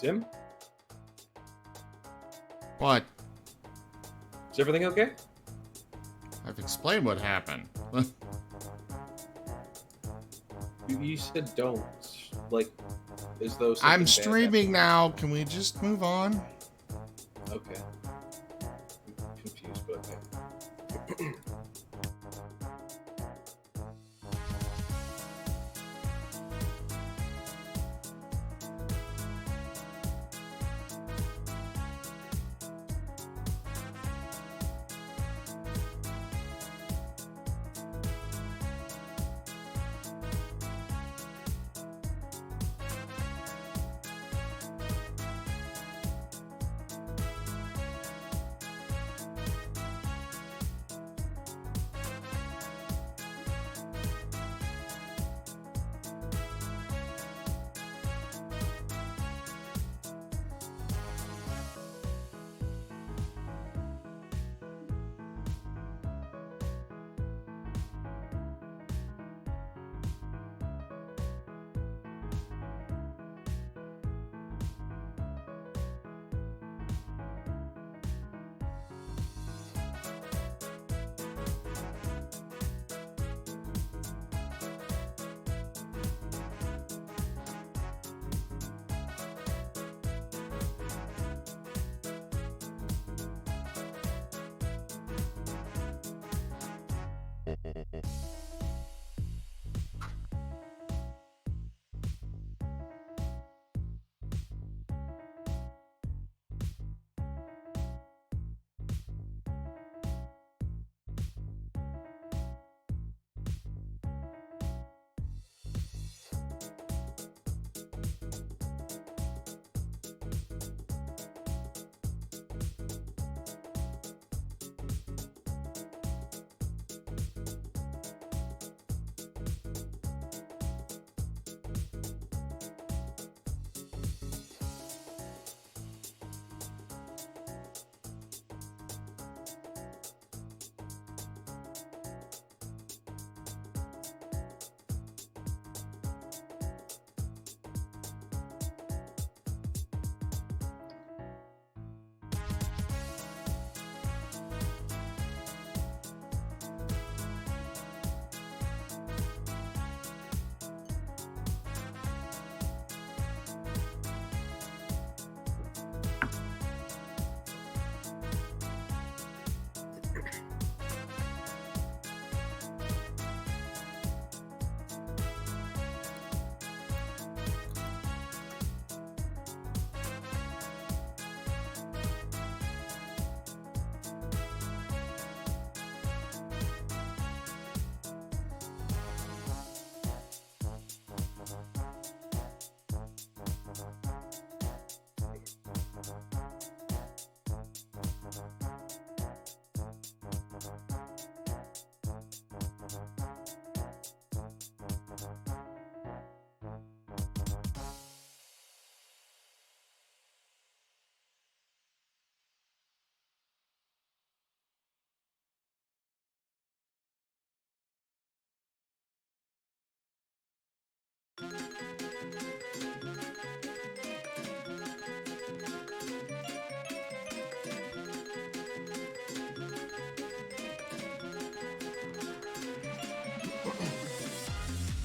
Tim? What? Is everything okay? I've explained what happened. You said don't. Like, as though something I'm bad streaming now. Can we just move on? happened. Okay. I'm confused, but okay.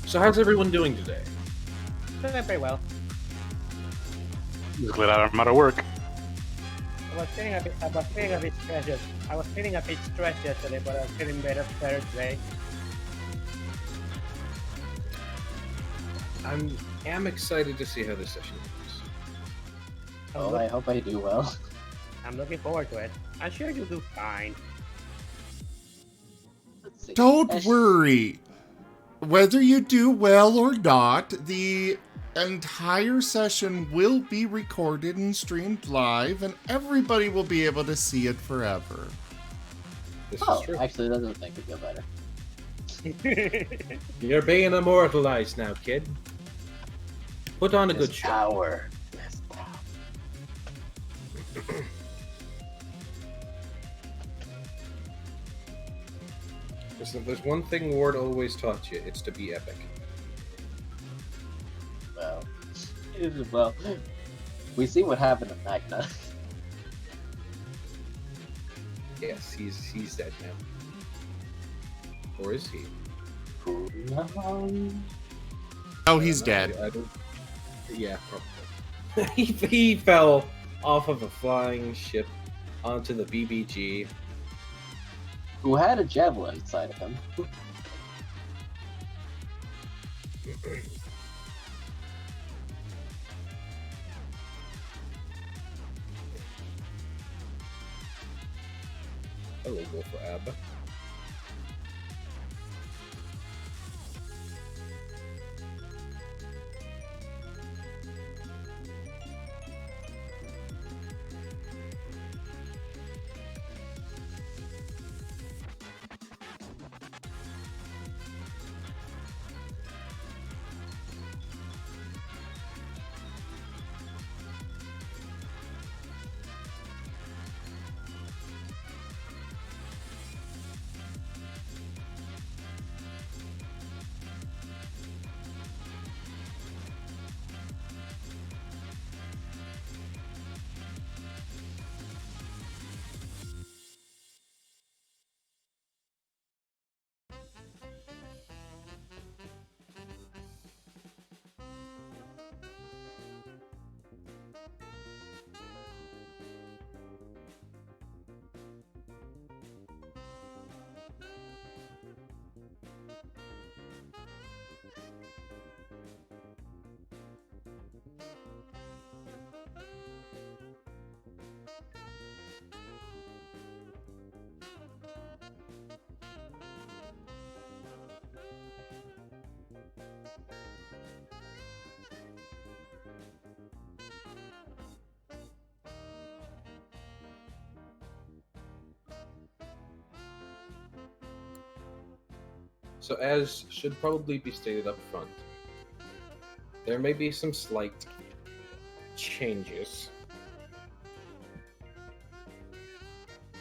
So how's everyone doing today? Doing very well. Just glad I'm out of work. I was feeling a bit stressed. I was feeling a bit stressed yesterday, but I'm feeling better today. I am excited to see how this session goes. I hope I do well. I'm looking forward to it. I'm sure you'll do fine. Let's see. Don't worry. Whether you do well or not, the entire session will be recorded and streamed live, and everybody will be able to see it forever. This Oh, is true. actually, that doesn't make me feel better. You're being immortalized now, kid. Put on a good show. Hour. Listen, if there's one thing Ward always taught you, it's to be epic. Well, We see what happened to Magna. Yes, he's dead now. Or is he? Who knows? Oh, he's dead. I don't. Yeah, probably. he fell off of a flying ship onto the BBG. Who had a javelin inside of him? Hello, go for Abba. So, as should probably be stated up front, there may be some slight changes.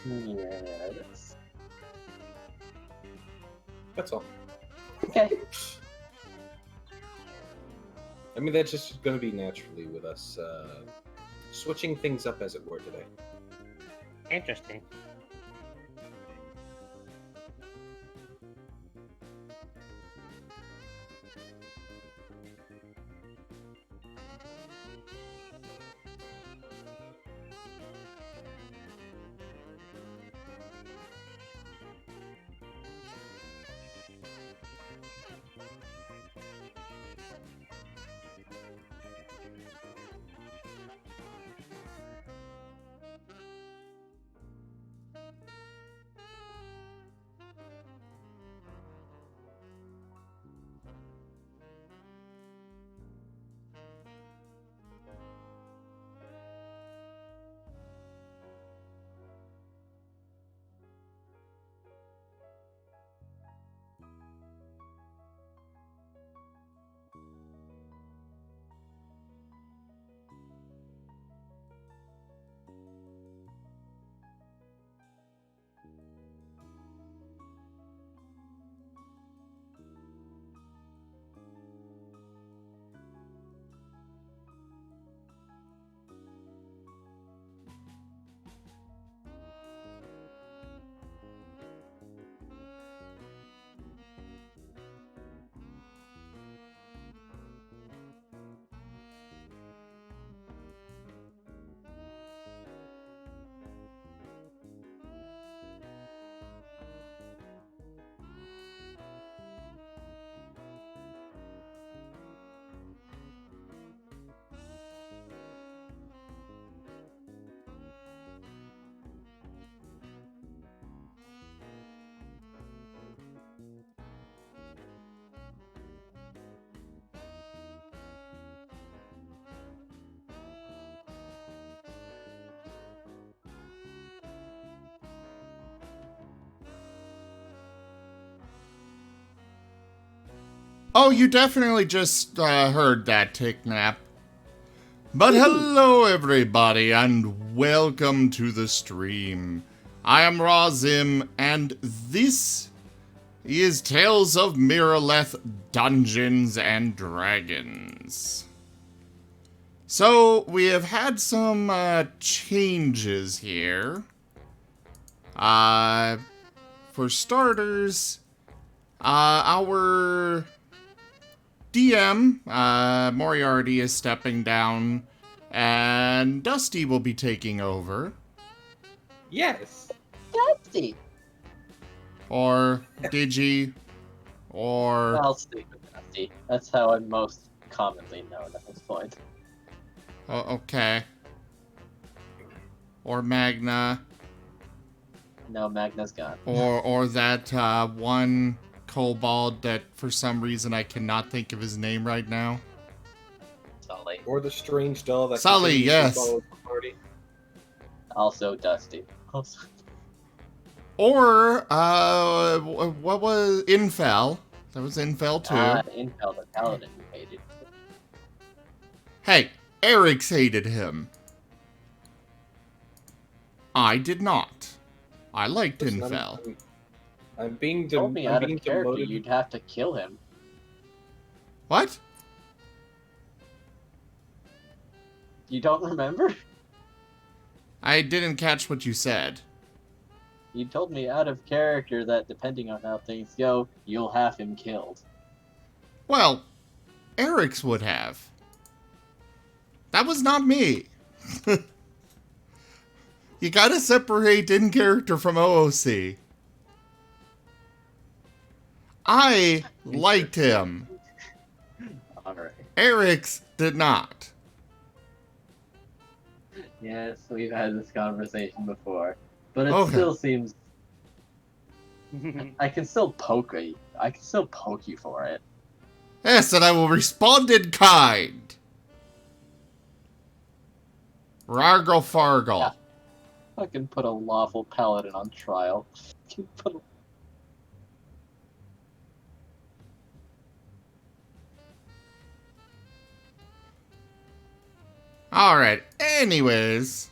Yes. That's all. Okay. I mean, that's just going to be naturally with us switching things up, as it were, today. Interesting. Oh, you definitely just heard that, Take Nap. But hello, everybody, and welcome to the stream. I am Razim, and this is Tales of Miraleth Dungeons and Dragons. So, we have had some changes here. For starters, our DM, Moriarty, is stepping down, and Dusty will be taking over. Yes. Dusty. Or Digi, or... I'll stick with Dusty. That's how I'm most commonly known at this point. Okay. Or Magna, No, Magna's gone. or that one kobold that for some reason I cannot think of his name right now. Sully. Or the strange doll that Sully, continues to yes. follow the party. Also Dusty. Also... Or, what was Infel? That was Infel too. Intel the Paladin who hated. Hey, Eric's hated him. I did not. I liked Listen, Infel. I'm being Told me I'm out being of character demoted. you'd have to kill him. What? You don't remember? I didn't catch what you said. You told me out of character that depending on how things go, you'll have him killed. Well, Eric's would have. That was not me. You gotta separate in character from OOC. I liked him. Alright. Eric's did not. Yes, we've had this conversation before. But it Okay. still seems... I can still poke you. I can still poke you for it. Yes, and I will respond in kind. Rargle Fargle. Yeah. I can put a lawful paladin on trial. I can put a... Alright, anyways.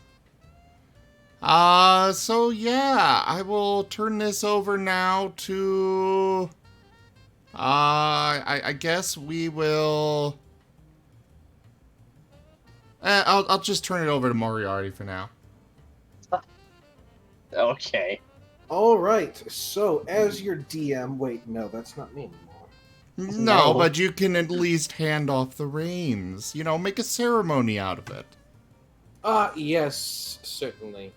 So yeah, I will turn this over now to... I guess we will... I'll just turn it over to Moriarty for now. Okay. All right. So, as your DM, wait, no, that's not me anymore. No, No. but you can at least hand off the reins. You know, make a ceremony out of it. Yes, certainly.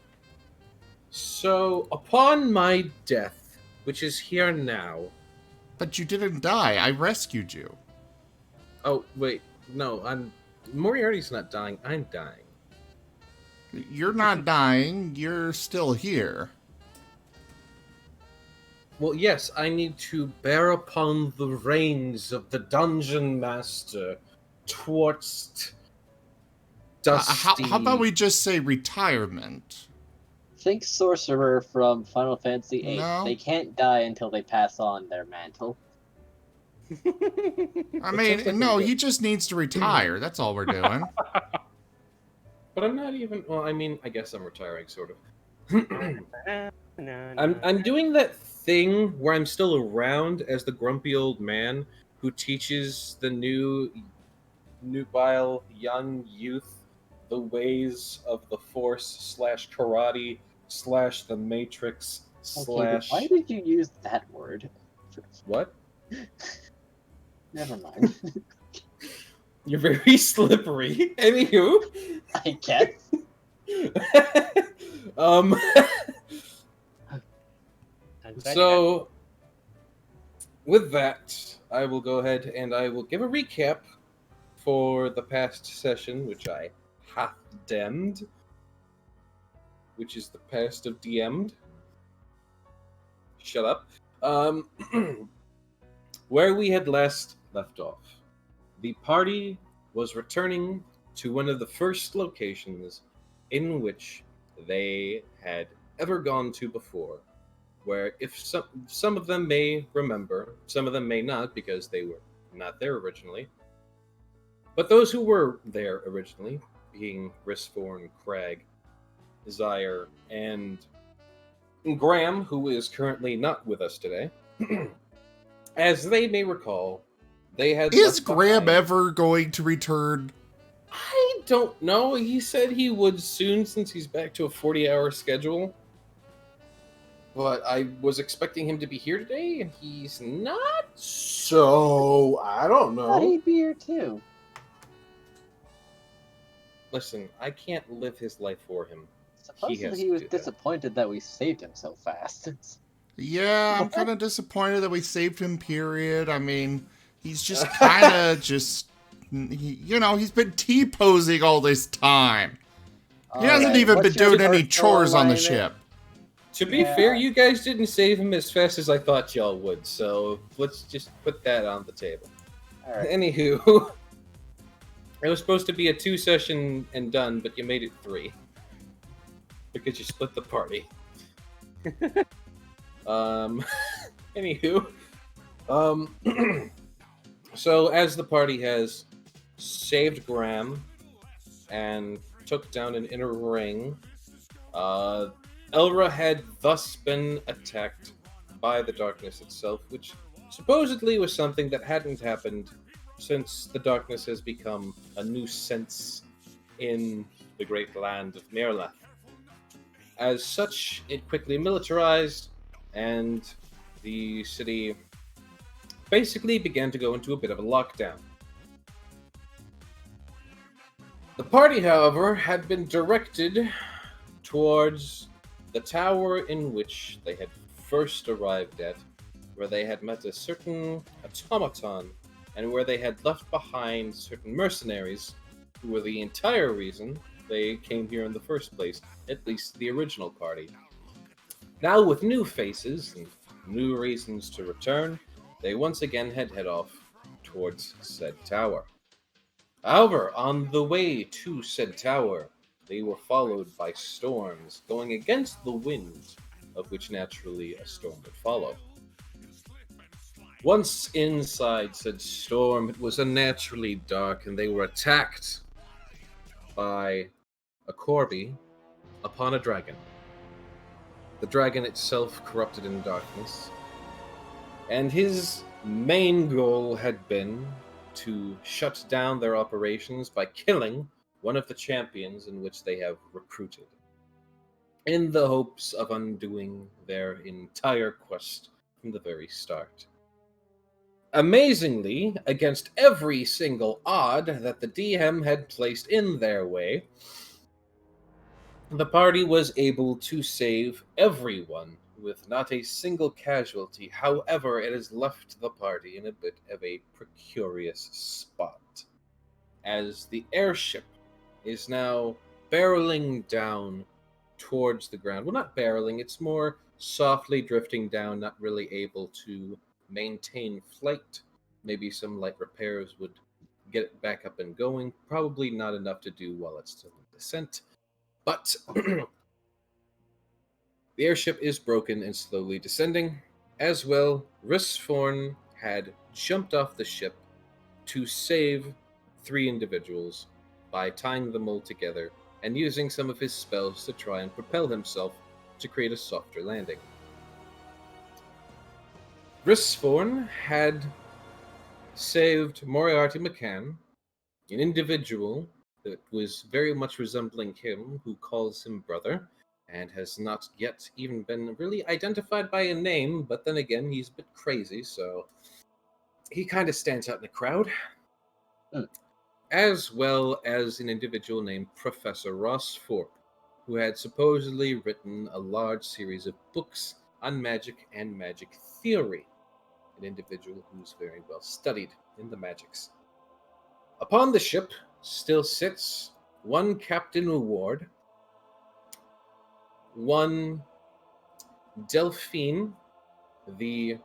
So, upon my death, which is here now. But you didn't die. I rescued you. Oh, wait, no, Moriarty's not dying. I'm dying. You're not dying. You're still here. Well, yes, I need to bear upon the reins of the dungeon master towards Dusty. How about we just say retirement? Think sorcerer from Final Fantasy VIII. No. They can't die until they pass on their mantle. I That mean, sounds like no, a good- he just needs to retire. That's all we're doing. But I'm not even. Well, I mean, I guess I'm retiring, sort of. I'm doing that thing where I'm still around as the grumpy old man who teaches the nubile young youth the ways of the Force / karate / the Matrix / Okay, but why did you use that word? what? Never mind. You're very slippery. Anywho, I guess. So, with that, I will go ahead and I will give a recap for the past session, which I half demmed, which is the past of DM'd. Shut up. Where we had last left off, the party was returning to one of the first locations in which they had ever gone to before. Where if some of them may remember, some of them may not because they were not there originally. But those who were there originally, being Risforn, Craig, Zyre, and Graham, who is currently not with us today, as they may recall, they had Is left Graham behind- ever going to return? I don't know. He said he would soon since he's back to a 40-hour schedule. But I was expecting him to be here today, and he's not. So, I don't I thought know. he'd be here too. Listen, I can't live his life for him. Supposedly to he was do that. disappointed that we saved him so fast. Yeah, I'm What? kind of disappointed that we saved him, period. I mean, he's just kind of just, he's been T-posing all this time. He hasn't Alright, even been what's your doing any personal chores on the alignment? ship. To be Yeah. fair, you guys didn't save him as fast as I thought y'all would, so let's just put that on the table. Alright. Anywho, it was supposed to be a 2-session and done, but you made it 3. Because you split the party. Anywho, so as the party has saved Graham and took down an inner ring, Elra had thus been attacked by the darkness itself, which supposedly was something that hadn't happened since the darkness has become a new sense in the great land of Miraleth. As such, it quickly militarized, and the city basically began to go into a bit of a lockdown. The party, however, had been directed towards the tower in which they had first arrived at, where they had met a certain automaton, and where they had left behind certain mercenaries, who were the entire reason they came here in the first place, at least the original party. Now, with new faces and new reasons to return, they once again had head off towards said tower. However, on the way to said tower, they were followed by storms going against the wind, of which naturally a storm would follow. Once inside said storm, it was unnaturally dark, and they were attacked by a Corby upon a dragon. The dragon itself corrupted in darkness, and his main goal had been to shut down their operations by killing one of the champions in which they have recruited, in the hopes of undoing their entire quest from the very start. Amazingly, against every single odd that the DM had placed in their way, the party was able to save everyone with not a single casualty. However, it has left the party in a bit of a precarious spot, as the airship is now barreling down towards the ground. Well, not barreling, it's more softly drifting down, not really able to maintain flight. Maybe some light repairs would get it back up and going. Probably not enough to do while it's still in descent. But the airship is broken and slowly descending. As well, Risforn had jumped off the ship to save 3 individuals by tying them all together and using some of his spells to try and propel himself to create a softer landing. Risforn had saved Moriarty McCann, an individual that was very much resembling him, who calls him brother, and has not yet even been really identified by a name, but then again, he's a bit crazy, so he kind of stands out in the crowd. As well as an individual named Professor Risforn, who had supposedly written a large series of books on magic and magic theory, an individual who's very well studied in the magics. Upon the ship still sits one Captain Ward, one Delphine, the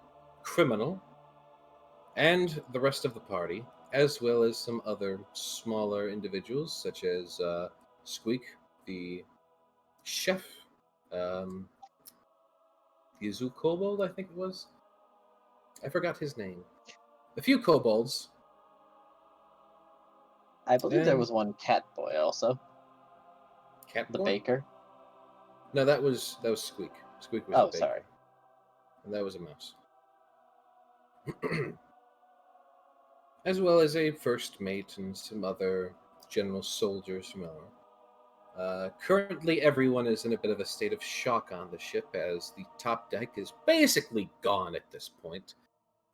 criminal, and the rest of the party, as well as some other smaller individuals, such as Squeak, the chef, the Zoo Kobold, I think it was. I forgot his name. A few kobolds. I believe there And- was one cat boy also. Cat The boy? baker. No, that was Squeak. Squeak was Oh, the baker. sorry. And that was a mouse. As well as a first mate and some other general soldiers from currently, everyone is in a bit of a state of shock on the ship, as the top deck is basically gone at this point.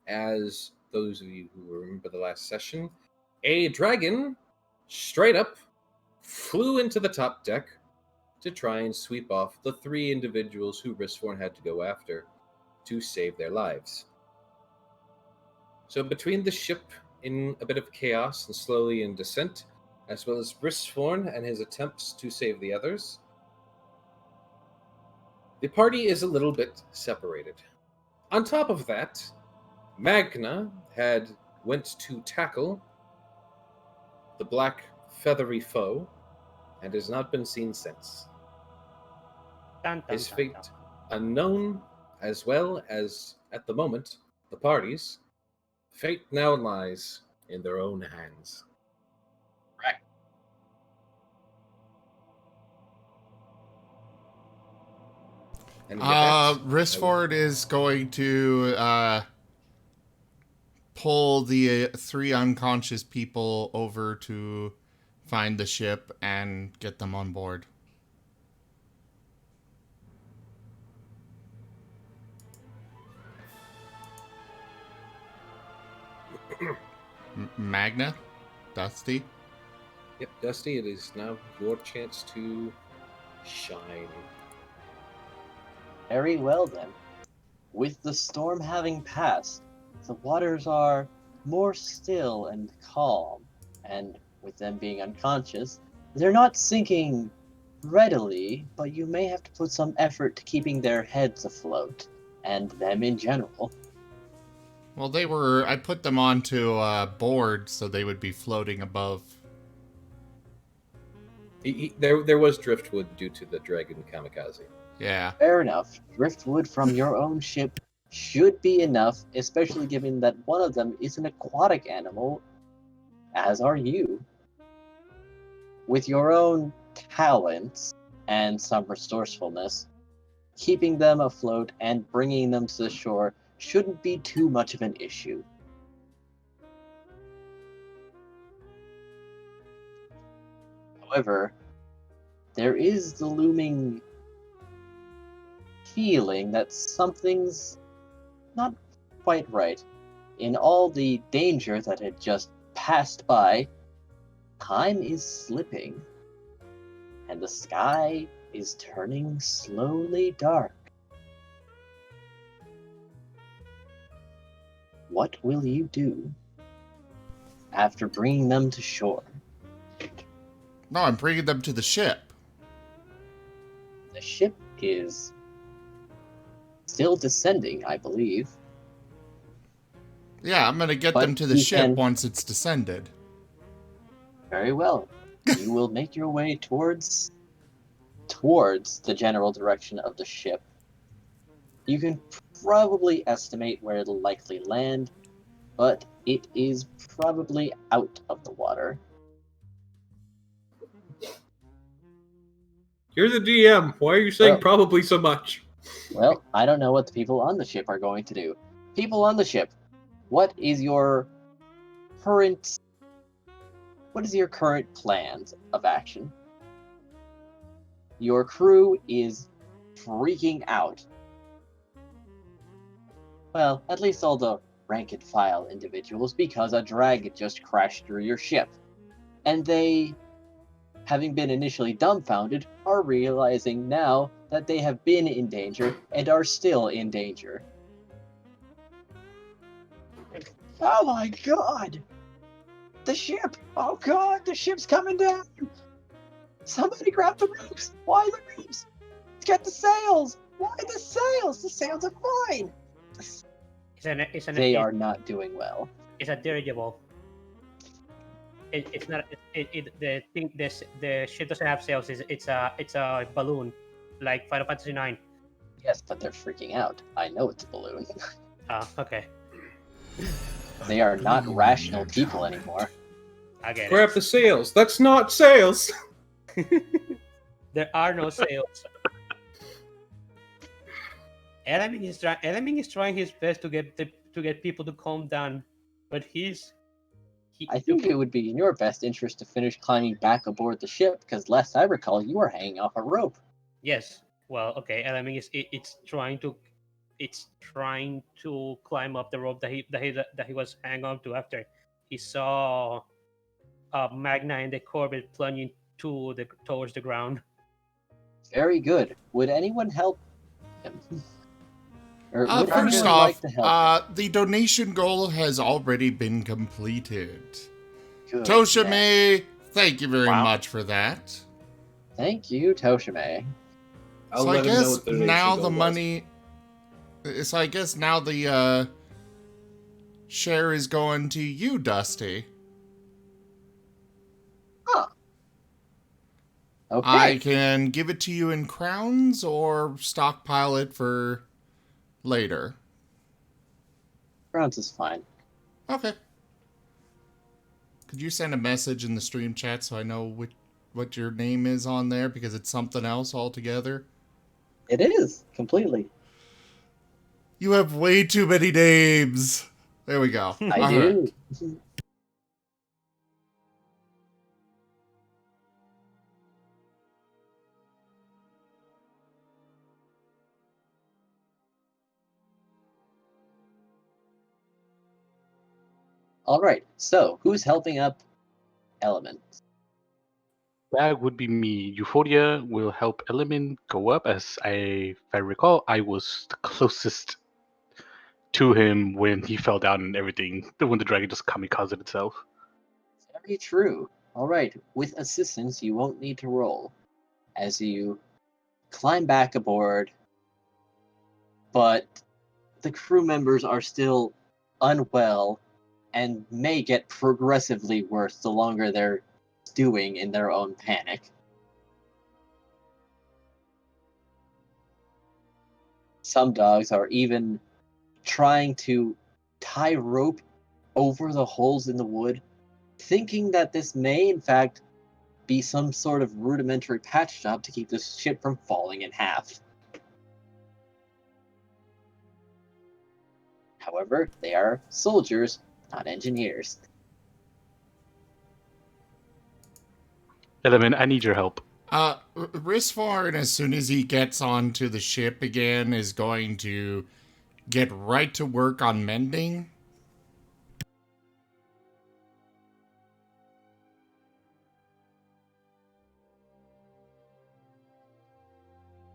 As those of you who remember the last session, a dragon straight up flew into the top deck to try and sweep off the 3 individuals who Risforn had to go after to save their lives. So between the ship in a bit of chaos and slowly in descent, as well as Risforn and his attempts to save the others, the party is a little bit separated. On top of that, Magna had went to tackle the black feathery foe and has not been seen since. Dun, dun, His dun, fate dun. unknown, as well as, at the moment, the party's fate now lies in their own hands. Right. And with that, Risford is going to pull the 3 unconscious people over to find the ship and get them on board. Magna? Dusty? Yep, Dusty, it is now your chance to shine. Very well then. With the storm having passed, the waters are more still and calm, and with them being unconscious, they're not sinking readily, but you may have to put some effort to keeping their heads afloat, and them in general. Well, I put them onto a board so they would be floating above. There was driftwood due to the dragon kamikaze. Yeah. Fair enough. Driftwood from your own ship should be enough, especially given that one of them is an aquatic animal, as are you. With your own talents and some resourcefulness, keeping them afloat and bringing them to the shore shouldn't be too much of an issue. However, there is the looming feeling that something's not quite right. In all the danger that had just passed by, time is slipping, and the sky is turning slowly dark. What will you do after bringing them to shore? No, I'm bringing them to the ship. The ship is still descending, I believe. Yeah, I'm going to get But them to the you ship can- once it's descended. Very well. You will make your way towards the general direction of the ship. You can probably estimate where it'll likely land, but it is probably out of the water. You're the DM. Why are you saying Well- probably so much? Well, I don't know what the people on the ship are going to do. People on the ship, what is your current plans of action? Your crew is freaking out. Well, at least all the rank and file individuals, because a dragon just crashed through your ship. And they, having been initially dumbfounded, are realizing now that they have been in danger and are still in danger. Oh my god! The ship! Oh god, the ship's coming down! Somebody grab the ropes! Why the ropes? Get the sails! Why the sails? The sails are fine! They are not doing well. It's a dirigible. It's not. The ship doesn't have sails. It's a balloon, like Final Fantasy IX. Yes, but they're freaking out. I know it's a balloon. Ah, okay. They are not rational people anymore. I get Grab the sails. That's not sails. it. There are no sails. Elaming is trying his best to get people to calm down, but he's I think it would be in your best interest to finish climbing back aboard the ship, because last I recall, you were hanging off a rope. Yes. Well, okay. And I mean, it's trying to climb up the rope that he was hanging on to after he saw Magna and the Corvette plunging towards the ground. Very good. Would anyone help him? Or would First anyone off, like to help him? the donation goal has already been completed. Good. Toshime, thank you very Wow. much for that. Thank you, Toshime. I'll So I let him know guess what the donation now goal the was. money. So I guess now the share is going to you, Dusty. Okay. I can give it to you in crowns or stockpile it for later. Crowns is fine. Okay. Could you send a message in the stream chat so I know what your name is on there, because it's something else altogether? It is, completely. You have way too many names. There we go. I All do. right. All right, so who's helping up Element? That would be me. Euphoria will help Element go up, as if I recall, I was the closest to him when he fell down and everything. When the dragon just kamikazed itself. Very true. All right, with assistance, you won't need to roll as you climb back aboard, but the crew members are still unwell and may get progressively worse the longer they're stewing in their own panic. Some dogs are even trying to tie rope over the holes in the wood, thinking that this may in fact be some sort of rudimentary patch job to keep this ship from falling in half. However, they are soldiers, not engineers. Element, I need your help. Risforn, as soon as he gets onto the ship again, is going to get right to work on mending.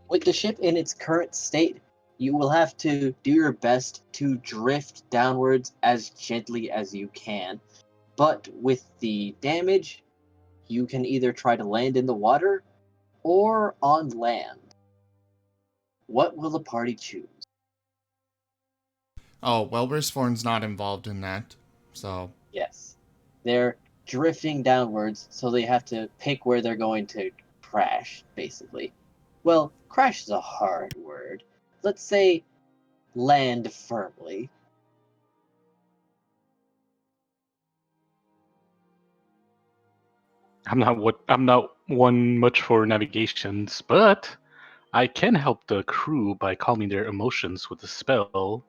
With the ship in its current state, you will have to do your best to drift downwards as gently as you can. But with the damage, you can either try to land in the water or on land. What will the party choose? Oh, well, Risforn's not involved in that, so... Yes. They're drifting downwards, so they have to pick where they're going to crash, basically. Well, crash is a hard word. Let's say land firmly. I'm not one much for navigations, but I can help the crew by calming their emotions with a spell.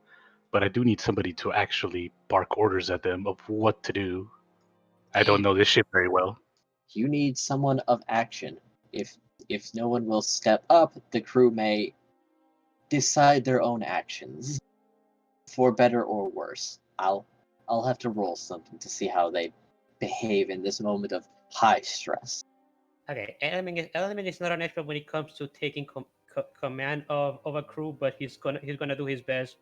But I do need somebody to actually bark orders at them of what to do. I don't know this ship very well. You need someone of action. If no one will step up, the crew may decide their own actions, for better or worse. I'll have to roll something to see how they behave in this moment of high stress. Okay, Element is not an expert when it comes to taking command of a crew, but he's gonna do his best.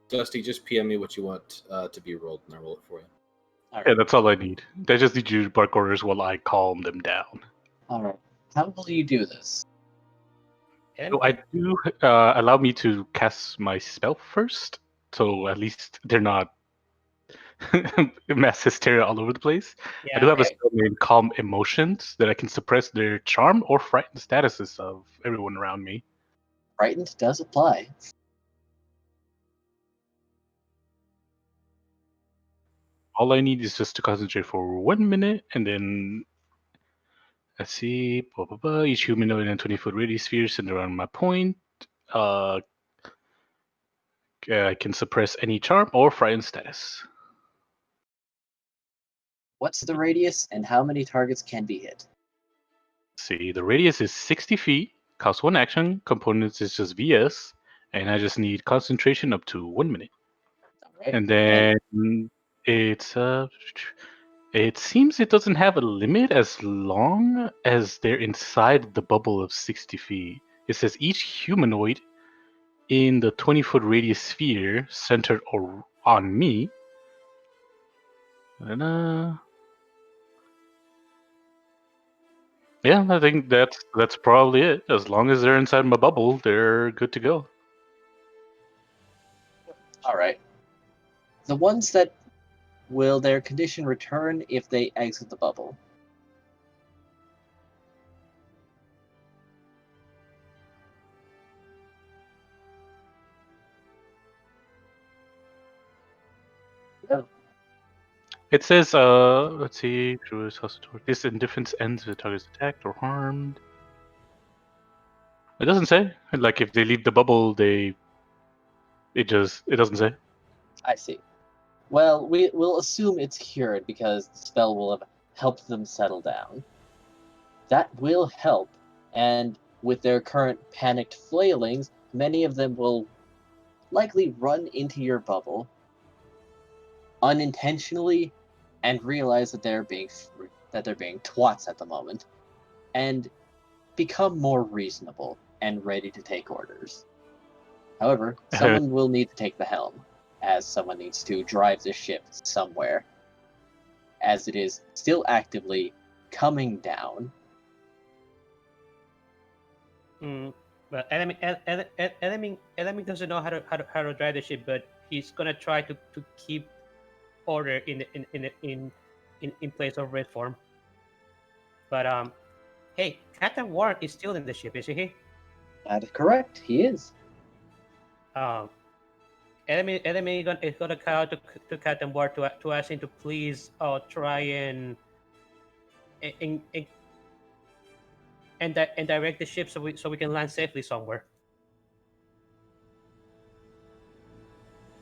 Dusty, just PM me what you want to be rolled, and I'll roll it for you. Yeah, that's all I need. I just need you to bark orders while I calm them down. All right. How will you do this? So I do allow me to cast my spell first, so at least they're not mass hysteria all over the place. Yeah, I do have a okay. spell named Calm Emotions that I can suppress their charm or frightened statuses of everyone around me. Frightened does apply. All I need is just to concentrate for 1 minute, and then let's see. Blah, blah, blah. Each humanoid in a 20-foot radius sphere centered around my point. I can suppress any charm or frightened status. What's the radius and how many targets can be hit? See, the radius is 60 feet, costs 1 action, components is just VS, and I just need concentration up to 1 minute. All right. And then it's it seems it doesn't have a limit as long as they're inside the bubble of 60 feet. It says each humanoid in the 20-foot radius sphere centered on me. And yeah, I think that's probably it. As long as they're inside my bubble, they're good to go. All right. The ones that will their condition return if they exit the bubble? No. It says, let's see, this indifference ends if the target is attacked or harmed. It doesn't say. Like if they leave the bubble, it doesn't say. I see. Well, we'll assume it's cured because the spell will have helped them settle down. That will help, and with their current panicked flailings, many of them will likely run into your bubble unintentionally and realize that they're being twats at the moment, and become more reasonable and ready to take orders. However, someone will need to take the helm, as someone needs to drive the ship somewhere, as it is still actively coming down. But enemy doesn't know how to drive the ship, but he's gonna try to keep order in place of Risforn. But hey, Captain Warren is still in the ship, isn't he? That is correct. He is. Enemy is gonna call out to Captain Warren to ask him to please try and direct the ship so we can land safely somewhere.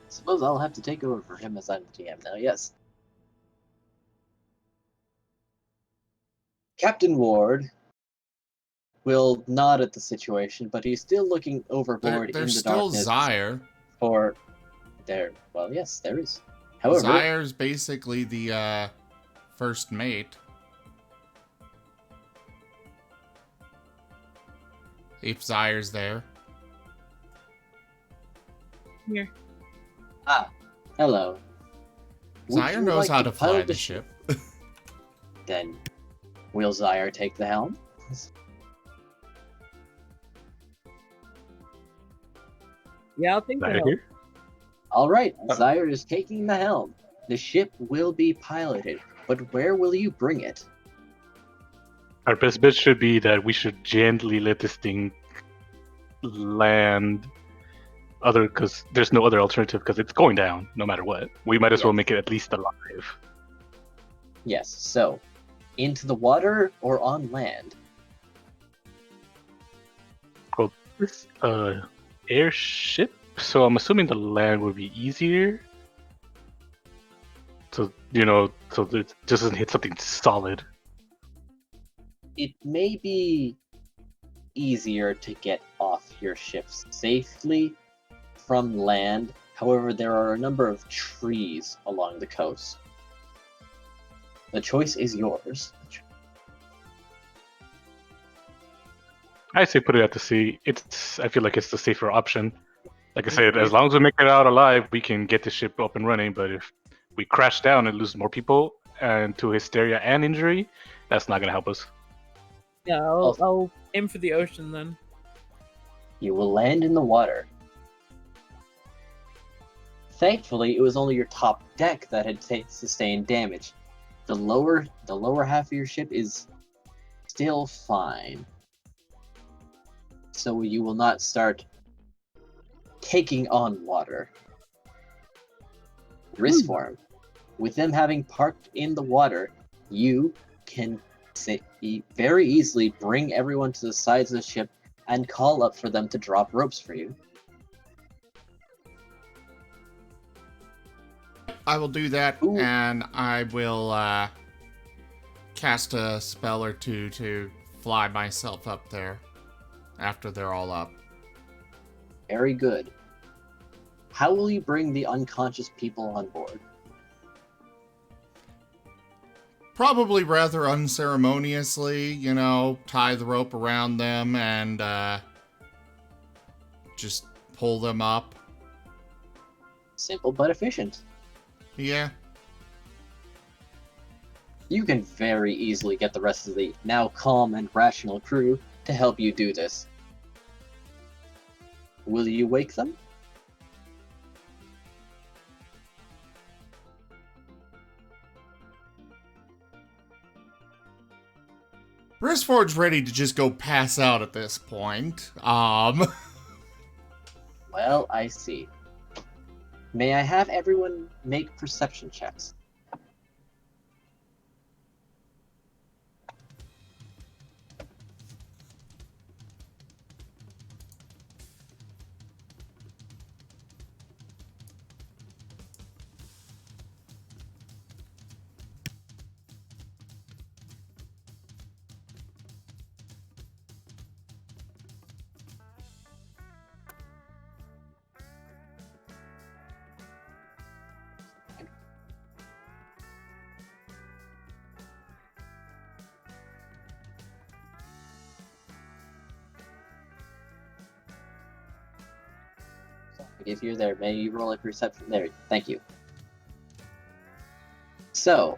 Suppose I'll have to take over for him as I'm the GM now, yes. Captain Ward will nod at the situation, but he's still looking overboard in the There's still darkness. Zyre. For there, well, yes, there is. However, Zyre's basically the first mate. If Zyre's there. Here. Hello. Would Zyre you knows like how to fly pilot the ship. Then, will Zyre take the helm? Yeah, I'll think Is that so. here? All right, Zyre is taking the helm. The ship will be piloted, but where will you bring it? Our best bet should be that we should gently let this thing land. Because there's no other alternative, because it's going down no matter what. We might as well Yes. make it at least alive. Yes, so, into the water or on land? Well, this airship, so I'm assuming the land would be easier. So so it just doesn't hit something solid. It may be easier to get off your ship safely from land. However, there are a number of trees along the coast. The choice is yours. I say put it out to sea. I feel like it's the safer option. Like I said, as long as we make it out alive, we can get the ship up and running. But if we crash down and lose more people and to hysteria and injury, that's not gonna help us. Yeah, I'll aim for the ocean then. You will land in the water. Thankfully, it was only your top deck that had sustained damage. The lower half of your ship is still fine. So you will not start taking on water. Risforn, with them having parked in the water, you can very easily bring everyone to the sides of the ship and call up for them to drop ropes for you. I will do that, Ooh. and I will cast a spell or two to fly myself up there after they're all up. Very good. How will you bring the unconscious people on board? Probably rather unceremoniously, tie the rope around them and just pull them up. Simple but efficient. Yeah. You can very easily get the rest of the now calm and rational crew to help you do this. Will you wake them? Risforn's ready to just go pass out at this point. Well, I see. May I have everyone make perception checks? If you're there, may you roll a perception? There, thank you. So,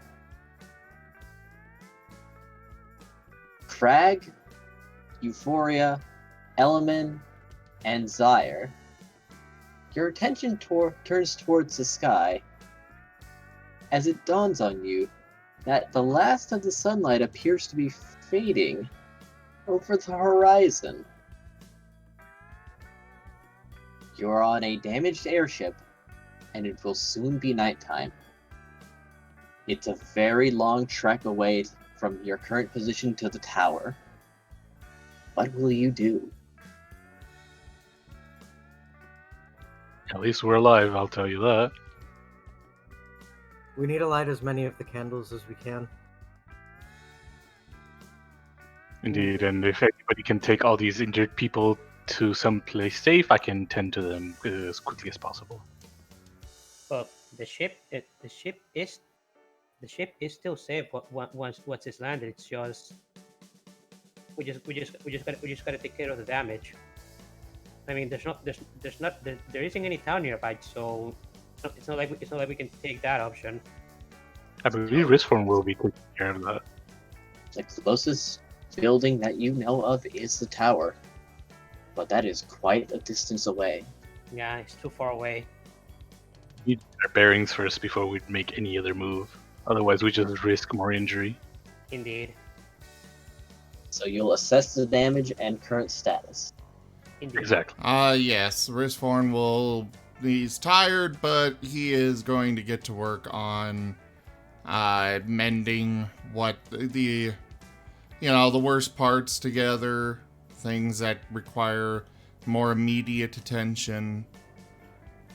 Crag, Euphoria, Elemen, and Zyre, your attention turns towards the sky as it dawns on you that the last of the sunlight appears to be fading over the horizon. You're on a damaged airship, and it will soon be nighttime. It's a very long trek away from your current position to the tower. What will you do? At least we're alive, I'll tell you that. We need to light as many of the candles as we can. Indeed, and if anybody can take all these injured people to some place safe, I can tend to them as quickly as possible. Well, the ship is still safe. Once it's landed, it's just we just gotta take care of the damage. I mean, there isn't any town nearby, so it's not like we can take that option. I believe Risforn will be taking care of that. The closest building that you know of is the tower, but that is quite a distance away. Yeah, it's too far away. We need our bearings first before we make any other move. Otherwise, we just risk more injury. Indeed. So you'll assess the damage and current status. Indeed. Exactly. Yes, Risforn he's tired, but he is going to get to work on mending what the worst parts together, things that require more immediate attention.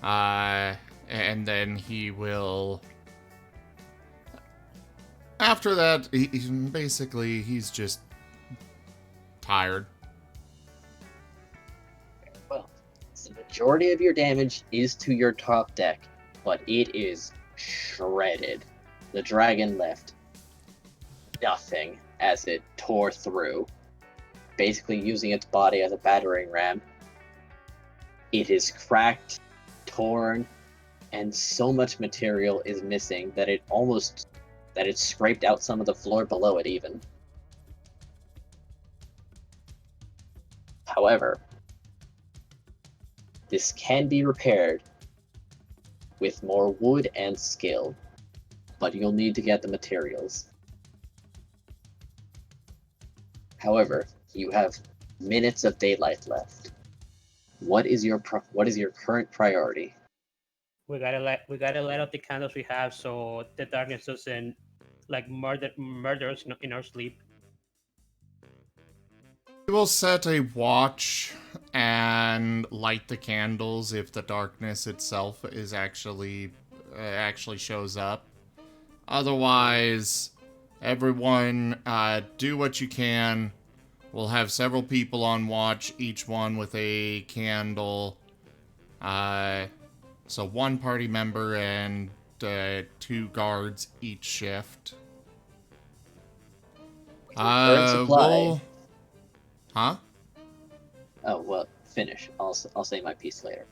And then he will... After that, he's just tired. Well, the majority of your damage is to your top deck, but it is shredded. The dragon left nothing as it tore through, basically using its body as a battering ram. It is cracked, torn, and so much material is missing that it scraped out some of the floor below it even. However, this can be repaired with more wood and skill, but you'll need to get the materials. However, you have minutes of daylight left. What is your current priority? We gotta light up the candles we have so the darkness doesn't murder us in our sleep. We will set a watch and light the candles if the darkness itself is actually shows up. Otherwise, Everyone, do what you can. We'll have several people on watch, each one with a candle. So one party member and 2 guards each shift. Current supply. Huh? Oh well, finish. I'll say my piece later.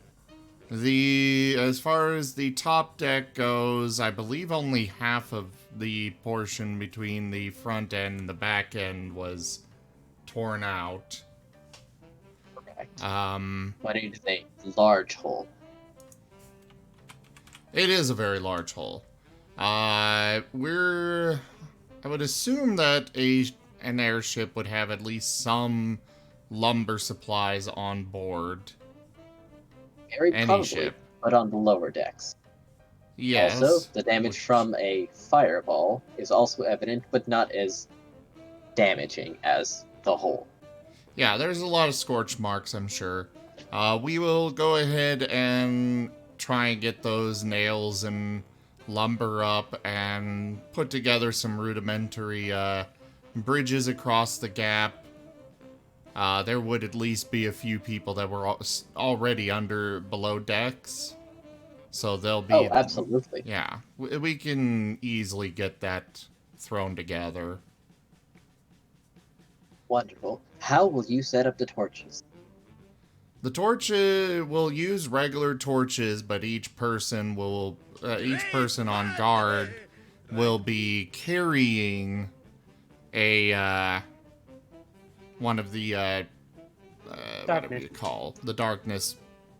As far as the top deck goes, I believe only half of the portion between the front end and the back end was torn out. Correct. What do you think? Large hole. It is a very large hole. I would assume that an airship would have at least some lumber supplies on board. Very Any probably, ship. but on the lower decks. Yes. Also, the damage from a fireball is also evident, but not as damaging as the hole. Yeah, there's a lot of scorch marks, I'm sure. We will go ahead and try and get those nails and lumber up and put together some rudimentary bridges across the gap. There would at least be a few people that were already below decks. So they'll be... Oh, absolutely. Yeah, we can easily get that thrown together. Wonderful. How will you set up the torches? The torches will use regular torches, but each person on guard will be carrying a one of the what do you call the darkness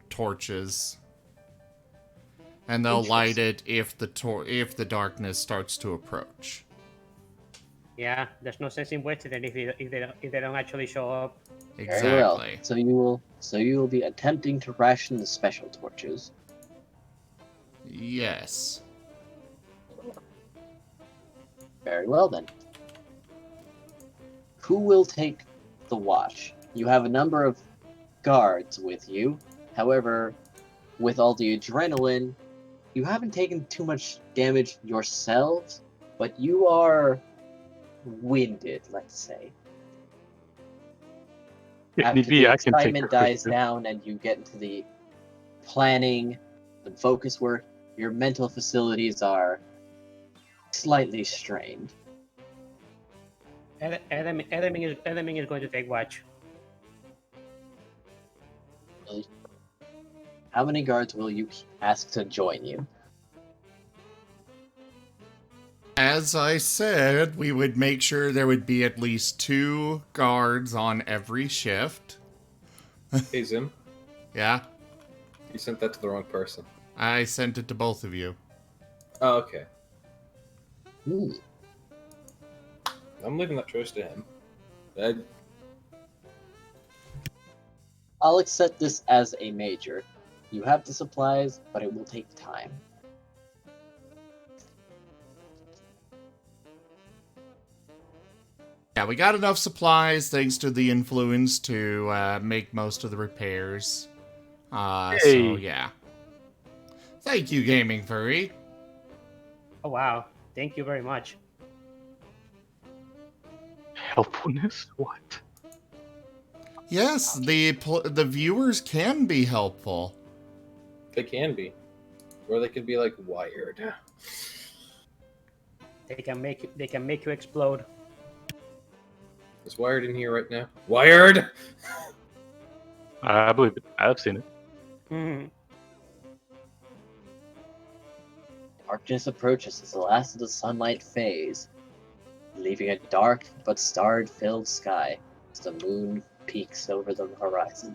torches, and they'll light it if the darkness starts to approach. Yeah, there's no sense in wasting it if they don't actually show up. Exactly. Very well. So you will be attempting to ration the special torches. Yes. Very well then. Who will take the watch? You have a number of guards with you. However, with all the adrenaline, you haven't taken too much damage yourselves, but you are winded, let's say. After the excitement dies down and you get into the planning, the focus work, your mental facilities are slightly strained. Element is going to take watch. Really? How many guards will you ask to join you? As I said, we would make sure there would be at least 2 guards on every shift. Hey, Zim. Yeah? You sent that to the wrong person. I sent it to both of you. Oh, okay. Hmm. I'm leaving that choice to him. I'll accept this as a major. You have the supplies, but it will take time. Yeah, we got enough supplies thanks to the influence to make most of the repairs. So, yeah. Thank you, Gaming Furry. Oh, wow. Thank you very much. Helpfulness? What? Yes, the viewers can be helpful. They can be. Or they could be, like, wired. They can make you explode. Is Wired in here right now? Wired! I believe it. I've seen it. Mm-hmm. Darkness approaches as the last of the sunlight fades, leaving a dark but star-filled sky as the moon peaks over the horizon.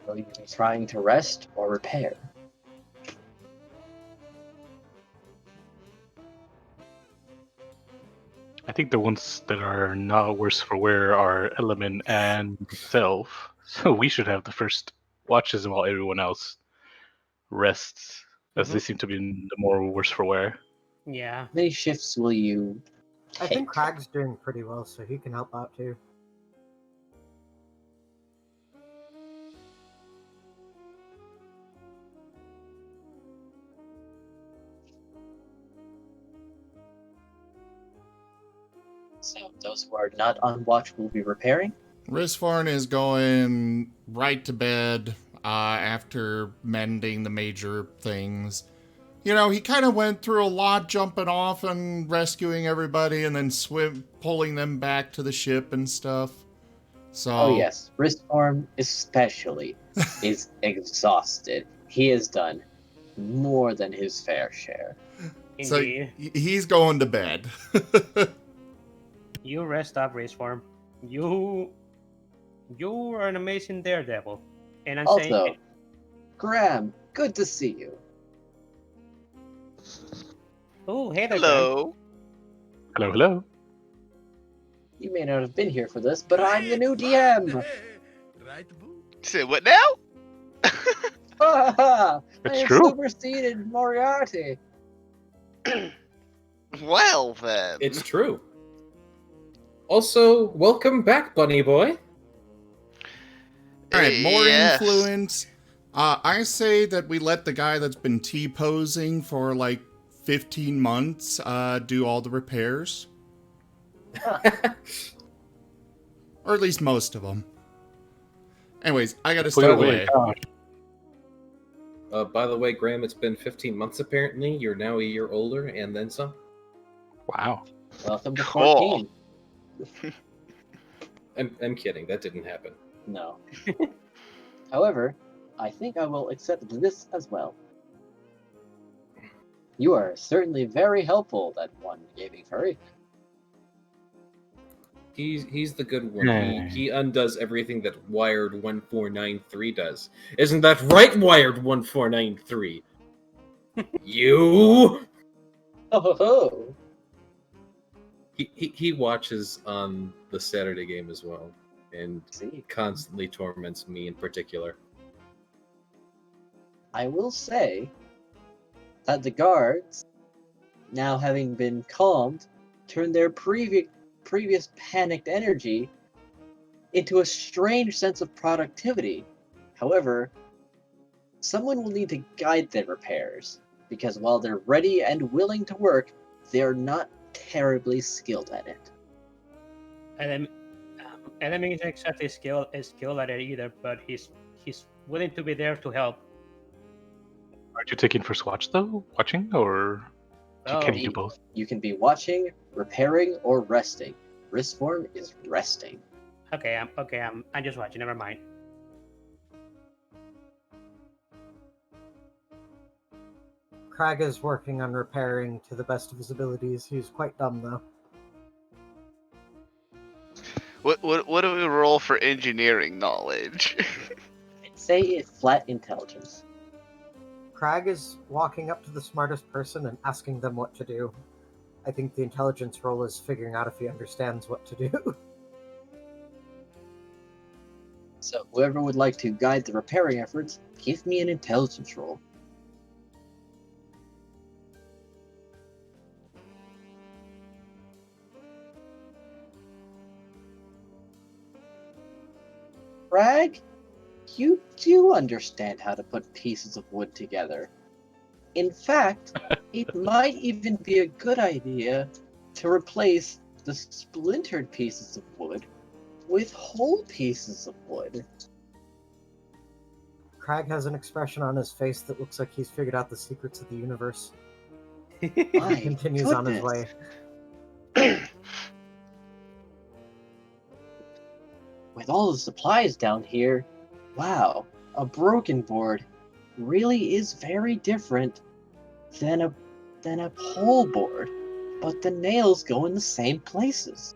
Will you be trying to rest or repair? I think the ones that are not worse for wear are Element and Self. So we should have the first watches while everyone else rests, as they seem to be the more worse for wear. Yeah. How many shifts will you I take? think Crag's doing pretty well, so he can help out too. So those who are not on watch will be repairing? Risforn is going right to bed after mending the major things. You know, he kind of went through a lot, jumping off and rescuing everybody and then pulling them back to the ship and stuff. So, Oh yes, Risforn especially is exhausted. He has done more than his fair share. so Indeed. he's going to bed. You rest up, Raceform. You are an amazing daredevil. And I'm saying Also, Graham, good to see you. oh, hey there, Graham. Hello. Hello, hello. You may not have been here for this, but I'm the new DM. Say what now? Ha ha! I It's have true. superseded Moriarty. Well then. It's true. Also, welcome back, Bunny Boy. All right, more Yes. influence. I say that we let the guy that's been T-posing for like 15 months do all the repairs. Or at least most of them. Anyways, I gotta step away. By the way, Graham, it's been 15 months apparently. You're now a year older and then some. Wow. Welcome to Cool. 14. I'm kidding. That didn't happen. No. However, I think I will accept this as well. You are certainly very helpful, that one gaming furry. He's the good one. Yeah. He undoes everything that Wired 1493 does. Isn't that right, Wired 1493? You. Oh ho ho! He watches on the Saturday game as well, and See, constantly torments me in particular. I will say that the guards, now having been calmed, turned their previous panicked energy into a strange sense of productivity. However, someone will need to guide their repairs, because while they're ready and willing to work, they're not terribly skilled at it. Enemy isn't exactly skilled at it either, but he's willing to be there to help. Aren't you taking first watch though? Watching or Oh, can you do both? You can be watching, repairing, or resting. Risforn is resting. okay, I'm just watching. Never mind. Crag is working on repairing to the best of his abilities. He's quite dumb, though. What do we roll for engineering knowledge? I'd say it's flat intelligence. Crag is walking up to the smartest person and asking them what to do. I think the intelligence roll is figuring out if he understands what to do. So whoever would like to guide the repairing efforts, give me an intelligence roll. Crag, you do understand how to put pieces of wood together. In fact, it might even be a good idea to replace the splintered pieces of wood with whole pieces of wood. Crag has an expression on his face that looks like he's figured out the secrets of the universe. My He continues on his goodness. way. With all the supplies down here, wow, a broken board really is very different than a pole board, but the nails go in the same places.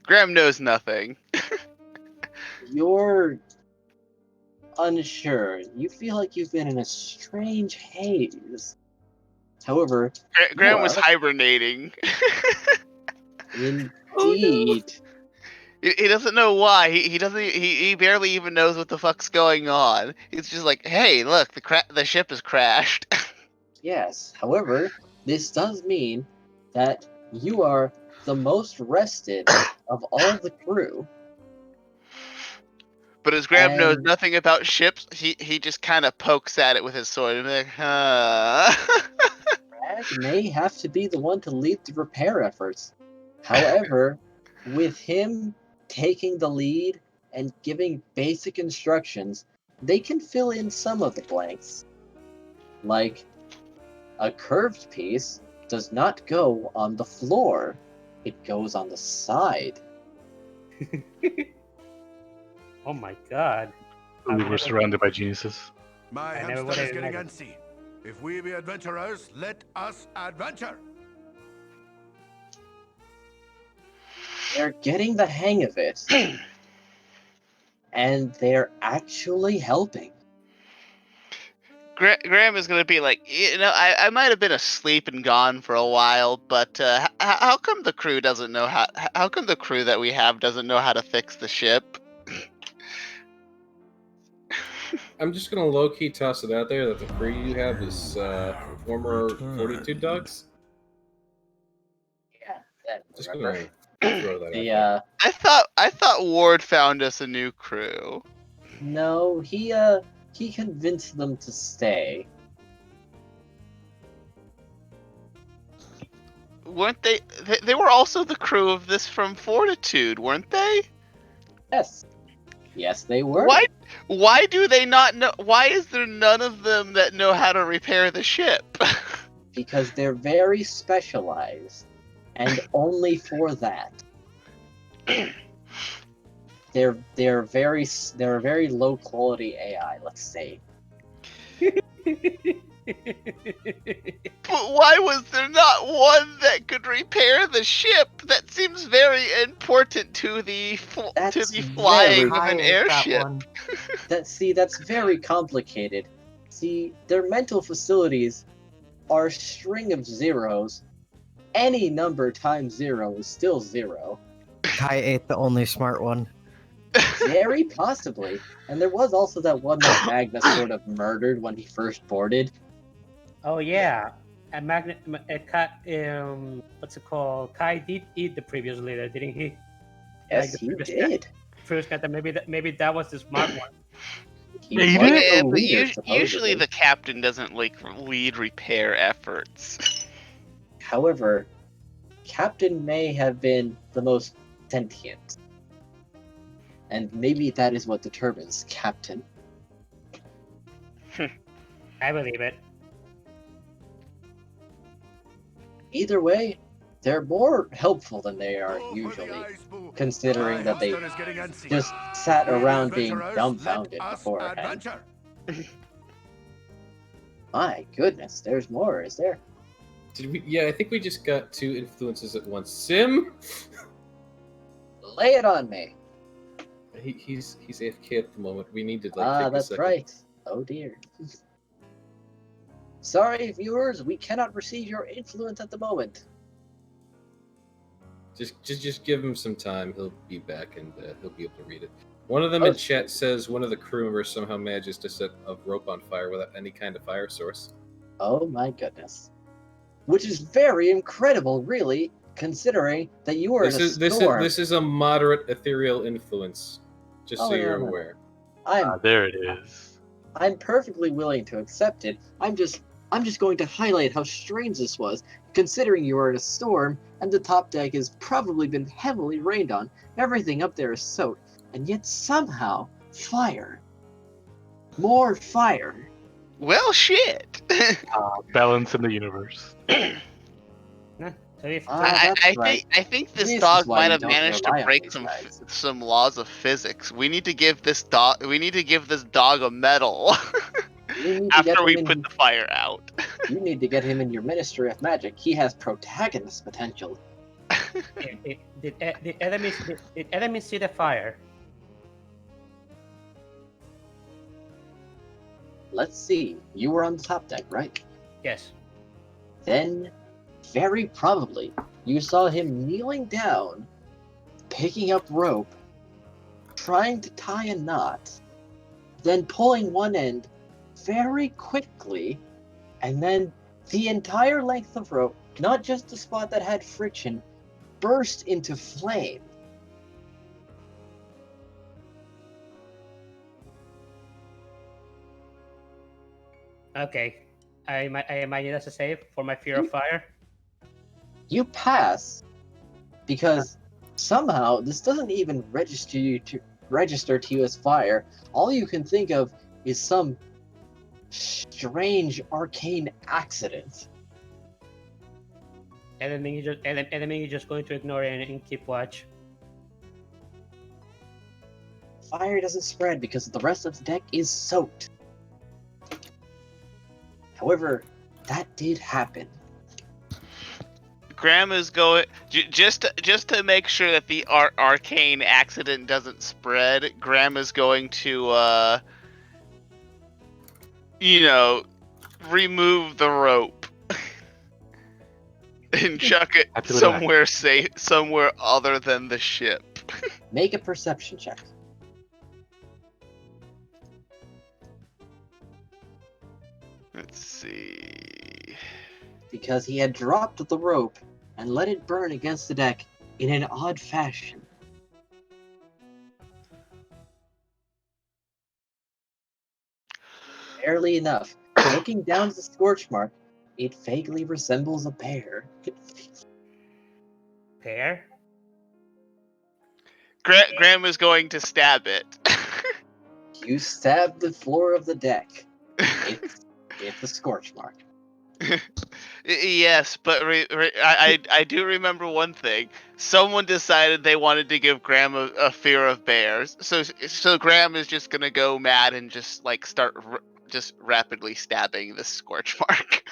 Graham knows nothing. You're unsure. You feel like you've been in a strange haze. However, Graham was are- hibernating. indeed. He doesn't know why. He doesn't. He barely even knows what the fuck's going on. He's just like, hey, look, the ship has crashed. Yes, however, this does mean that you are the most rested of all the crew. But as Graham knows And- nothing about ships, he just kind of pokes at it with his sword and be like, huh. Brad, may have to be the one to lead the repair efforts. However, with him taking the lead and giving basic instructions, they can fill in some of the blanks. Like, a curved piece does not go on the floor, it goes on the side. Oh my god. We were surrounded by geniuses. My I never hamster would've is getting imagined. antsy. If we be adventurers, let us adventure. They're getting the hang of it. And they're actually helping. Graham is gonna be like, I might have been asleep and gone for a while, but how come the crew doesn't know how? How come the crew that we have doesn't know how to fix the ship? I'm just gonna low key toss it out there that the crew you have is former Fortitude dogs. Yeah, that Just remember. gonna throw that out The there. I thought Ward found us a new crew. no, he convinced them to stay. Weren't they? They were also the crew of this from Fortitude, weren't they? Yes. Yes, they were. Why do they not know? Why is there none of them that know how to repair the ship? Because they're very specialized, and only for that. They're a very low quality AI, let's say. But why was there not one that could repair the ship? That seems very important to the That's flying very of an High is that airship. one. That's very complicated. See, their mental facilities are a string of zeros. Any number times 0 is still 0. Kai ain't the only smart one. Very possibly. And there was also that one that Magnus sort of murdered when he first boarded. Oh yeah. And what's it called? Kai did eat the previous leader, didn't he? Yes, the he previous guy. did. First guy, maybe that was the smart one. He Yeah, he was did? the Yeah, but leader, usually supposedly. the captain doesn't lead repair efforts. However, Captain may have been the most sentient. And maybe that is what determines Captain. I believe it. Either way, they're more helpful than they are Go for the usually, eyes, boo. considering My that they hamster is getting antsy. just sat We be around being adventurers, dumbfounded let us beforehand. adventure. My goodness, there's more, is there? Did we? Yeah, I think we just got 2 influences at once. Sim, Lay it on me. he's AFK at the moment. We need to take a That's second. right. Oh dear. Sorry, viewers, we cannot receive your influence at the moment. Just give him some time. He'll be back and he'll be able to read it. One of them in chat says one of the crew members somehow manages to set a rope on fire without any kind of fire source. Oh my goodness. Which is very incredible, really, considering that you are in a storm. This is a moderate ethereal influence. Just so you're aware. There it is. I'm perfectly willing to accept it. I'm just going to highlight how strange this was, considering you are in a storm and the top deck has probably been heavily rained on. Everything up there is soaked, and yet somehow fire. More fire. Well, shit. Balance in the universe. I think this dog might have managed to break some laws of physics. We need to give this dog a medal after we put the fire out. You need to get him in your Ministry of Magic. He has protagonist potential. Did enemies see the fire? Let's see. You were on the top deck, right? Yes. Then, very probably, you saw him kneeling down, picking up rope, trying to tie a knot, then pulling one end very quickly, and then the entire length of rope, not just the spot that had friction, burst into flame. Okay. I might need as a save for my fear of fire. You pass because somehow this doesn't even register to you as fire. All you can think of is some strange arcane accident. And then you're just going to ignore it and keep watch. Fire doesn't spread because the rest of the deck is soaked. However, that did happen. Graham is going just to make sure that the arcane accident doesn't spread. Graham is going to remove the rope and chuck it somewhere other than the ship. Make a perception check. Let's see. Because he had dropped the rope and let it burn against the deck in an odd fashion. Barely enough. Looking down at the scorch mark, it vaguely resembles a bear. Bear? Graham is going to stab it. You stab the floor of the deck. It's a scorch mark. Yes, but I do remember one thing. Someone decided they wanted to give Graham a fear of bears, so Graham is just gonna go mad and just start just rapidly stabbing the scorch mark.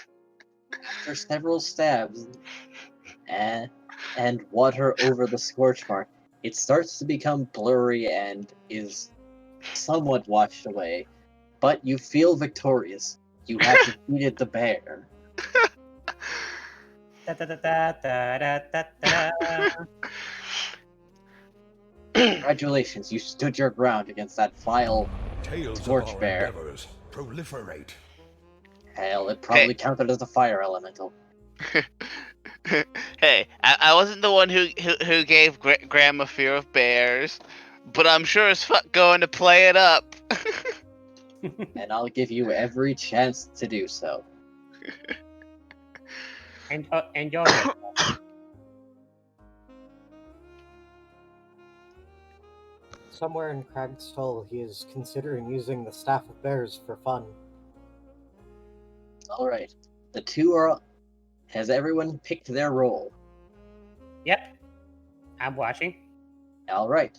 After several stabs and water over the scorch mark, it starts to become blurry and is somewhat washed away. But you feel victorious. You have defeated the bear. Congratulations, you stood your ground against that vile scorch bear. Proliferate. Hell, it probably counted as a fire elemental. Hey, I wasn't the one who gave Graham a fear of bears, but I'm sure as fuck going to play it up. And I'll give you every chance to do so. Enjoy it. Somewhere in Crag's Skull, he is considering using the Staff of Bears for fun. Alright. The two are... Has everyone picked their role? Yep. I'm watching. Alright.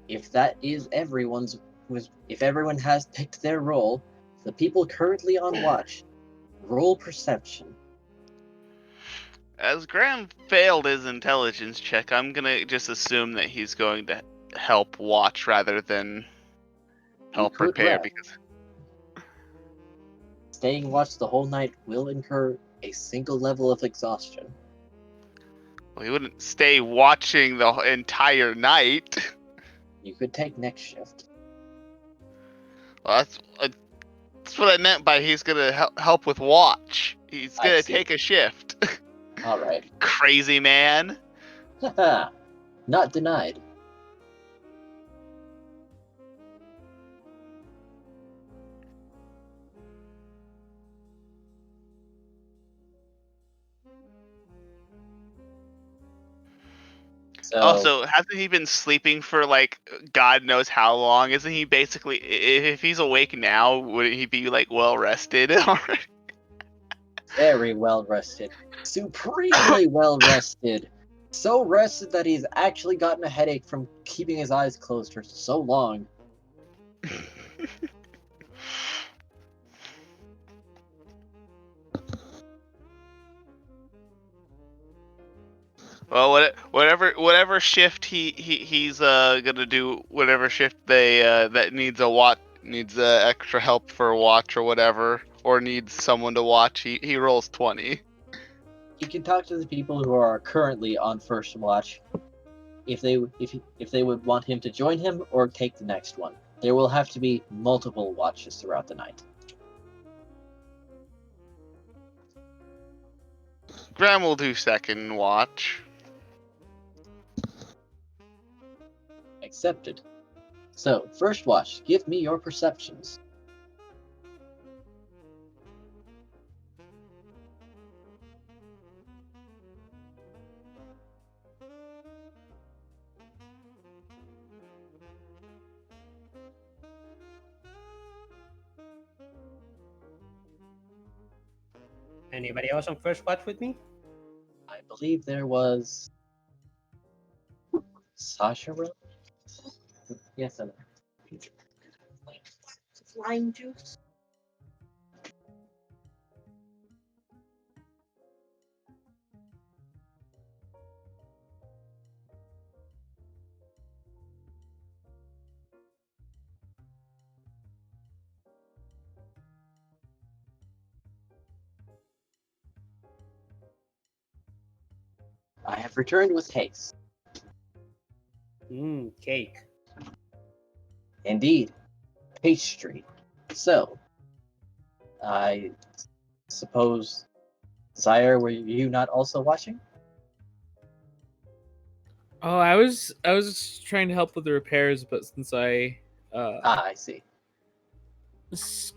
If that is if everyone has picked their role, the people currently on watch, roll perception. As Graham failed his intelligence check, I'm gonna just assume that he's going to help watch rather than help prepare, because staying watch the whole night will incur a single level of exhaustion. Well, he wouldn't stay watching the entire night. You could take next shift. Well, that's what I meant by he's gonna help with watch. He's gonna take a shift. Alright. Crazy man. Haha. Not denied. Also, hasn't he been sleeping for God knows how long? Isn't he basically, if he's awake now, would he be well rested already? Very well rested. Supremely well rested. So rested that he's actually gotten a headache from keeping his eyes closed for so long. Well, whatever shift he's gonna do, whatever shift they that needs extra help for watch or whatever, or needs someone to watch, he rolls 20. He can talk to the people who are currently on first watch, if they would want him to join him or take the next one. There will have to be multiple watches throughout the night. Graham will do second watch. Accepted. So, first watch, give me your perceptions. Anybody else on first watch with me? I believe there was Sasha. Yes, I know. Lime juice. I have returned with haste. Cake. Indeed, pastry. So, I suppose, Sire, were you not also watching? Oh, I was trying to help with the repairs, but since I I see.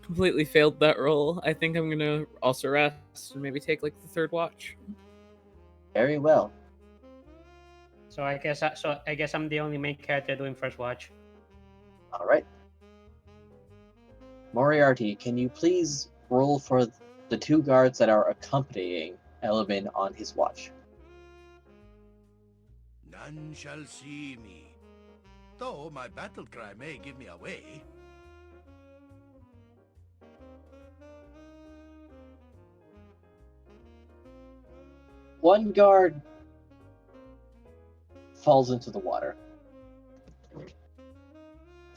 completely failed that role, I think I'm gonna also rest and maybe take like the third watch. Very well. So I guess I'm the only main character doing first watch. All right. Moriarty, can you please roll for the 2 guards that are accompanying Elvin on his watch? None shall see me. Though my battle cry may give me away. One guard falls into the water.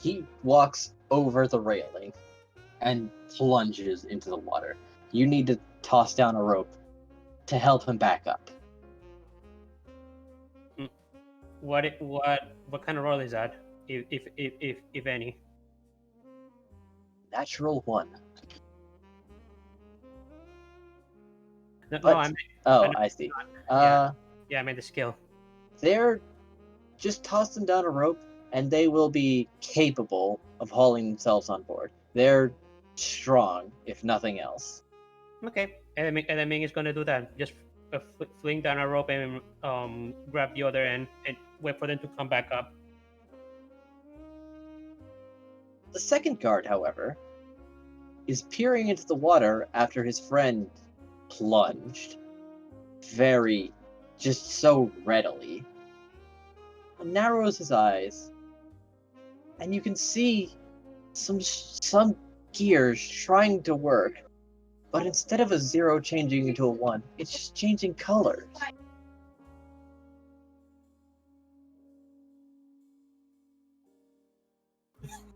He walks over the railing and plunges into the water. You need to toss down a rope to help him back up. What kind of role is that? If any. Natural 1. No, But- I mean, I see. yeah, I meant the skill. They're just toss them down a rope and they will be capable of hauling themselves on board. They're strong, if nothing else. Okay, Ming is gonna do that. Just fling down a rope and grab the other end and wait for them to come back up. The second guard, however, is peering into the water after his friend plunged. Just so readily. And narrows his eyes, and you can see some gears trying to work, but instead of a 0 changing into a 1, it's just changing colors.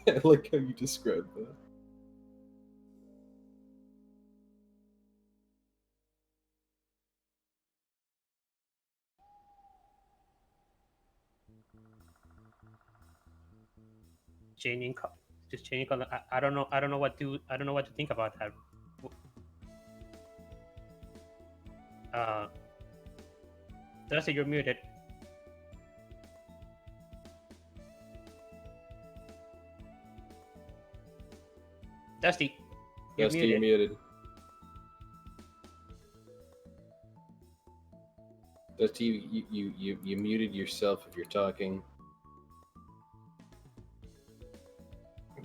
I like how you describe that. Just changing color. I don't know what to think about that. Dusty, you're muted. Dusty, you're Dusty, muted. you're muted. Dusty, you muted yourself if you're talking.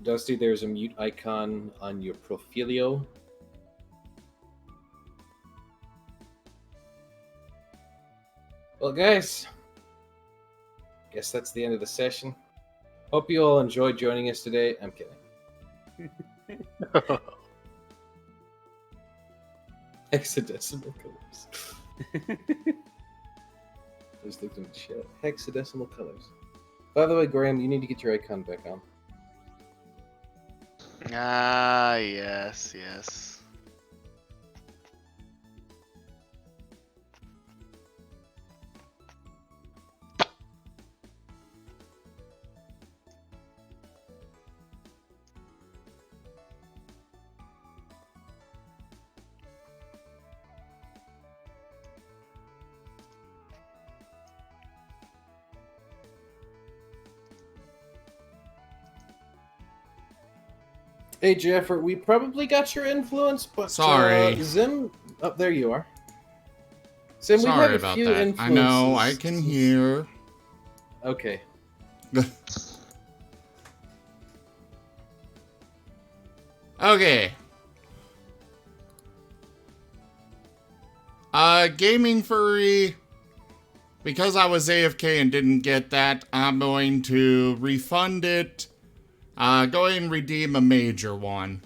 Dusty, there's a mute icon on your profilio. Well, guys, guess that's the end of the session. Hope you all enjoyed joining us today. I'm kidding. Hexadecimal colors. Just looked in the chat. Hexadecimal colors. By the way, Graham, you need to get your icon back on. Ah, yes. Hey, Jeffrey, we probably got your influence, but Sorry. Zim, oh, there you are. Zim, we Sorry have a about few that. influences. I know, I can hear. Okay. Okay. Gaming Furry, because I was AFK and didn't get that, I'm going to refund it. Go ahead and redeem a major one.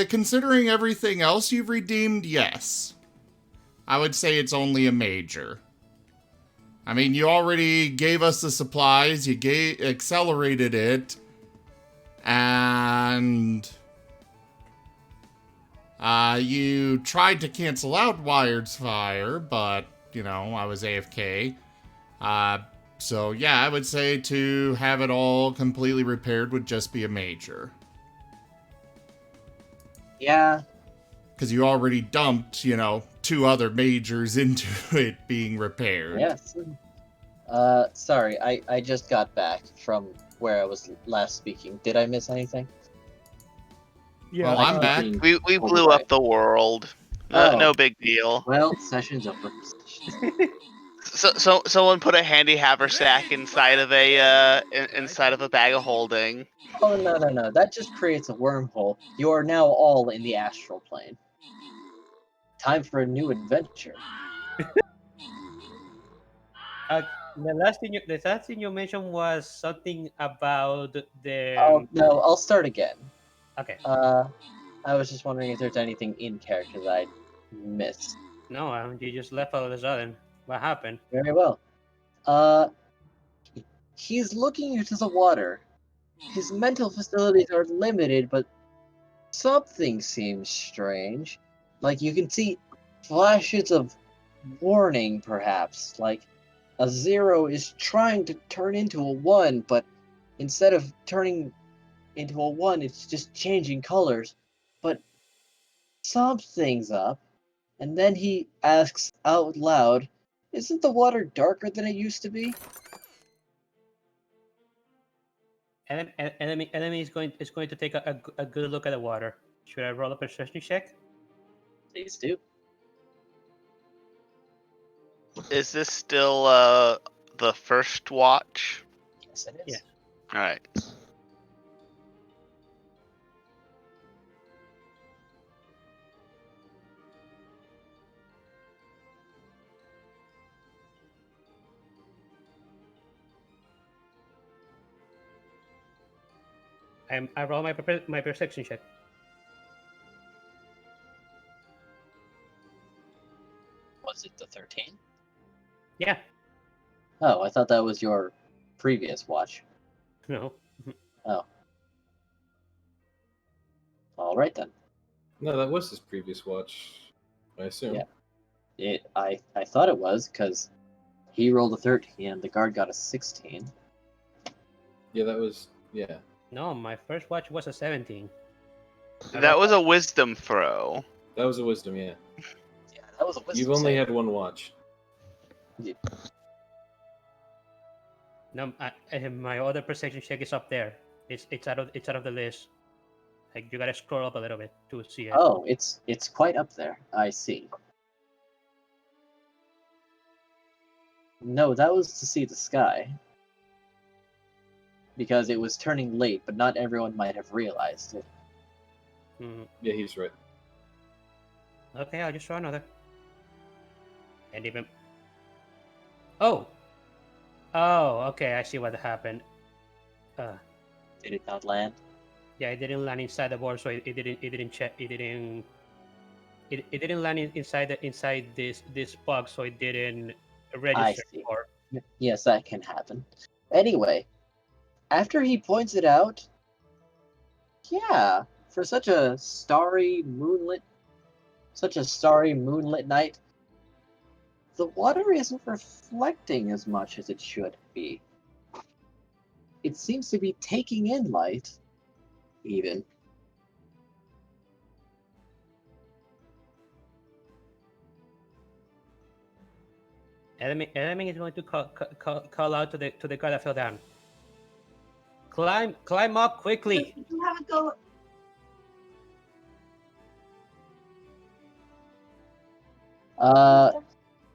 Considering everything else you've redeemed, yes. I would say it's only a major. I mean, you already gave us the supplies, you accelerated it, and you tried to cancel out Wired's fire, but, you know, I was AFK. So yeah, I would say to have it all completely repaired would just be a major. Yeah. Because you already dumped, you know, 2 other majors into it being repaired. Yes. Sorry, I just got back from where I was last speaking. Did I miss anything? Yeah, Well, I'm back. We blew up the world. No big deal. Well, session's over. So someone put a handy haversack inside of a bag of holding. Oh, no. That just creates a wormhole. You are now all in the astral plane. Time for a new adventure. the last thing you mentioned was something about the. Oh, no, I'll start again. Okay. I was just wondering if there's anything in character that I missed. No, you just left all of a sudden. What happened? Very well. He's looking into the water. His mental facilities are limited, but something seems strange. Like you can see flashes of warning, perhaps. Like a 0 is trying to turn into a 1, but instead of turning into a 1, it's just changing colors. But something's up. And then he asks out loud, "Isn't the water darker than it used to be?" Enemy is going to take a good look at the water. Should I roll a perception check? Please do. Is this still the first watch? Yes, it is. Yeah. All right. I roll my perception check. Was it the 13? Yeah. Oh, I thought that was your previous watch. No. Oh. All right then. No, that was his previous watch, I assume. Yeah. I thought it was because he rolled a 13 and the guard got a 16. Yeah, that was... Yeah. No, my first watch was a 17. That was a wisdom throw. That was a wisdom, yeah. Yeah, that was a wisdom You've only save. had one watch. Yeah. No, my other perception check is up there. It's out of the list. Like you gotta scroll up a little bit to see it. Oh, it's quite up there. I see. No, that was to see the sky. Because it was turning late, but not everyone might have realized it. Yeah, he's right. Okay, I'll just try another. And even. Oh, okay. I see what happened. Did it not land? Yeah, it didn't land inside the board, so it didn't land inside this bug, so it didn't register. I see. Yes, that can happen. Anyway, after he points it out, yeah, for such a starry moonlit night, the water isn't reflecting as much as it should be. It seems to be taking in light, even. Enemy is going to call out to the guy that fell down. Climb up quickly. You have a go.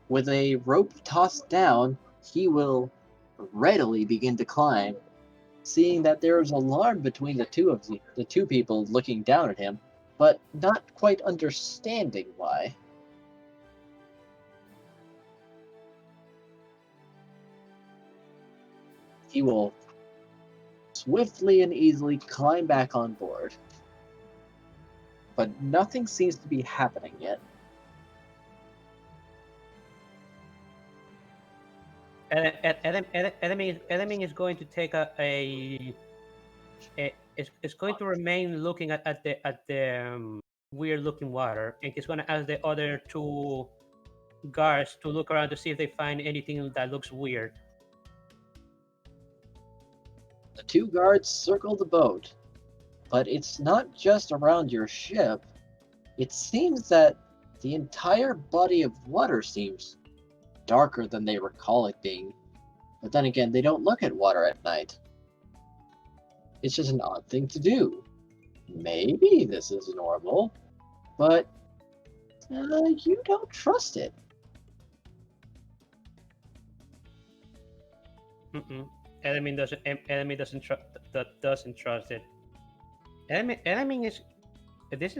With a rope tossed down, he will readily begin to climb, seeing that there is alarm between the two people looking down at him, but not quite understanding why. He will swiftly and easily climb back on board. But nothing seems to be happening yet. Enemy is going to take it's going to remain looking at the weird looking water, and he's going to ask the other two guards to look around to see if they find anything that looks weird. The two guards circle the boat, but it's not just around your ship. It seems that the entire body of water seems darker than they recall it being. But then again, they don't look at water at night. It's just an odd thing to do. Maybe this is normal, but you don't trust it. Enemy doesn't trust it. Enemy is this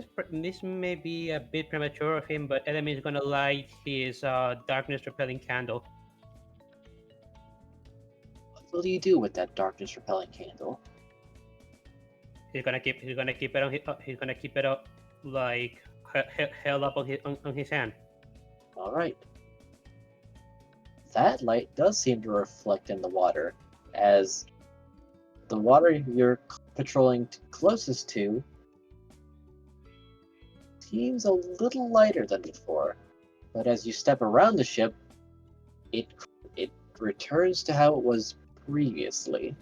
may be a bit premature of him, but enemy is gonna light his darkness repelling candle. What will you do with that darkness repelling candle? He's gonna keep it up like held up on his hand. All right. That light does seem to reflect in the water, as the water you're patrolling closest to seems a little lighter than before. But as you step around the ship, it returns to how it was previously.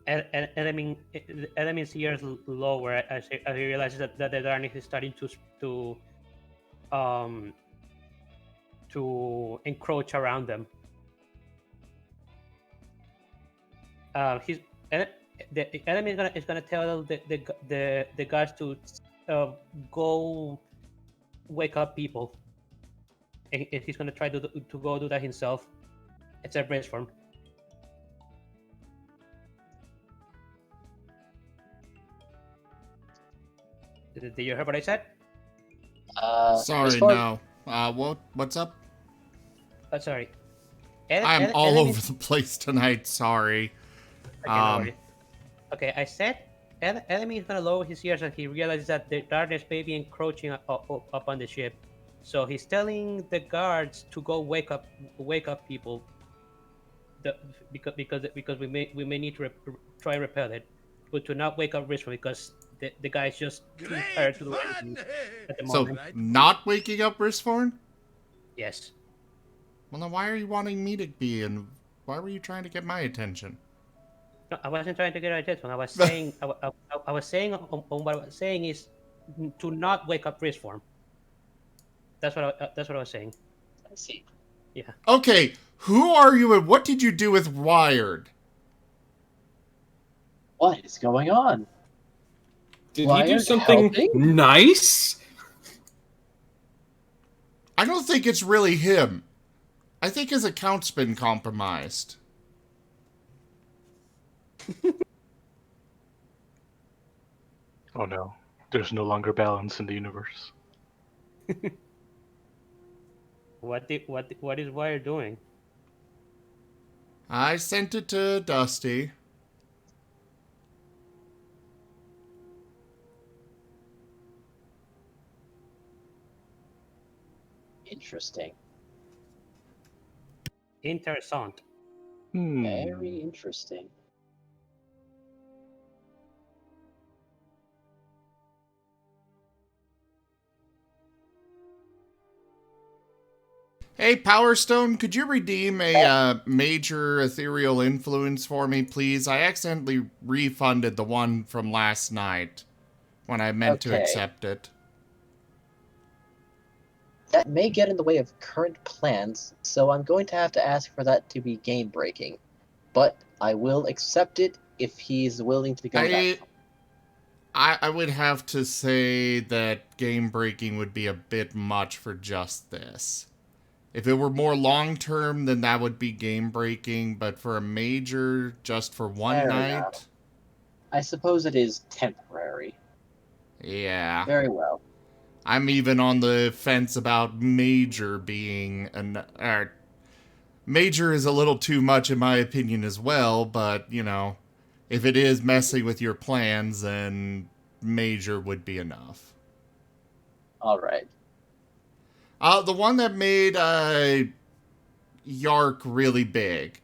Enemy's ears lower as he realizes that the darkness is starting to encroach around them. The enemy is gonna tell the guards to go wake up people, and he's gonna try to go do that himself. It's a Risforn. Did you hear what I said? Sorry, no. What's up? Sorry. I'm all over the place tonight. Sorry. Okay, I said enemy is gonna lower his ears, and he realizes that the darkness may be encroaching up on the ship. So he's telling the guards to go wake up people. Because we may need to try and repel it, but to not wake up Risforn because the guy's just too tired to do anything at the moment. So not waking up Risforn? Yes. Well, then why are you wanting me to be in? Why were you trying to get my attention? No, I wasn't trying to get attention. I was saying, I was saying, what I was saying is to not wake up Risforn. That's what I was saying. I see. Yeah. Okay, who are you and what did you do with Wired? What is going on? Did he do something nice? I don't think it's really him. I think his account's been compromised. Oh no, there's no longer balance in the universe. What is Wire doing? I sent it to Dusty. Interesting. Interessant. Very interesting. Hey, Power Stone, could you redeem a major ethereal influence for me, please? I accidentally refunded the one from last night when I meant to accept it. That may get in the way of current plans, so I'm going to have to ask for that to be game-breaking. But I will accept it if he's willing to go that. I would have to say that game breaking would be a bit much for just this. If it were more long term, then that would be game breaking, but for a major, just for one Fair night. enough. I suppose it is temporary. Yeah. Very well. I'm even on the fence about major being major is a little too much in my opinion as well, but you know, if it is messing with your plans, then major would be enough. All right. The one that made Yark really big.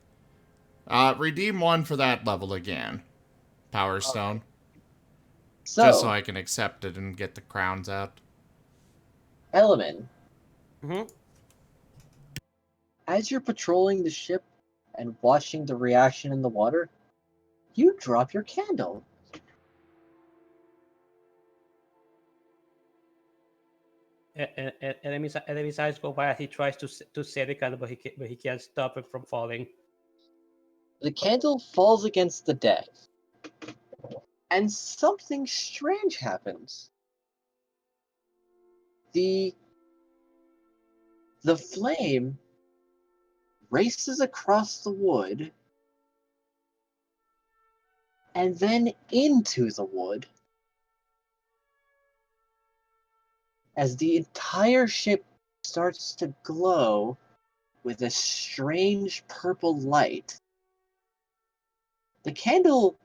Redeem one for that level again. Power Stone. Just so I can accept it and get the crowns out. Element. Mm-hmm. As you're patrolling the ship and watching the reaction in the water, you drop your candle. Enemy's eyes go wide as he tries to set the candle, but he can't stop it from falling. The candle falls against the deck, and something strange happens. The flame races across the wood and then into the wood as the entire ship starts to glow with a strange purple light. The candle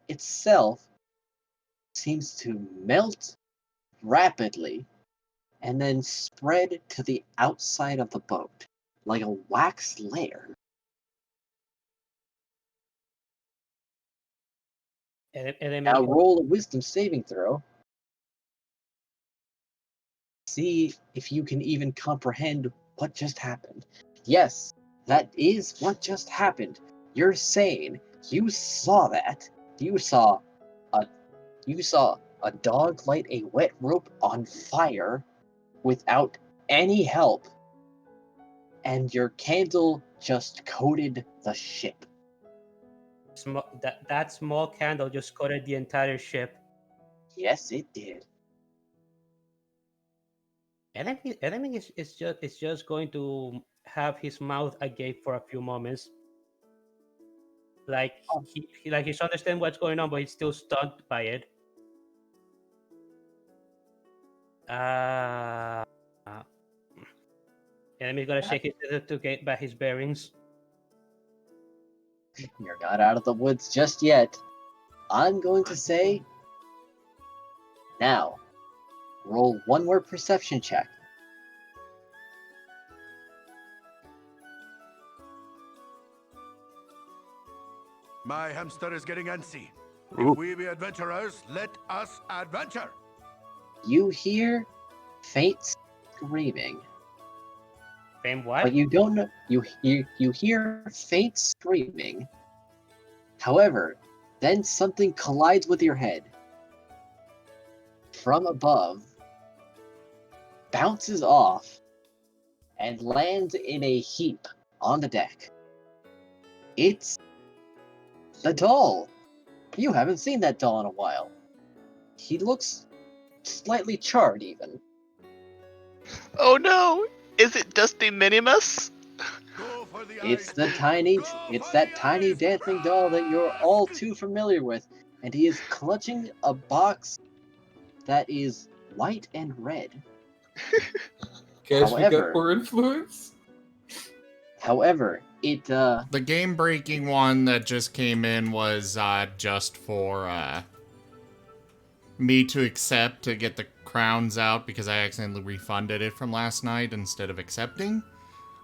itself seems to melt rapidly and then spread to the outside of the boat like a wax layer. Now roll a wisdom saving throw. See if you can even comprehend what just happened. Yes, that is what just happened. You're sane. You saw that. You saw a dog light a wet rope on fire without any help, and your candle just coated the ship. That small candle just coated the entire ship. Yes, it did. Enemy is just going to have his mouth agape for a few moments. Like he's understand what's going on, but he's still stunned by it. Enemy's gonna shake his head to get back his bearings. You're not out of the woods just yet. I'm going to say, now, roll one more perception check. My hamster is getting antsy. Ooh. If we be adventurers, let us adventure. You hear faint screaming. Faint what? But you don't know. You hear faint screaming. However, then something collides with your head. From above, bounces off, and lands in a heap on the deck. It's the doll. You haven't seen that doll in a while. He looks slightly charred, even. Oh no! Is it Dusty Minimus? It's that tiny dancing doll that you're all too familiar with, and he is clutching a box that is white and red. Guess we got poor influence? However, the game breaking one that just came in was just for me to accept to get the crowns out because I accidentally refunded it from last night instead of accepting.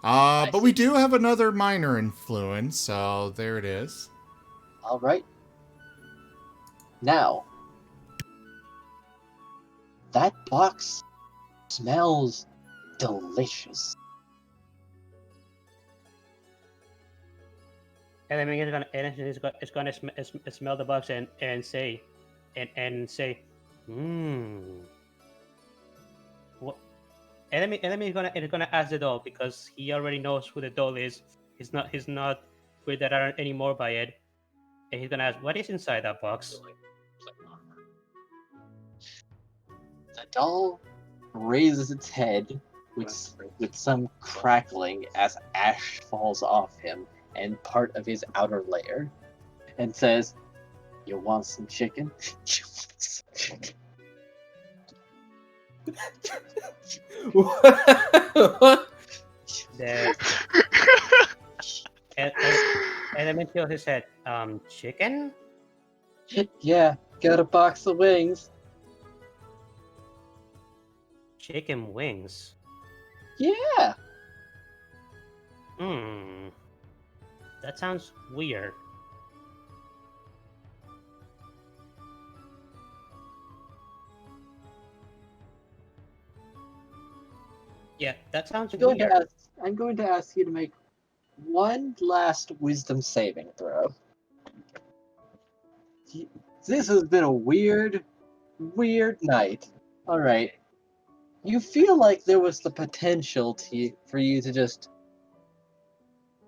But we do have another minor influence, so there it is. All right. Now, that box smells delicious. Enemy is gonna smell the box and say, What? Enemy is gonna ask the doll because he already knows who the doll is. He's not weirded out anymore by it, and he's gonna ask, "What is inside that box?" The doll raises its head with some crackling as ash falls off him and part of his outer layer, and says, "You want some chicken?" You want some chicken? What? The Elemental he said, chicken? Yeah, got a box of wings. Chicken wings. Yeah. That sounds weird. Yeah, that sounds weird. I'm going to ask you to make one last wisdom saving throw. This has been a weird night. All right. You feel like there was the potential for you to just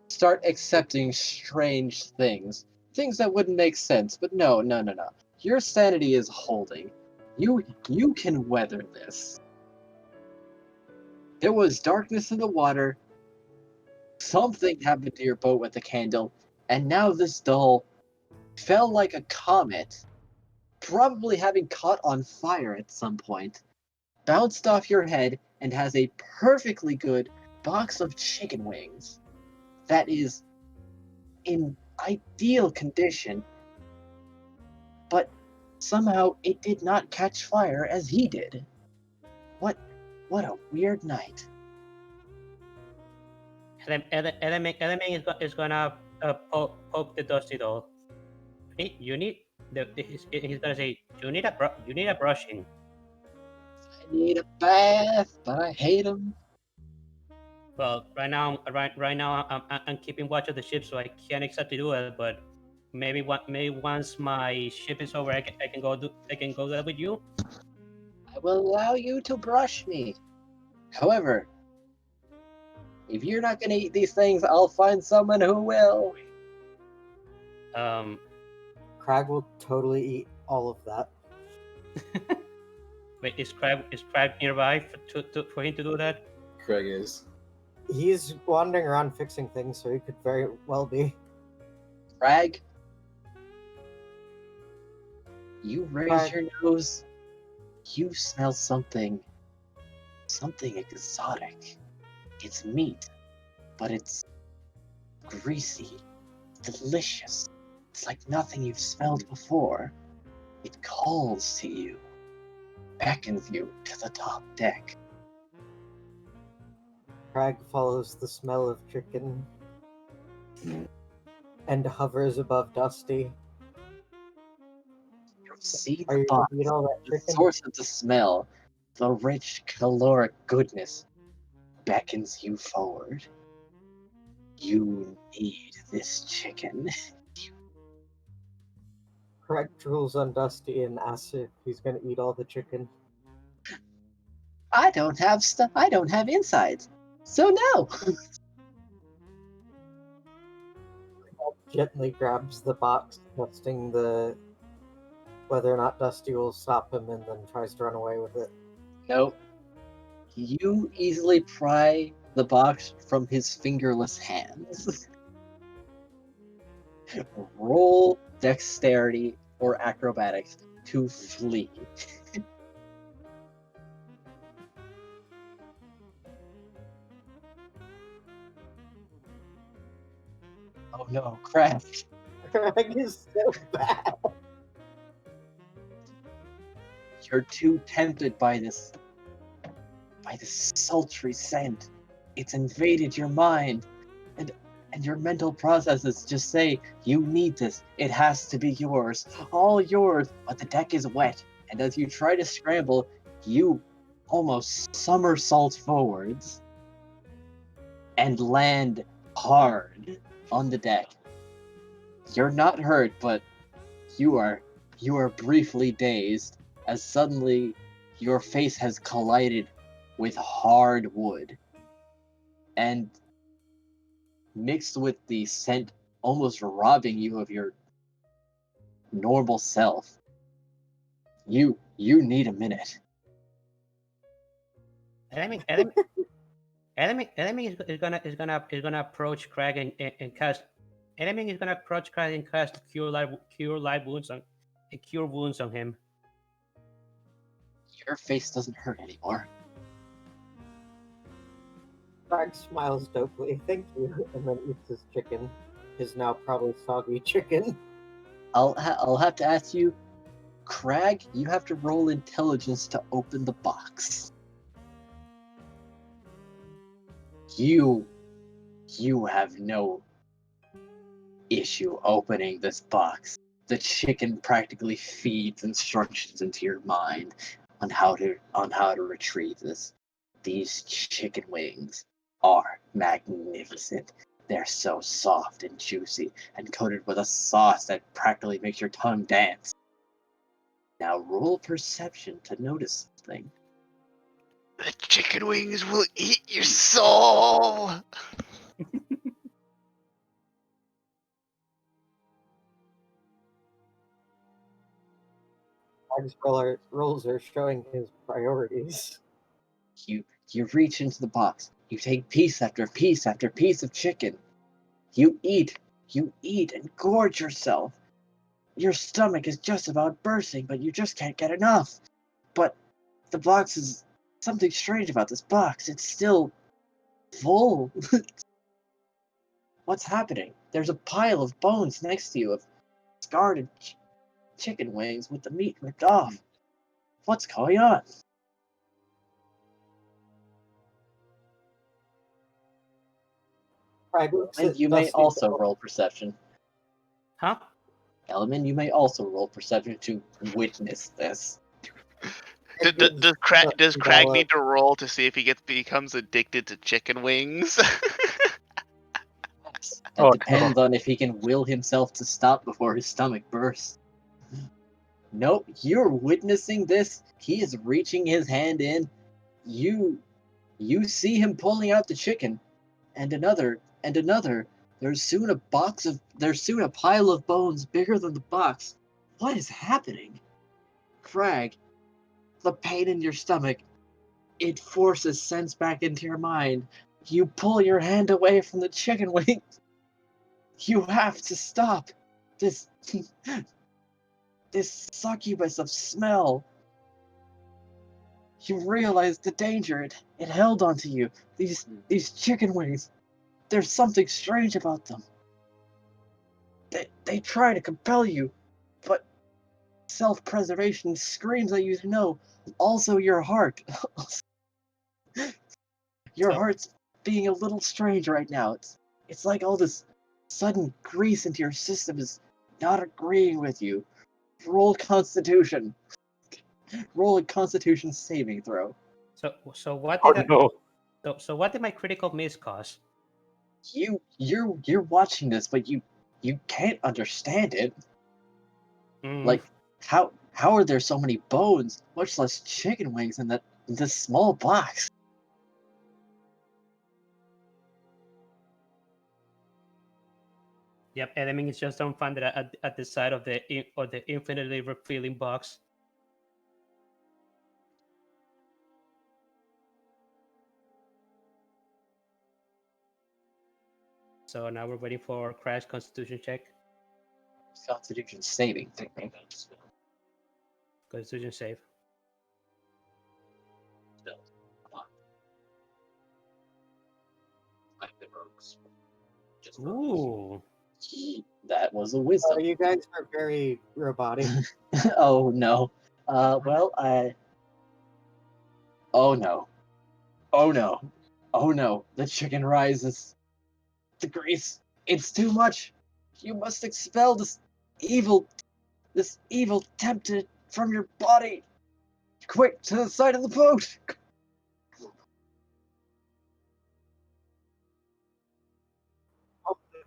start accepting strange things. Things that wouldn't make sense, but no. Your sanity is holding. You can weather this. There was darkness in the water. Something happened to your boat with the candle, and now this doll fell like a comet, probably having caught on fire at some point, bounced off your head, and has a perfectly good box of chicken wings that is in ideal condition, but somehow it did not catch fire as he did. What a weird night. Element is gonna poke the Dusty doll. Hey, you need he's gonna say you need a brushing. I need a bath, but I hate him. Well, right now I'm keeping watch of the ship, so I can't exactly do it. But maybe once my ship is over, I can go there with you. I will allow you to brush me. However, if you're not gonna eat these things, I'll find someone who will. Crag will totally eat all of that. Wait, is Crab nearby for him to do that? Craig is. He's wandering around fixing things, so he could very well be. Crag, you raise your nose. You smell something exotic. It's meat, but it's greasy, delicious. It's like nothing you've smelled before. It calls to you, beckons you to the top deck. Crag follows the smell of chicken and hovers above Dusty. You see Are the you box, gonna eat all that the chicken? source of the smell, the rich, caloric goodness beckons you forward. You need this chicken. Crag drools on Dusty and asks if he's gonna eat all the chicken. I don't have insides, so no. Gently grabs the box, testing whether or not Dusty will stop him, and then tries to run away with it. Nope. You easily pry the box from his fingerless hands. Roll dexterity or acrobatics to flee. Oh no, crap. Crag is so bad. You're too tempted by this sultry scent. It's invaded your mind, and your mental processes just say, you need this. It has to be yours. All yours. But the deck is wet, and as you try to scramble, you almost somersault forwards and land hard on the deck. You're not hurt, but you are briefly dazed as suddenly your face has collided with hard wood, and mixed with the scent almost robbing you of your normal self. You need a minute. Enemy is gonna approach Craig and cast. Enemy is gonna approach Craig and cast cure wounds on him. Your face doesn't hurt anymore. Crag smiles dopely. Thank you, and then eats his chicken. His now probably soggy chicken. I'll have to ask you, Crag. You have to roll intelligence to open the box. You have no issue opening this box. The chicken practically feeds instructions into your mind on how to retrieve this. These chicken wings are magnificent. They're so soft and juicy and coated with a sauce that practically makes your tongue dance. Now roll perception to notice something. The chicken wings will eat your soul. Crag's rolls are showing his priorities. You reach into the box. You take piece after piece after piece of chicken. You eat and gorge yourself. Your stomach is just about bursting, but you just can't get enough. But the box is something strange about this box. It's still full. What's happening? There's a pile of bones next to you of discarded chicken wings with the meat ripped off. What's going on? And you may also roll perception. Huh? Elman, you may also roll perception to witness this. Does Crag need to roll to see if he becomes addicted to chicken wings? That depends on if he can will himself to stop before his stomach bursts. Nope, you're witnessing this. He is reaching his hand in. You see him pulling out the chicken, and another. There's soon a pile of bones bigger than the box. What is happening? Crag, the pain in your stomach, it forces sense back into your mind. You pull your hand away from the chicken wings. You have to stop this succubus of smell. You realize the danger it held onto you. These chicken wings, there's something strange about them. They try to compel you, but self-preservation screams at you to know. Also your heart. Your heart's being a little strange right now. It's like all this sudden grease into your system is not agreeing with you. Roll Constitution. Roll a Constitution saving throw. So what did my critical miss cause? You're watching this, but you can't understand it. Like how are there so many bones, much less chicken wings in this small box? Yep, enemy is just dumbfounded at the sight of the infinitely refilling box. So now we're waiting for Crash Constitution check. Constitution saving. Constitution save. Ooh. That was a wisdom. You guys are very robotic. Oh no. Oh no. Oh no. The chicken rises. The grease. It's too much. You must expel this evil tempted from your body. Quick, to the side of the boat.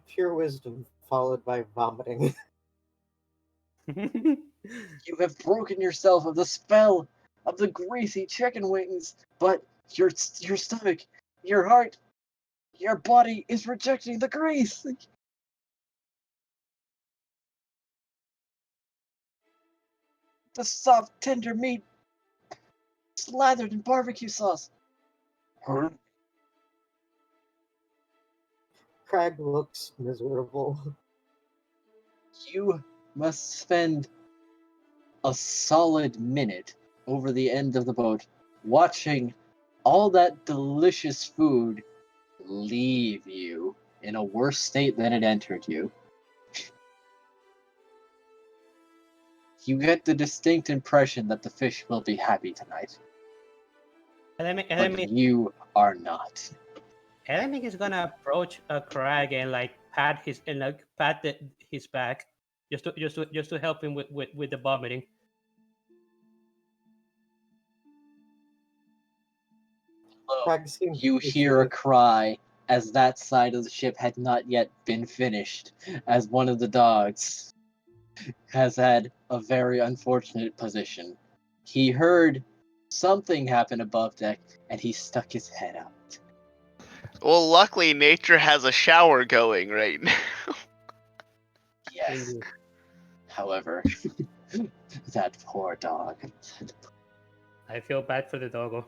Pure wisdom followed by vomiting. You have broken yourself of the spell of the greasy chicken wings, but your stomach, your heart, your body is rejecting the grease. The soft, tender meat slathered in barbecue sauce. Crag looks miserable. You must spend a solid minute over the end of the boat watching all that delicious food leave you in a worse state than it entered you. You get the distinct impression that the fish will be happy tonight, but you are not. Element is gonna approach Crag and pat his back, just to help him with the vomiting. You hear a cry as that side of the ship had not yet been finished, as one of the dogs has had a very unfortunate position. He heard something happen above deck, and he stuck his head out. Well, luckily, nature has a shower going right now. Yes. However, that poor dog. I feel bad for the doggo.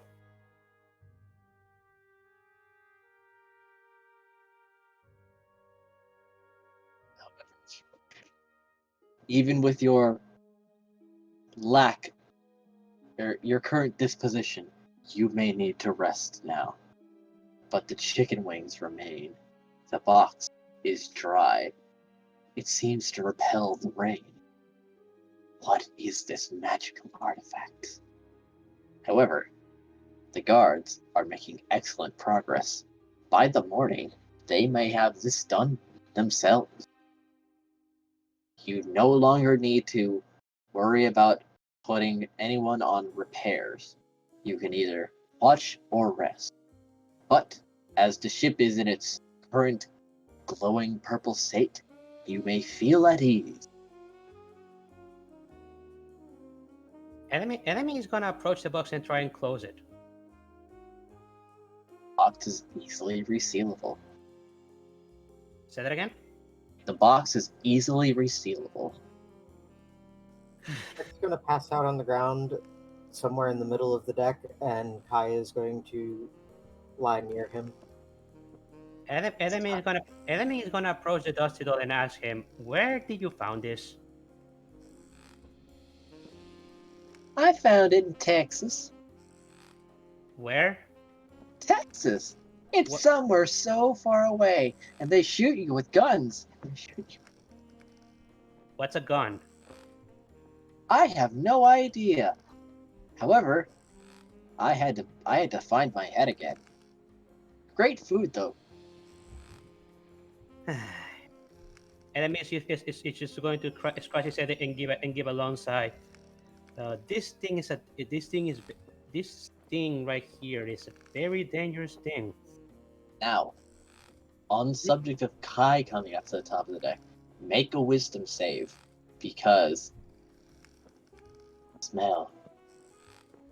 Even with your lack, or your current disposition, you may need to rest now. But the chicken wings remain. The box is dry. It seems to repel the rain. What is this magical artifact? However, the guards are making excellent progress. By the morning, they may have this done themselves. You no longer need to worry about putting anyone on repairs. You can either watch or rest. But as the ship is in its current glowing purple state, you may feel at ease. Enemy is gonna approach the box and try and close it. Box is easily resealable. Say that again? The box is easily resealable. It's going to pass out on the ground somewhere in the middle of the deck, and Kai is going to lie near him. Enemy is gonna approach the dusty doll and ask him, "Where did you found this?" I found it in Texas. Where? Texas. It's somewhere so far away, and they shoot you with guns. What's a gun? I have no idea. However, I had to find my head again. Great food though. Enemy is just going to scratch his head and give a long sigh. This thing right here is a very dangerous thing. Now, on the subject of Kai coming up to the top of the deck, make a wisdom save, because smell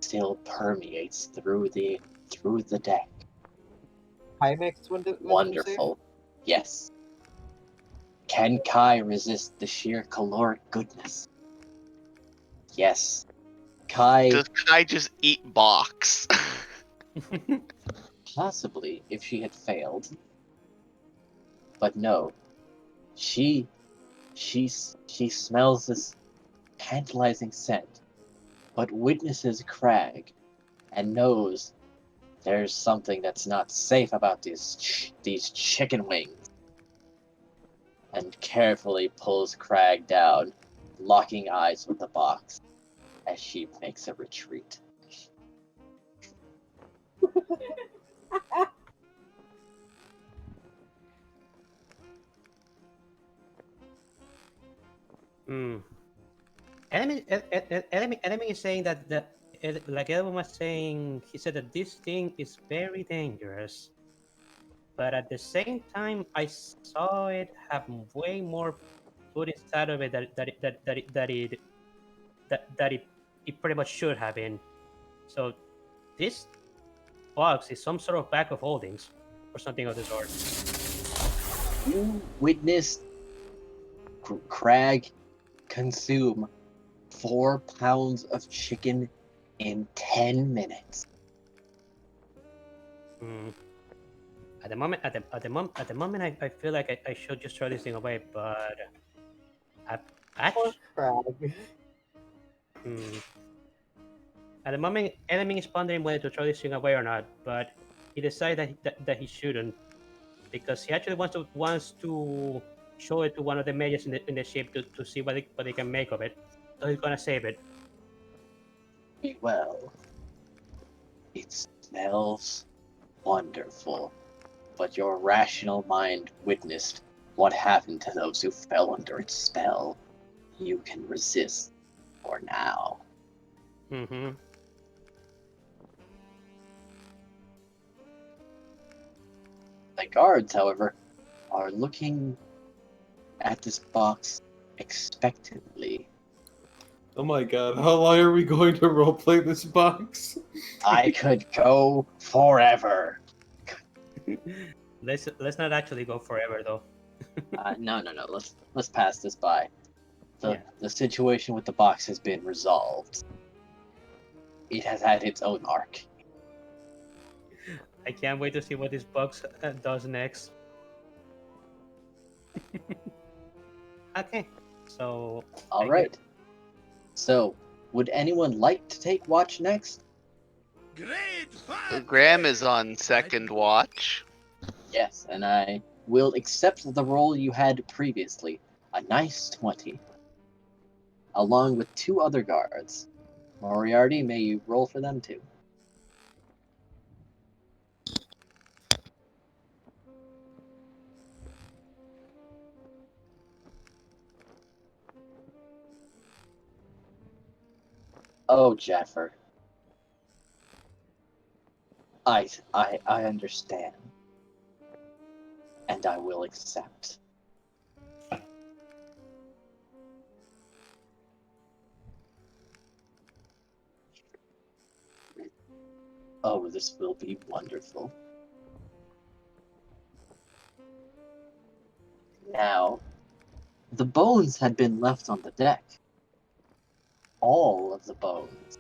still permeates through the deck. Kai makes wonderful. Yes. Can Kai resist the sheer caloric goodness? Yes. Kai. Does Kai just eat box? Possibly, if she had failed. But no. She smells this tantalizing scent, but witnesses Crag and knows there's something that's not safe about these chicken wings, and carefully pulls Crag down, locking eyes with the box as she makes a retreat. Enemy is saying that like everyone was saying, he said that this thing is very dangerous. But at the same time, I saw it have way more food inside of it that it pretty much should have been. So this box is some sort of bag of holdings or something of the sort. You witnessed Crag consume 4 pounds of chicken in 10 minutes. Hmm. At the moment, I feel like I should just throw this thing away, but Poor Crag. Hmm. At the moment, Element is pondering whether to throw this thing away or not, but he decided that he shouldn't because he actually wants to show it to one of the mages in the ship to see what they can make of it. So he's gonna save it. Well, it smells wonderful, but your rational mind witnessed what happened to those who fell under its spell. You can resist for now. Mm-hmm. The guards, however, are looking at this box expectantly. Oh my god, how long are we going to roleplay this box? I could go forever. Let's not actually go forever though. No. Let's pass this by. The situation with the box has been resolved. It has had its own arc. I can't wait to see what this box does next. Okay, so. All right. So, would anyone like to take watch next? So Graham is on second watch. Yes, and I will accept the role you had previously. A nice 20. Along with 2 other guards. Moriarty, may you roll for them too. Oh, Jaffer. I understand. And I will accept. Oh, this will be wonderful. Now, the bones had been left on the deck. All of the bones.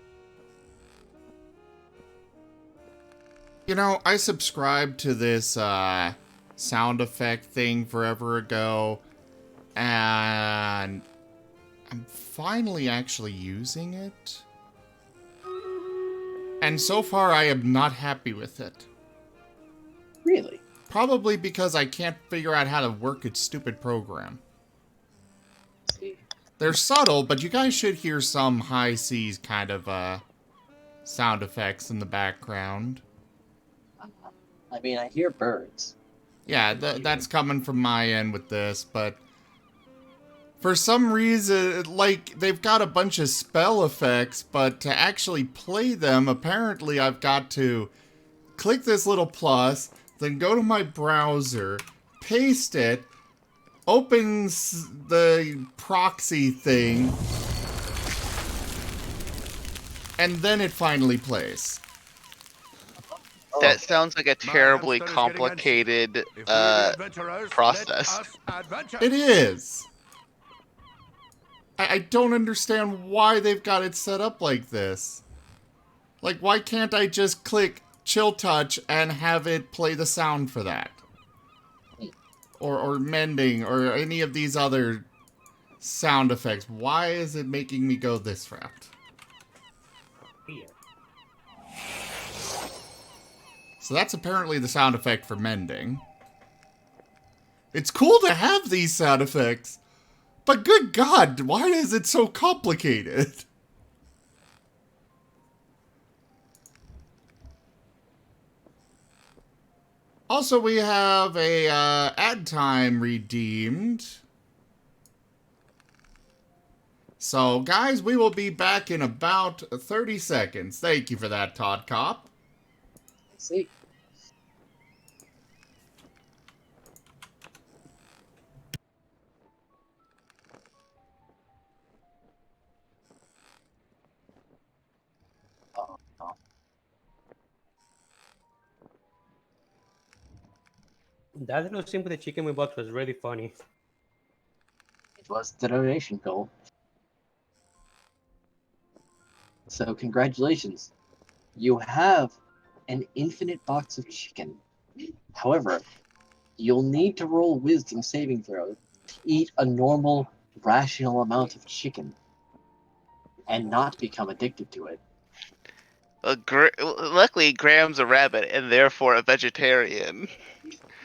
You know, I subscribed to this sound effect thing forever ago, and I'm finally actually using it. And so far, I am not happy with it. Really? Probably because I can't figure out how to work its stupid program. See. They're subtle, but you guys should hear some high seas kind of sound effects in the background. I mean, I hear birds. Yeah, that's coming from my end with this, but for some reason, like, they've got a bunch of spell effects, but to actually play them, apparently I've got to click this little plus, then go to my browser, paste it, opens the proxy thing, and then it finally plays. That sounds like a terribly complicated process. It is. I don't understand why they've got it set up like this. Like, why can't I just click chill touch and have it play the sound for that? Or mending, or any of these other sound effects. Why is it making me go this route? So that's apparently the sound effect for mending. It's cool to have these sound effects, but good God, why is it so complicated? Also, we have a ad time redeemed. So, guys, we will be back in about 30 seconds. Thank you for that, Todd Cop. See. Oh, no. That little scene with the chicken we bought was really funny. It was the donation goal. So congratulations. You have an infinite box of chicken. However, you'll need to roll wisdom saving throw to eat a normal, rational amount of chicken and not become addicted to it. Luckily, Graham's a rabbit and therefore a vegetarian.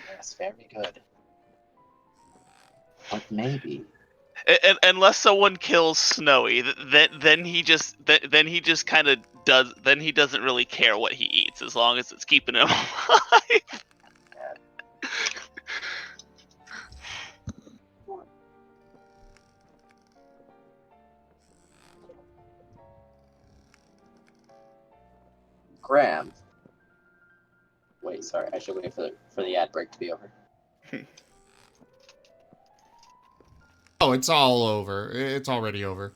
Yes, very good. But maybe. Unless someone kills Snowy, then he just kind of does. Then he doesn't really care what he eats as long as it's keeping him alive. Graham. Wait, sorry. I should wait for the ad break to be over. Oh, it's all over. It's already over.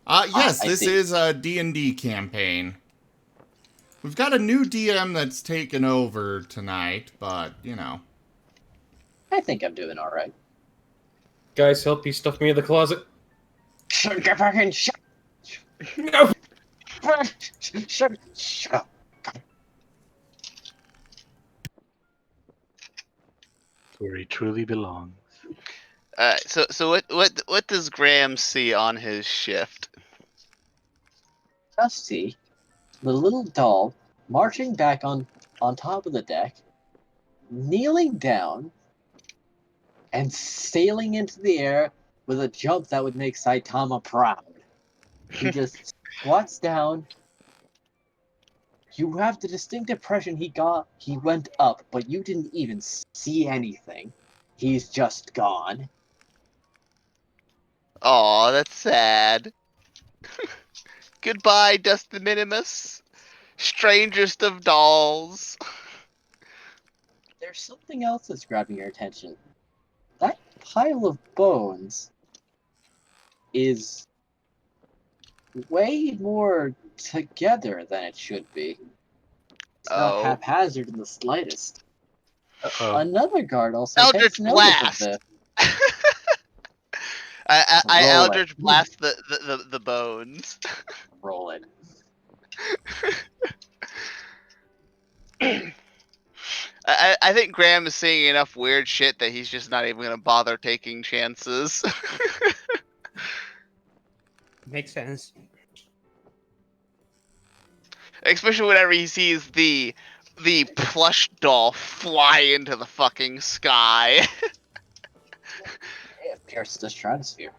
Yes, this is a D&D campaign. We've got a new DM that's taken over tonight, but, you know. I think I'm doing all right. Guys, help you stuff me in the closet. Get back in! Shut! No! Shut up! Where he truly belongs. So what does Graham see on his shift? Just see the little doll marching back on top of the deck, kneeling down, and sailing into the air with a jump that would make Saitama proud. He just squats down. You have the distinct impression he went up, but you didn't even see anything. He's just gone. Aw, that's sad. Goodbye, Dust the Minimus. Strangest of dolls. There's something else that's grabbing your attention. That pile of bones is way more together than it should be. It's not haphazard in the slightest. Another guard also takes notice of this. I Eldritch Blast the bones. Roll it. I think Graham is seeing enough weird shit that he's just not even gonna bother taking chances. Makes sense. Especially whenever he sees the plush doll fly into the fucking sky. It pierces the stratosphere.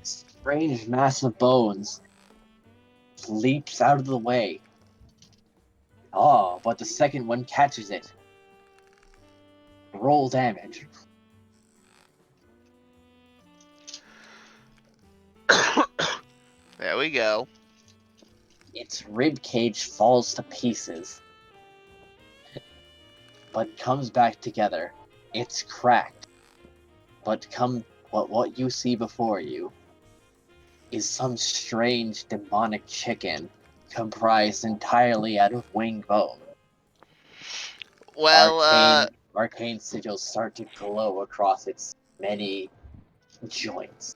Strange mass of bones leaps out of the way. Oh, but the second one catches it. Roll damage. There we go. Its rib cage falls to pieces, but comes back together. It's cracked, but what you see before you is some strange demonic chicken comprised entirely out of wing bone. Well, arcane sigils start to glow across its many joints.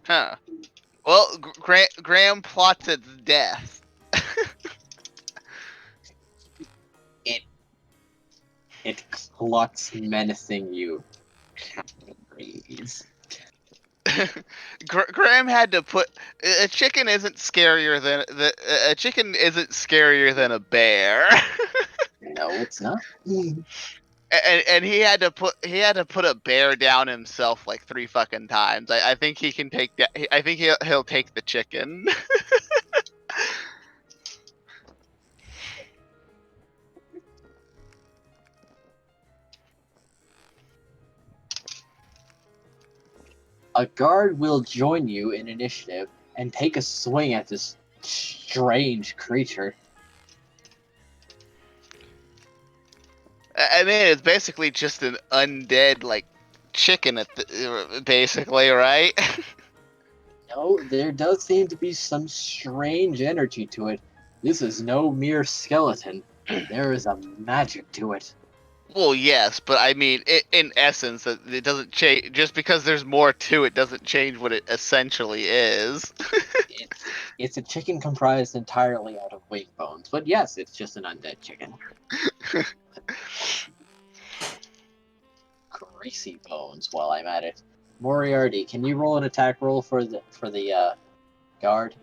Huh. Well, Graham plots its death. It clucks, menacing you. Please. Graham had to put a chicken isn't scarier than a bear. No, it's not. And he had to put a bear down himself like 3 fucking times. I think he can take that. I think he'll take the chicken. A guard will join you in initiative and take a swing at this strange creature. I mean, it's basically just an undead, like, chicken, basically, right? No, there does seem to be some strange energy to it. This is no mere skeleton. There is a magic to it. Well, yes, but I mean, in essence, it doesn't change. Just because there's more to it doesn't change what it essentially is. It's a chicken comprised entirely out of wing bones, but yes, it's just an undead chicken. Greasy bones. While I'm at it, Moriarty, can you roll an attack roll for the guard?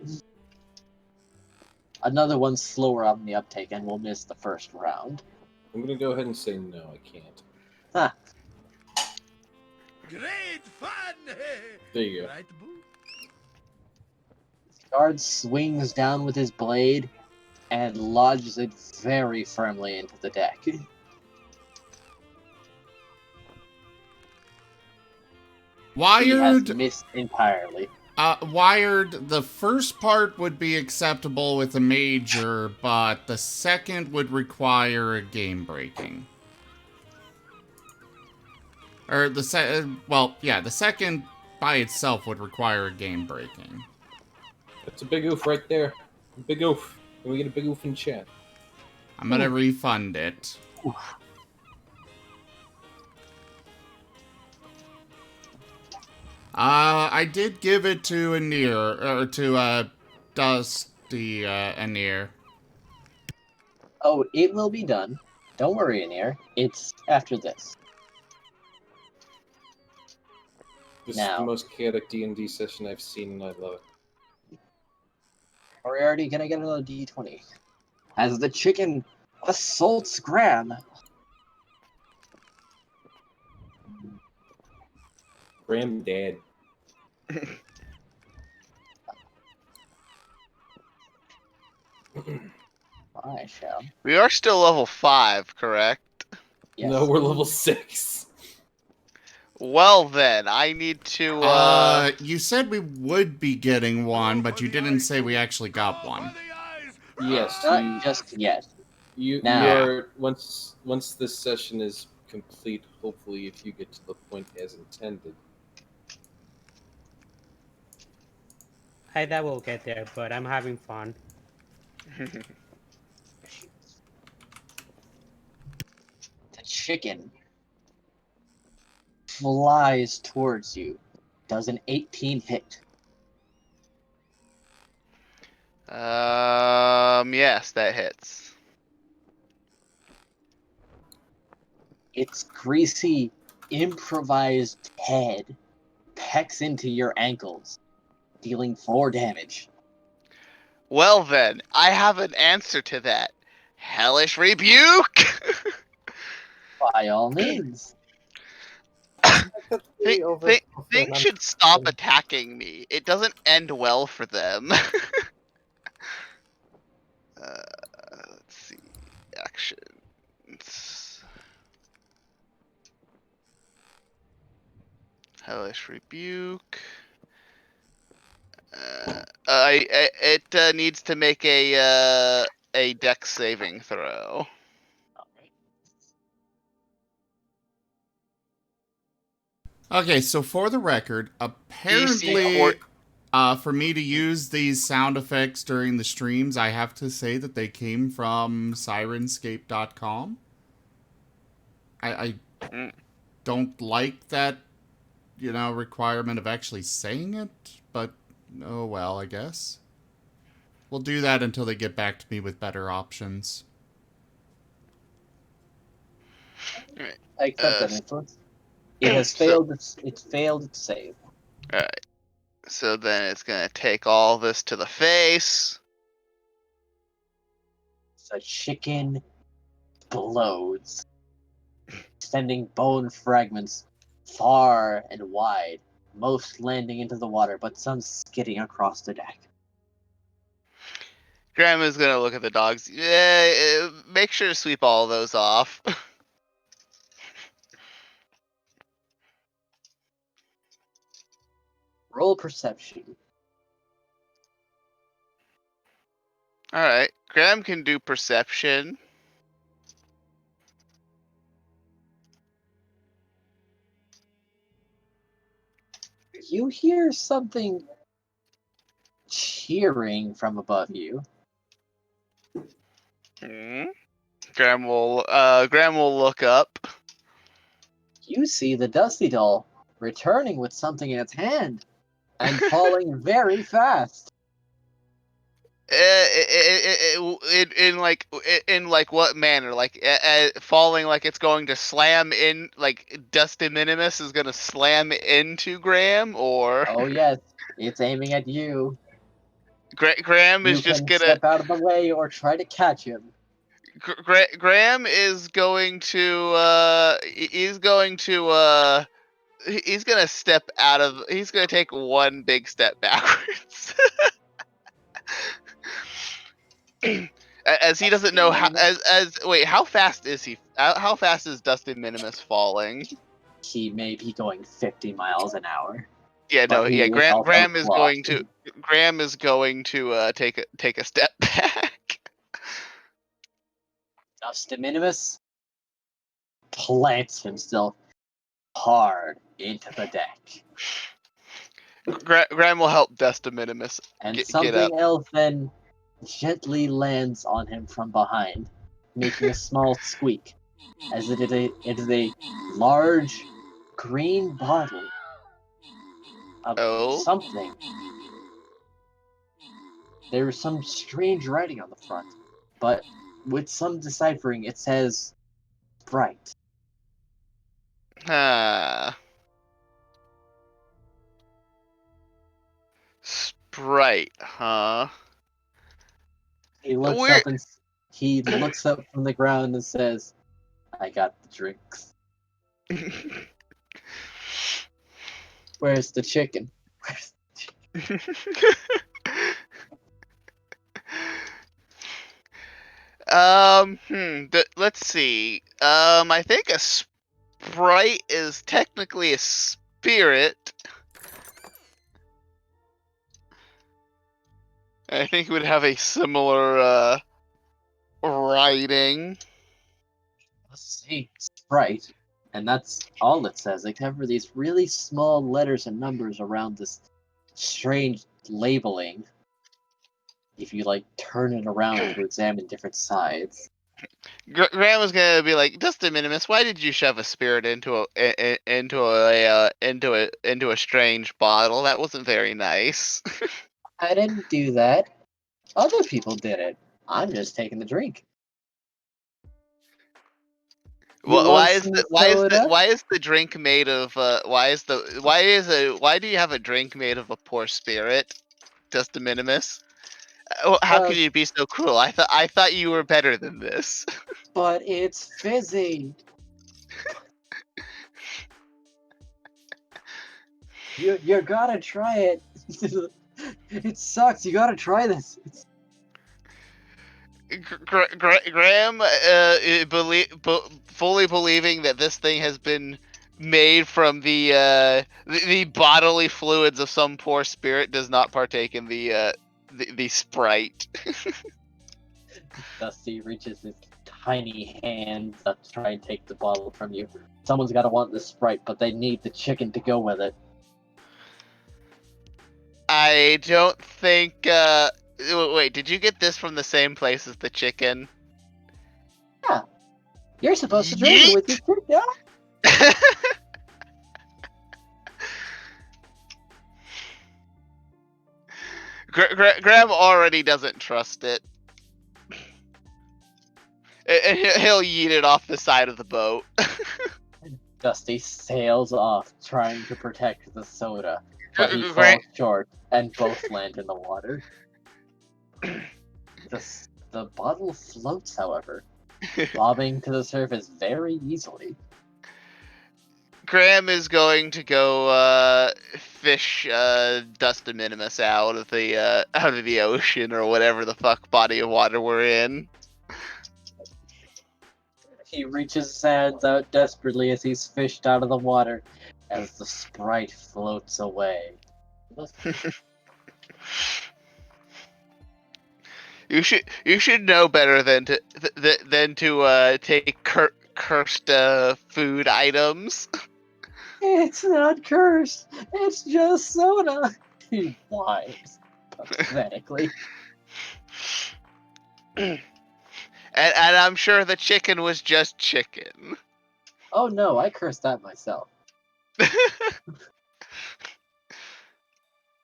Another one slower on the uptake, and we'll miss the first round. I'm gonna go ahead and say no, I can't. Huh. Great fun! There you go. Right, Boo? The guard swings down with his blade and lodges it very firmly into the deck. Wired. He has missed entirely. Wired, the first part would be acceptable with a major, but the second would require a game breaking. Or the second by itself would require a game breaking. That's a big oof right there. A big oof. Can we get a big oof in chat? I'm gonna refund it. I did give it to Anir, or to Dusty Anir. Oh, it will be done. Don't worry, Anir. It's after this. This is the most chaotic D&D session I've seen, and I love it. Moriarty, can I get another D20? As the chicken assaults Graham. Graham dead. I shall. We are still level 5, correct? Yes. No, we're level 6. Well then, I need to. You said we would be getting one, but you didn't say we actually got one. Yes. Not just yet. You Now. are once this session is complete. Hopefully, if you get to the point as intended. That will get there, but I'm having fun. The chicken flies towards you. Does an 18 hit? Yes, that hits. Its greasy, improvised head pecks into your ankles, dealing 4 damage. Well then, I have an answer to that. Hellish Rebuke! By all means. Things should stop attacking me. It doesn't end well for them. Let's see. Actions. Hellish Rebuke. It needs to make a dex saving throw. Okay, so for the record, apparently, for me to use these sound effects during the streams, I have to say that they came from Sirenscape.com. I don't like that, requirement of actually saying it, but oh well, I guess. We'll do that until they get back to me with better options. I accept that influence. It has failed. It's failed its save. All right. So then it's gonna take all this to the face. The chicken explodes, sending bone fragments far and wide, most landing into the water, but some skidding across the deck. Grandma's gonna look at the dogs. Yeah, make sure to sweep all of those off. Roll perception. Alright, Graham can do perception. You hear something cheering from above you. Graham will look up. You see the Dusty Doll returning with something in its hand and falling very fast. In what manner? Like falling like it's going to slam in, like Dusty Minimus is going to slam into Graham, or? Oh yes, it's aiming at you. Graham is you just can gonna step out of the way or try to catch him. Graham is going to he's going to step out of. He's going to take one big step backwards. As he doesn't know how. Wait, how fast is he? How fast is Dusty Minimus falling? He may be going 50 miles an hour. Yeah, no, but yeah. he also Graham is clocked. going to. Graham is going to take a step back. Dusty Minimus plants himself hard into the deck. Graham will help Dusty Minimus And get something up. else then gently lands on him from behind, making a small squeak, as it is a large green bottle of something. There's some strange writing on the front, but with some deciphering, it says Sprite. Sprite, huh? He looks up from the ground and says, "I got the drinks." Where's the chicken? Let's see. I think a Sprite is technically a spirit. I think it would have a similar writing. Let's see, Sprite, and that's all it says, except for these really small letters and numbers around this strange labeling. If you turn it around to examine different sides. Graham was gonna be like, Dusty Minimus, why did you shove a spirit into a strange bottle? That wasn't very nice. I didn't do that. Other people did it. I'm just taking the drink. Why is the drink made of why do you have a drink made of a poor spirit, Dusty Minimus? How could you be so cruel? I thought you were better than this. But it's fizzy. You gotta try it. It sucks. You gotta try this. Graham, fully believing that this thing has been made from the bodily fluids of some poor spirit, does not partake in the Sprite. Dusty reaches his tiny hands up to try and take the bottle from you. Someone's gotta want the Sprite, but they need the chicken to go with it. I don't think. Wait, did you get this from the same place as the chicken? Yeah. You're supposed to drink it with your chicken. Graham already doesn't trust it. And he'll yeet it off the side of the boat. Dusty sails off, trying to protect the soda, but he falls short, and both land in the water. The bottle floats, however, bobbing to the surface very easily. Graham is going to go fish Dusty Minimus out of the ocean or whatever the fuck body of water we're in. He reaches his hands out desperately as he's fished out of the water, as the Sprite floats away. You should know better than to take cursed food items. It's not cursed. It's just soda. He whines pathetically. And I'm sure the chicken was just chicken. Oh no, I cursed that myself.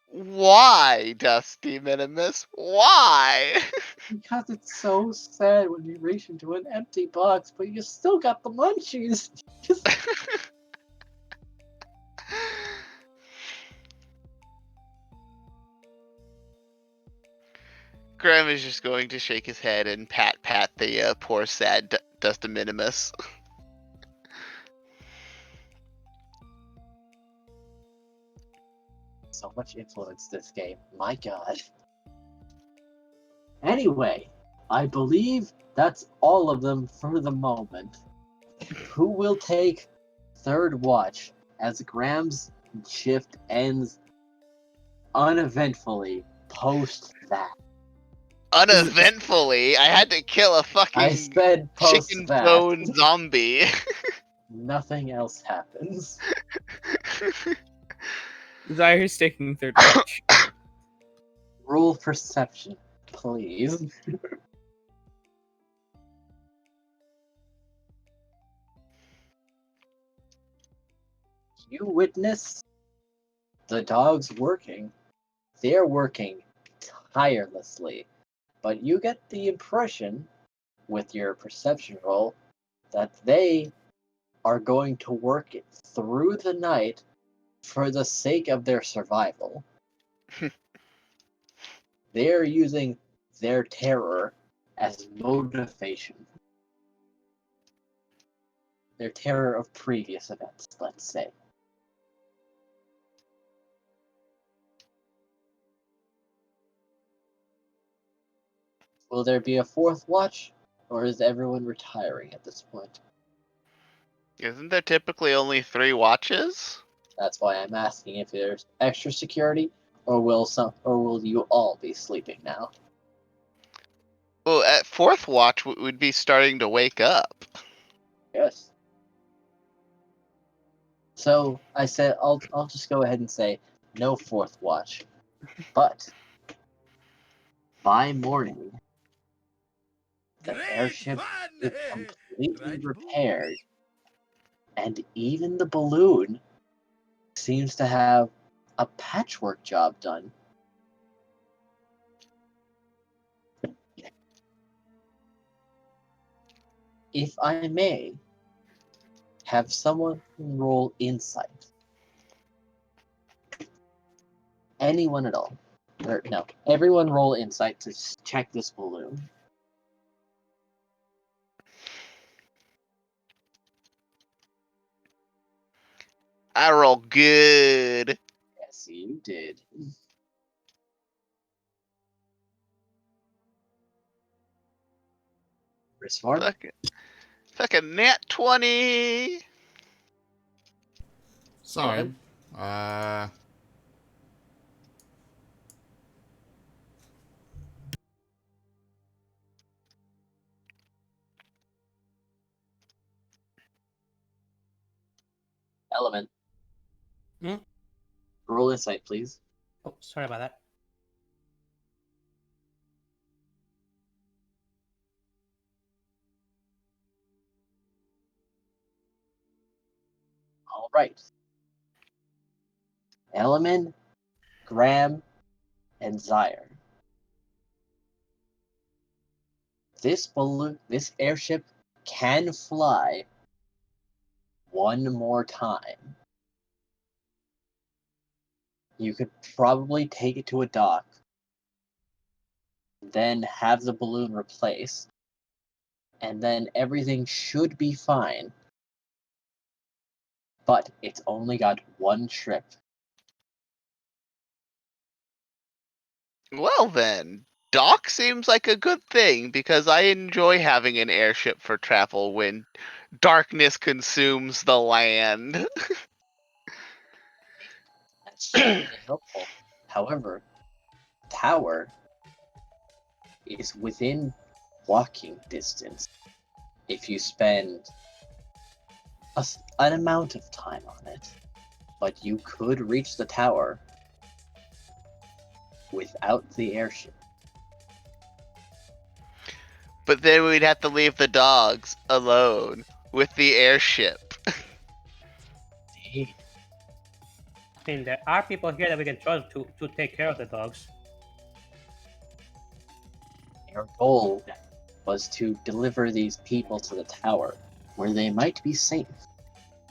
Why, Dusty Minimus? Why? Because it's so sad when you reach into an empty box, but you still got the munchies. Graham is just going to shake his head and pat the poor sad Dusty Minimus. So much influence this game. My god. Anyway, I believe that's all of them for the moment. Who will take third watch as Graham's shift ends uneventfully post that? Uneventfully, I had to kill a I fucking said post chicken that. bone zombie. Nothing else happens. Zaire's taking third watch. Rule perception, please. You witness the dogs working. They're working tirelessly, but you get the impression with your perception roll that they are going to work it through the night for the sake of their survival. They're using their terror as motivation. Their terror of previous events, let's say. Will there be a fourth watch, or is everyone retiring at this point? Isn't there typically only 3 watches? That's why I'm asking if there's extra security, or will you all be sleeping now? Well, at 4th watch, we'd be starting to wake up. Yes. So I said I'll just go ahead and say no fourth watch, but by morning the airship is completely repaired, and even the balloon seems to have a patchwork job done. If I may have someone roll insight. Anyone at all. Or, no, everyone roll insight to check this balloon. I roll good. Yes, you did. Risforn? Fucking nat 20. Sorry. Element. Hmm? Roll insight, please. Oh, sorry about that. All right. Element, Graham, and Zaire. This airship can fly one more time. You could probably take it to a dock, then have the balloon replaced, and then everything should be fine. But it's only got one trip. Well then, dock seems like a good thing because I enjoy having an airship for travel when darkness consumes the land. That's certainly helpful. However, tower is within walking distance if you spend an amount of time on it. But you could reach the tower without the airship. But then we'd have to leave the dogs alone with the airship. I mean, there are people here that we can trust to take care of the dogs. Your goal was to deliver these people to the tower, where they might be safe.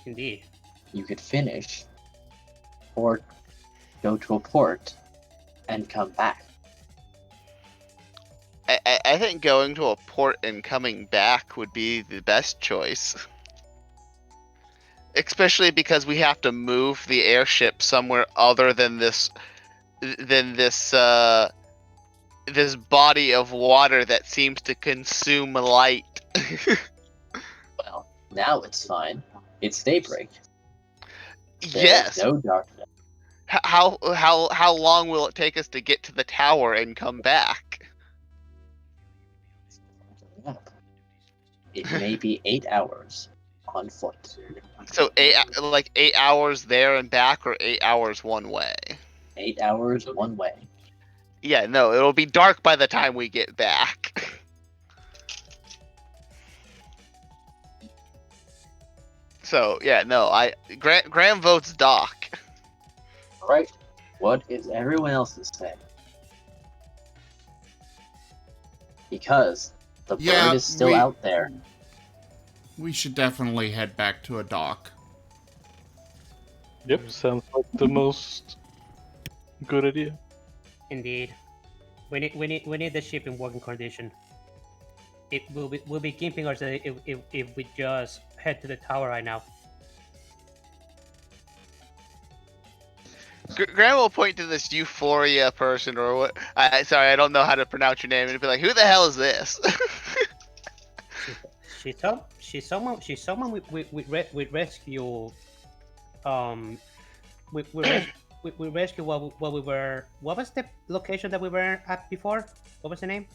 Indeed. You could finish, or go to a port, and come back. I think going to a port and coming back would be the best choice. Especially because we have to move the airship somewhere other than this this body of water that seems to consume light. Well, now it's fine. It's daybreak. Yes. There's no darkness. How long will it take us to get to the tower and come back? It may be 8 hours on foot. So 8 hours there and back, or 8 hours one way? 8 hours one way. Yeah, no, it'll be dark by the time we get back. So yeah, no, Graham votes dock. Right. What is everyone else's say? Because the bird is still out there. We should definitely head back to a dock. Yep, sounds like the most good idea. Indeed. We need the ship in working condition. It will be keeping us if we just head to the tower right now. Graham will point to this Euphoria person, or what? Sorry, I don't know how to pronounce your name, and be like, "Who the hell is this?" She's someone we rescue. We rescue while we were. What was the location that we were at before? What was the name?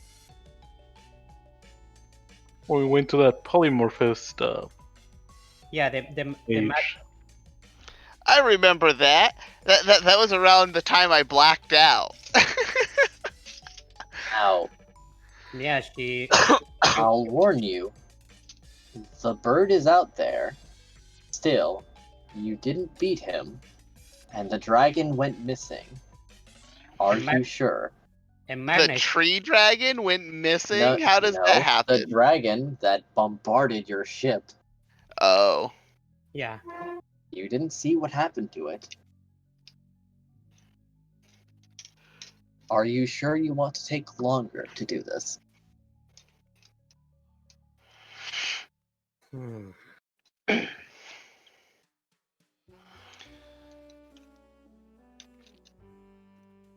Well, we went to that polymorphist. Yeah, the I remember that. That was around the time I blacked out. Now, yeah, she. I'll warn you. The bird is out there. Still, you didn't beat him, and the dragon went missing. Are you sure? The tree dragon went missing? No, How does that happen? The dragon that bombarded your ship. Oh. Yeah. You didn't see what happened to it. Are you sure you want to take longer to do this?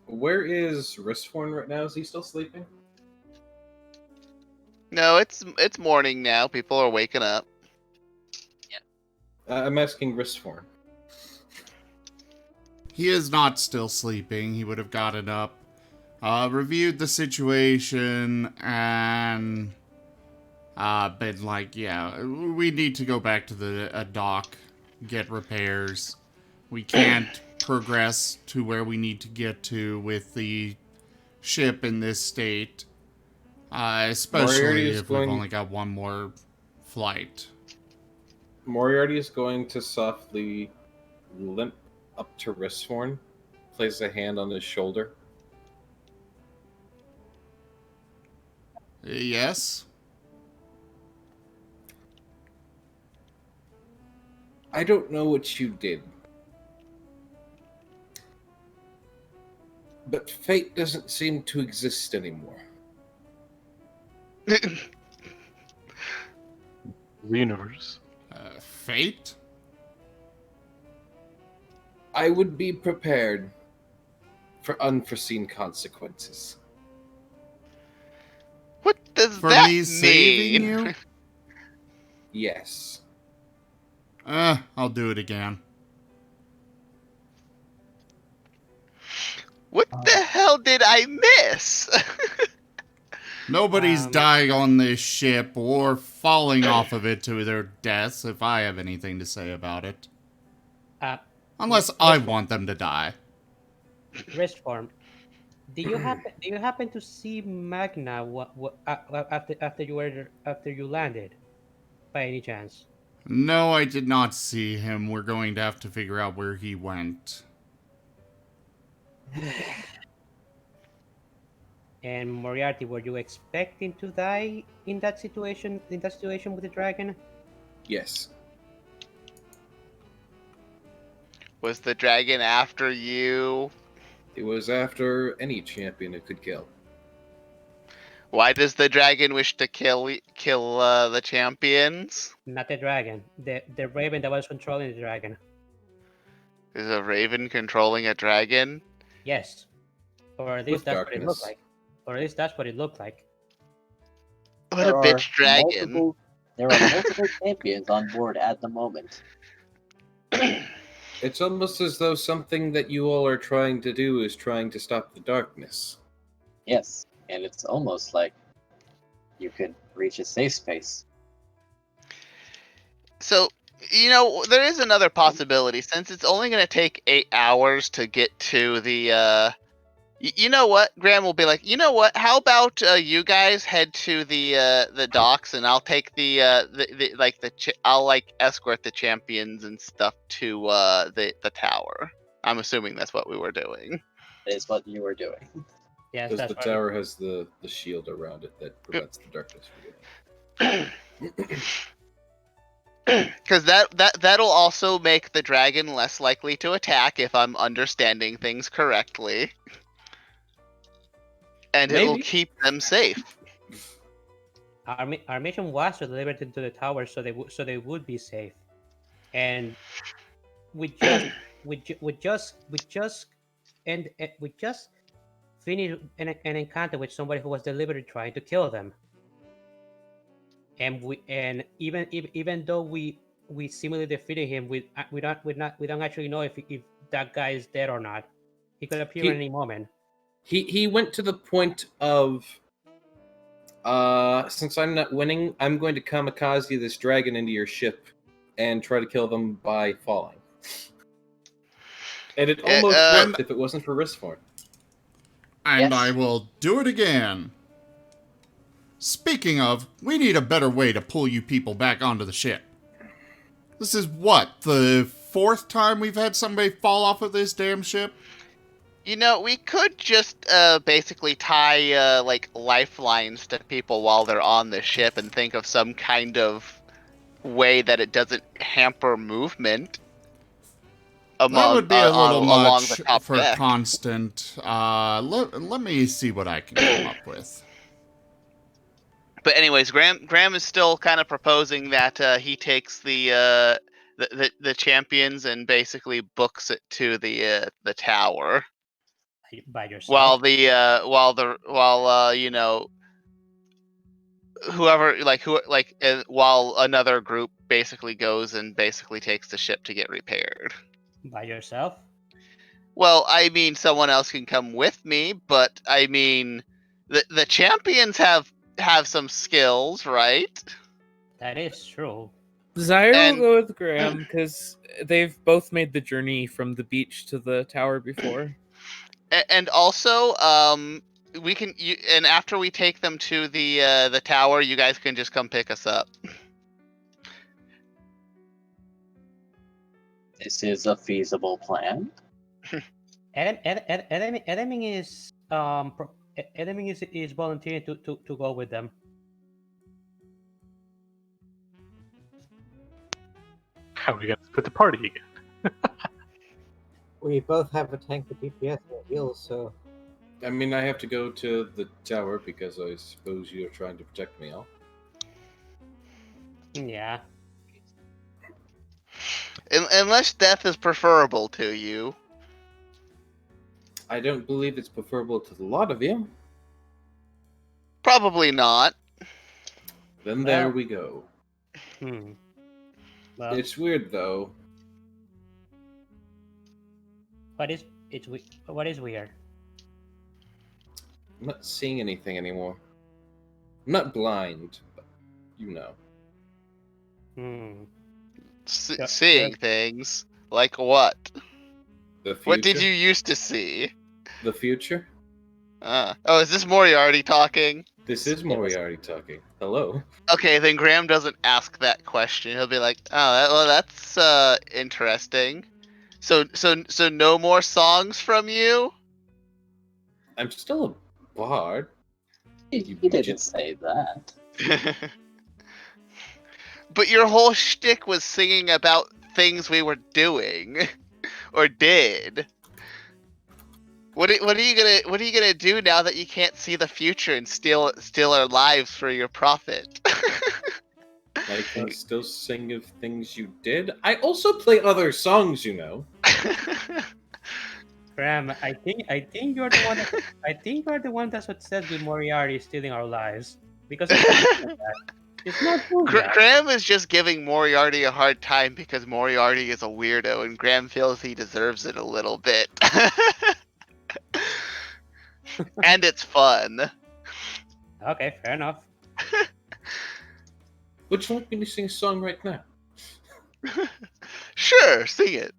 Where is Risforn right now? Is he still sleeping? No, it's morning now. People are waking up. I'm asking Risforn. He is not still sleeping. He would have gotten up, reviewed the situation, and been like, yeah, we need to go back to the dock, get repairs. We can't progress to where we need to get to with the ship in this state, especially if we've only got one more flight. Moriarty is going to softly limp up to Risforn, place a hand on his shoulder. Yes? I don't know what you did, but fate doesn't seem to exist anymore. The universe. Fate? I would be prepared for unforeseen consequences. What does for that me mean? Saving you? Yes. I'll do it again. What the hell did I miss? Nobody's dying on this ship or falling off of it to their deaths, if I have anything to say about it. Uh, Unless I want them to die. Risforn, Do you happen to see Magna after you landed, by any chance? No, I did not see him. We're going to have to figure out where he went. And Moriarty, were you expecting to die in that situation? In that situation with the dragon? Yes. Was the dragon after you? It was after any champion it could kill. Why does the dragon wish to kill the champions? Not the dragon. The raven that was controlling the dragon. Is a raven controlling a dragon? Yes. Or at least With that's what it looked darkness. like. Or at least that's what it looked like. What a bitch dragon. There are multiple champions on board at the moment. It's almost as though something that you all are trying to do is trying to stop the darkness. Yes, and it's almost like you could reach a safe space. So, there is another possibility. Since it's only going to take 8 hours to get to the, you know what? Graham will be like, you know what? How about you guys head to the docks, and I'll take I'll escort the champions and stuff to the tower. I'm assuming that's what we were doing. That is what you were doing. Yes, Because that's the tower has the shield around it that prevents the darkness from getting. Because that'll also make the dragon less likely to attack if I'm understanding things correctly. And Maybe. It'll keep them safe. Our mission was to deliver them to the tower so they would be safe. And we just finished an encounter with somebody who was deliberately trying to kill them. And even though we seemingly defeated him, we don't actually know if that guy is dead or not. He could appear at any moment. He went to the point of, since I'm not winning, I'm going to kamikaze this dragon into your ship and try to kill them by falling. And it almost worked if it wasn't for Risforn. And I will do it again. Speaking of, we need a better way to pull you people back onto the ship. This is what, the 4th time we've had somebody fall off of this damn ship? We could just basically tie lifelines to people while they're on the ship and think of some kind of way that it doesn't hamper movement. That would be a little much the top for deck. constant. Let me see what I can come up with. But anyways, Graham is still kind of proposing that he takes the champions and basically books it to the tower. By yourself. While another group basically goes and basically takes the ship to get repaired. By yourself? Well, I mean, someone else can come with me, but I mean, the champions have some skills, right? That is true. Zaire will go with Graham because they've both made the journey from the beach to the tower before. And also, and after we take them to the tower, you guys can just come pick us up. This is a feasible plan. Edeming is volunteering to go with them. How are we gonna split the party again? We both have a tank with DPS and heals, so... I mean, I have to go to the tower because I suppose you're trying to protect me all. Yeah. Unless death is preferable to you. I don't believe it's preferable to the lot of you. Probably not. Then there we go. Well, It's weird, though. What is weird? I'm not seeing anything anymore. I'm not blind, but you know. Seeing things? Like what? The future? What did you used to see? The future? Oh, is this Moriarty talking? This is Moriarty talking. Hello. Okay, then Graham doesn't ask that question. He'll be like, "Oh, that's interesting. So no more songs from you?" I'm still a bard. He didn't say that. But your whole shtick was singing about things we were doing, or did. What are you gonna do now that you can't see the future and steal our lives for your profit? I can still sing of things you did. I also play other songs, you know. Graham, I think you're the one. I think you're the one that's obsessed with Moriarty stealing our lives because it's not doing that. Graham is just giving Moriarty a hard time because Moriarty is a weirdo, and Graham feels he deserves it a little bit. And it's fun. Okay, fair enough. Would you like me to sing a song right now? Sure, sing it.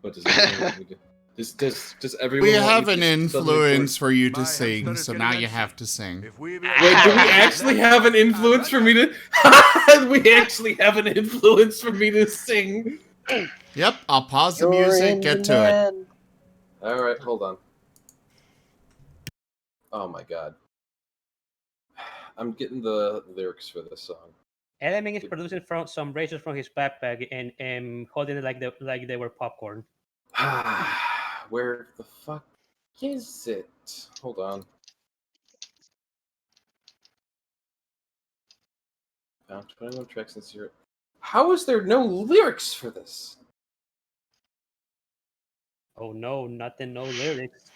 What does everyone want me to do? Does everyone? We want have me an to influence for you to My sing, hamster is so getting now you antsy. have to sing. Wait, do we actually have an influence for me to? We actually have an influence for me to sing. Yep, I'll pause the music, get to it. All right, hold on. Oh my god, I'm getting the lyrics for this song. Element is producing from some razors from his backpack and holding it like they were popcorn. Where the fuck is it? Hold on. Found 21 tracks and 0. How is there no lyrics for this? Oh no, nothing, no lyrics.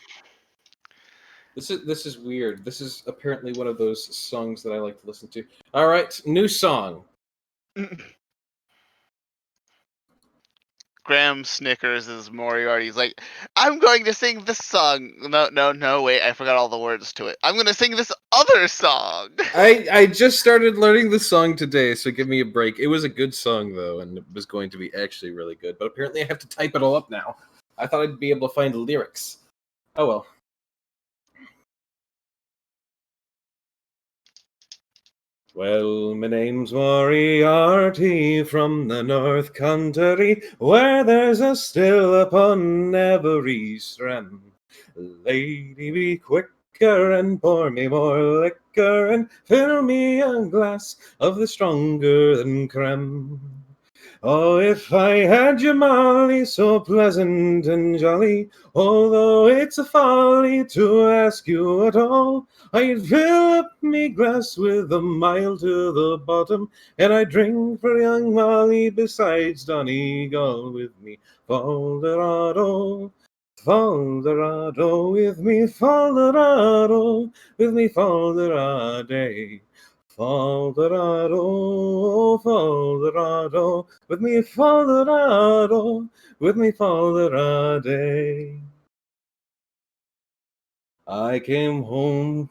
This is weird. This is apparently one of those songs that I like to listen to. All right, new song. Graham snickers as Moriarty's like, I'm going to sing this song. No, wait, I forgot all the words to it. I'm going to sing this other song. I just started learning the song today, so give me a break. It was a good song, though, and it was going to be actually really good. But apparently I have to type it all up now. I thought I'd be able to find the lyrics. Oh, well. Well, my name's Moriarty from the North Country, where there's a still upon every strand. Lady, be quicker and pour me more liquor and fill me a glass of the stronger than creme. Oh, if I had your Molly so pleasant and jolly, although it's a folly to ask you at all, I'd fill up me glass with a mile to the bottom, and I'd drink for young Molly besides Donegal with me. Falderado, Falderado, with me Falderado, with me Falderade. Falderado, Falderado, with me Falderado, with me Falderade. I came home.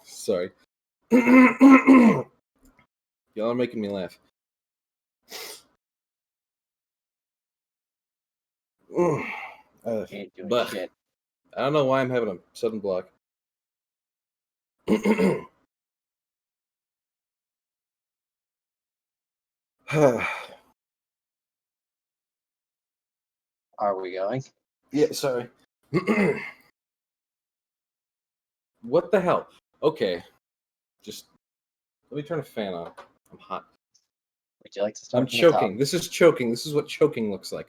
Sorry. Y'all are making me laugh. Ain't doing But shit. I don't know why I'm having a sudden block. Are we going? Yeah, sorry. What the hell? Okay. Just let me turn a fan on. I'm hot. Would you like to start? I'm from the choking. top? This is choking. This is what choking looks like.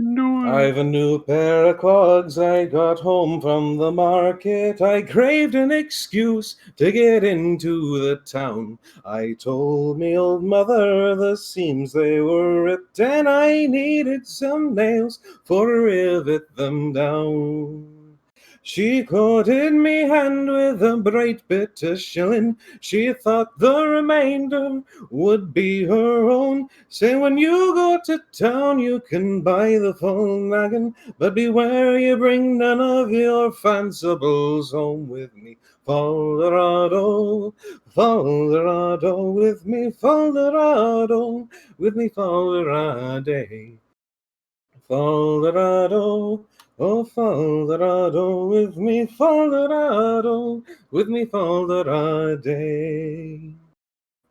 I've a new pair of clogs I got home from the market. I craved an excuse to get into the town. I told me old mother the seams they were ripped and I needed some nails for to rivet them down. She courted me hand with a bright bit of shilling. She thought the remainder would be her own. Say when you go to town you can buy the full naggin, but beware you bring none of your fanciables home with me. Falderado, Falderado, with me, Falderado, with me, Falderade. Falderado, oh Falderado, with me, Falderado, with me, Falderade.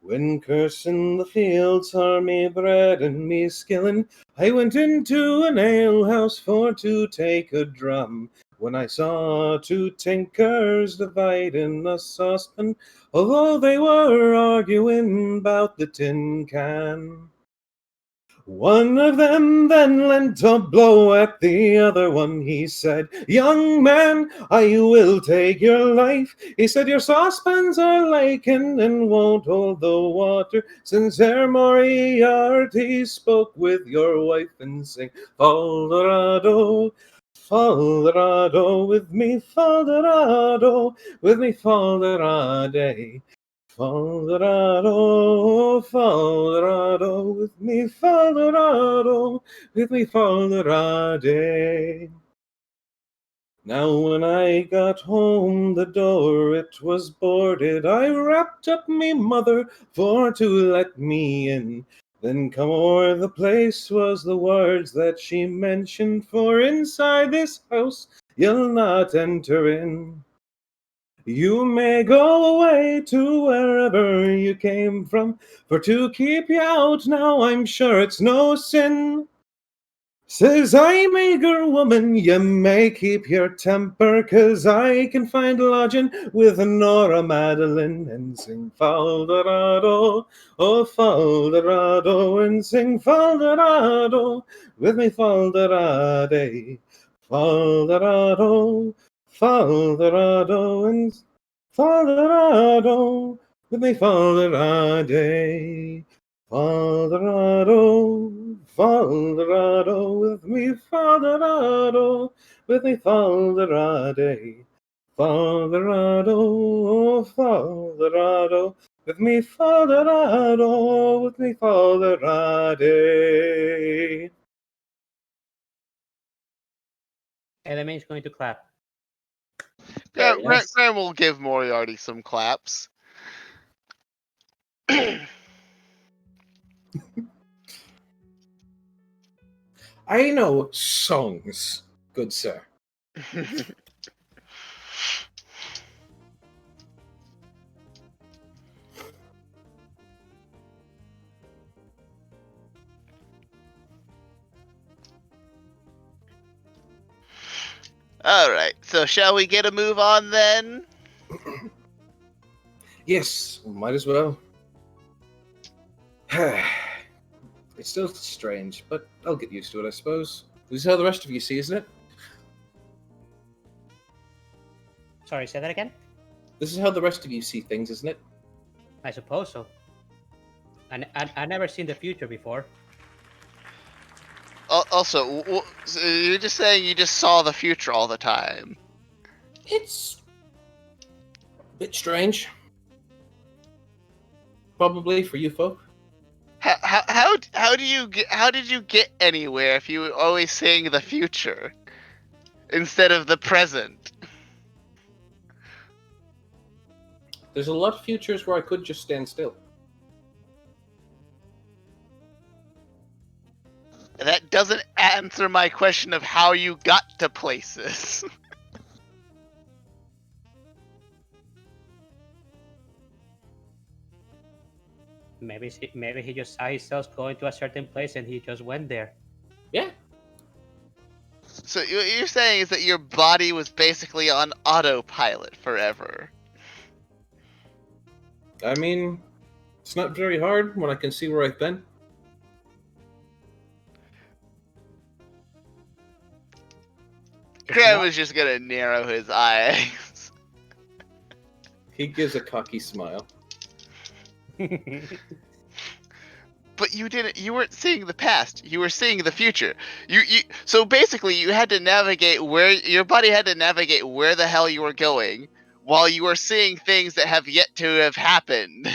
When cursing the fields are me bread and me skillin', I went into an alehouse for to take a dram. When I saw two tinkers dividing a saucepan, although they were arguing 'bout the tin can. One of them then lent a blow at the other one. He said, "Young man, I will take your life." He said, "Your saucepans are lakin and won't hold the water. Sincere Moriarty spoke with your wife and sing, Falderado, Falderado, with me, Falderado, with me, Falderade. Falderado, Falderado, with me, Falderado, with me, Falderade. Now when I got home, the door it was boarded. I wrapped up me mother for to let me in. Then come o'er the place was the words that she mentioned, for inside this house you'll not enter in. You may go away to wherever you came from, for to keep you out now I'm sure it's no sin. Says I, meager woman, you may keep your temper, 'cause I can find lodging with Nora Madeline, and sing Falderado, oh Falderado, and sing Falderado, with me Falderade, Falderado, Falderado, and Falderado, with me Falderade, Falderado, Falderado, with me Falderado, with me Falderade, Falderado, Falderado, with me Falderado, with me Falderade. Enemy is going to clap. Yeah, Nice. Graham will give Moriarty some claps. I know songs, good sir. Alright, so shall we get a move on then? Yes, might as well. It's still strange, but I'll get used to it, I suppose. This is how the rest of you see, isn't it? Sorry, say that again? This is how the rest of you see things, isn't it? I suppose so. I never seen the future before. Also, so you're just saying you just saw the future all the time. It's a bit strange. Probably for you folk. How did you get anywhere if you were always saying the future instead of the present? There's a lot of futures where I could just stand still. That doesn't answer my question of how you got to places. Maybe he just saw himself going to a certain place and he just went there. Yeah. So what you're saying is that your body was basically on autopilot forever. I mean, it's not very hard when I can see where I've been. Graham was just gonna narrow his eyes. He gives a cocky smile. But you didn't. You weren't seeing the past. You were seeing the future. So basically, you had to navigate where your buddy had to navigate where the hell you were going, while you were seeing things that have yet to have happened.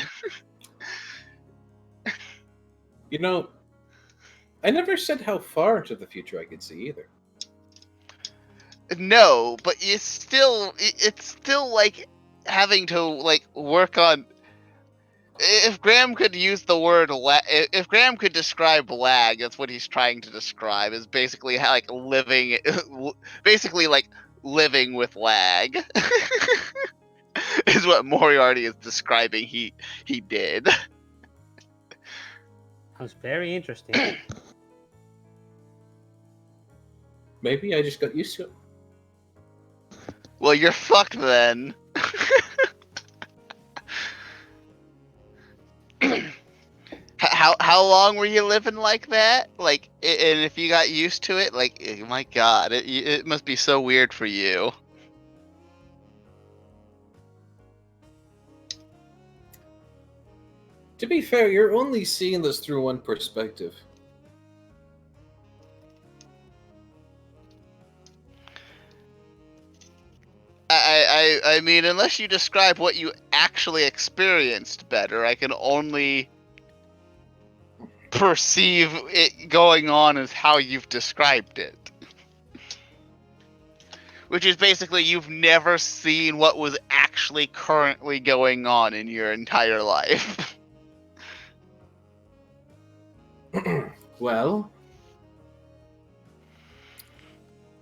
You know, I never said how far into the future I could see either. No, but it's still like having to like work on. If Graham could use the word if Graham could describe lag, that's what he's trying to describe. Is basically how, like living, basically like living with lag, is what Moriarty is describing. He did. Sounds very interesting. Maybe I just got used to it. Well, you're fucked then. How long were you living like that? Like, and if you got used to it, like, my God, it must be so weird for you. To be fair, you're only seeing this through one perspective. I mean, unless you describe what you actually experienced better, I can only perceive it going on as how you've described it. Which is basically you've never seen what was actually currently going on in your entire life. Well,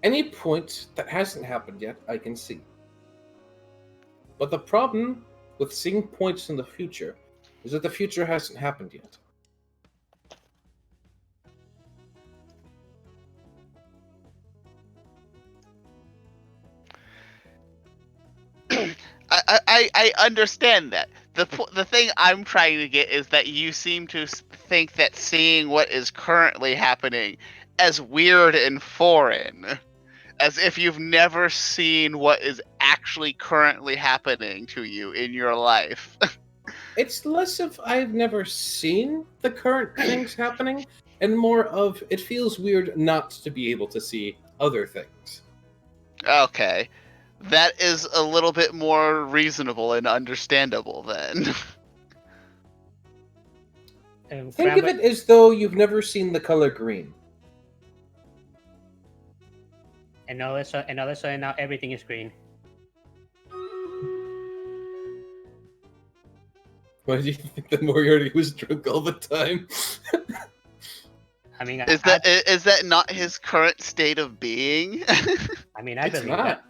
any point that hasn't happened yet, I can see. But the problem with seeing points in the future is that the future hasn't happened yet. I understand that. The thing I'm trying to get is that you seem to think that seeing what is currently happening as weird and foreign, as if you've never seen what is actually currently happening to you in your life. It's less of I've never seen the current things happening, and more of it feels weird not to be able to see other things. Okay. That is a little bit more reasonable and understandable then. Think of it as though you've never seen the color green. And all of a sudden now everything is green. Why do you think that Moriarty was drunk all the time? I mean, is that not his current state of being? I mean, I It's believe not. that.